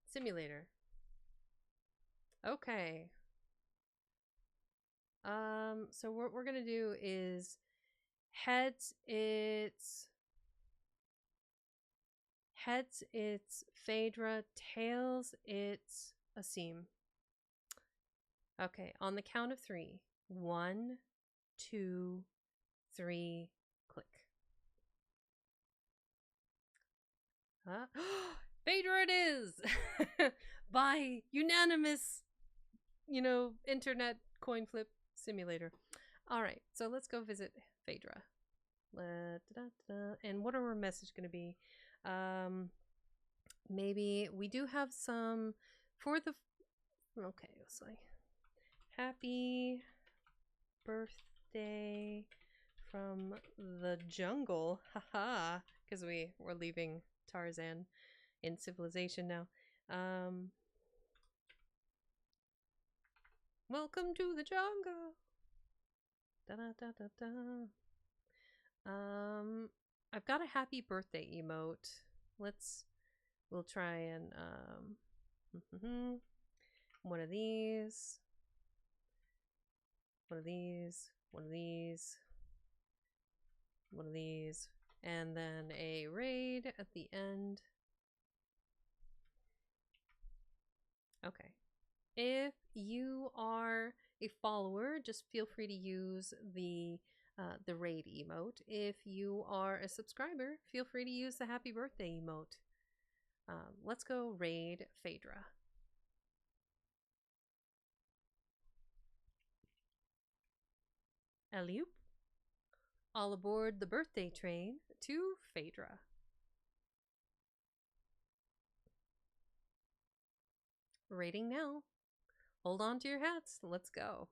simulator. Okay. So what we're gonna do is heads it's Phaedra, tails it's Asim. Okay, on the count of 3. 1, 2, 3, click. Phaedra it is! By unanimous, internet coin flip simulator. Alright, so let's go visit Phaedra. And what are our message going to be? Maybe we do have some for the. Okay, it's like happy birthday from the jungle, haha, because we're leaving Tarzan in civilization now. Welcome to the jungle. Da da da da da. I've got a happy birthday emote. We'll try and one of these, one of these, one of these, one of these, and then a raid at the end. Okay. If you are a follower, just feel free to use the raid emote. If you are a subscriber, feel free to use the happy birthday emote. Let's go raid Phaedra. Alley-oop. All aboard the birthday train to Phaedra. Rating now. Hold on to your hats. Let's go.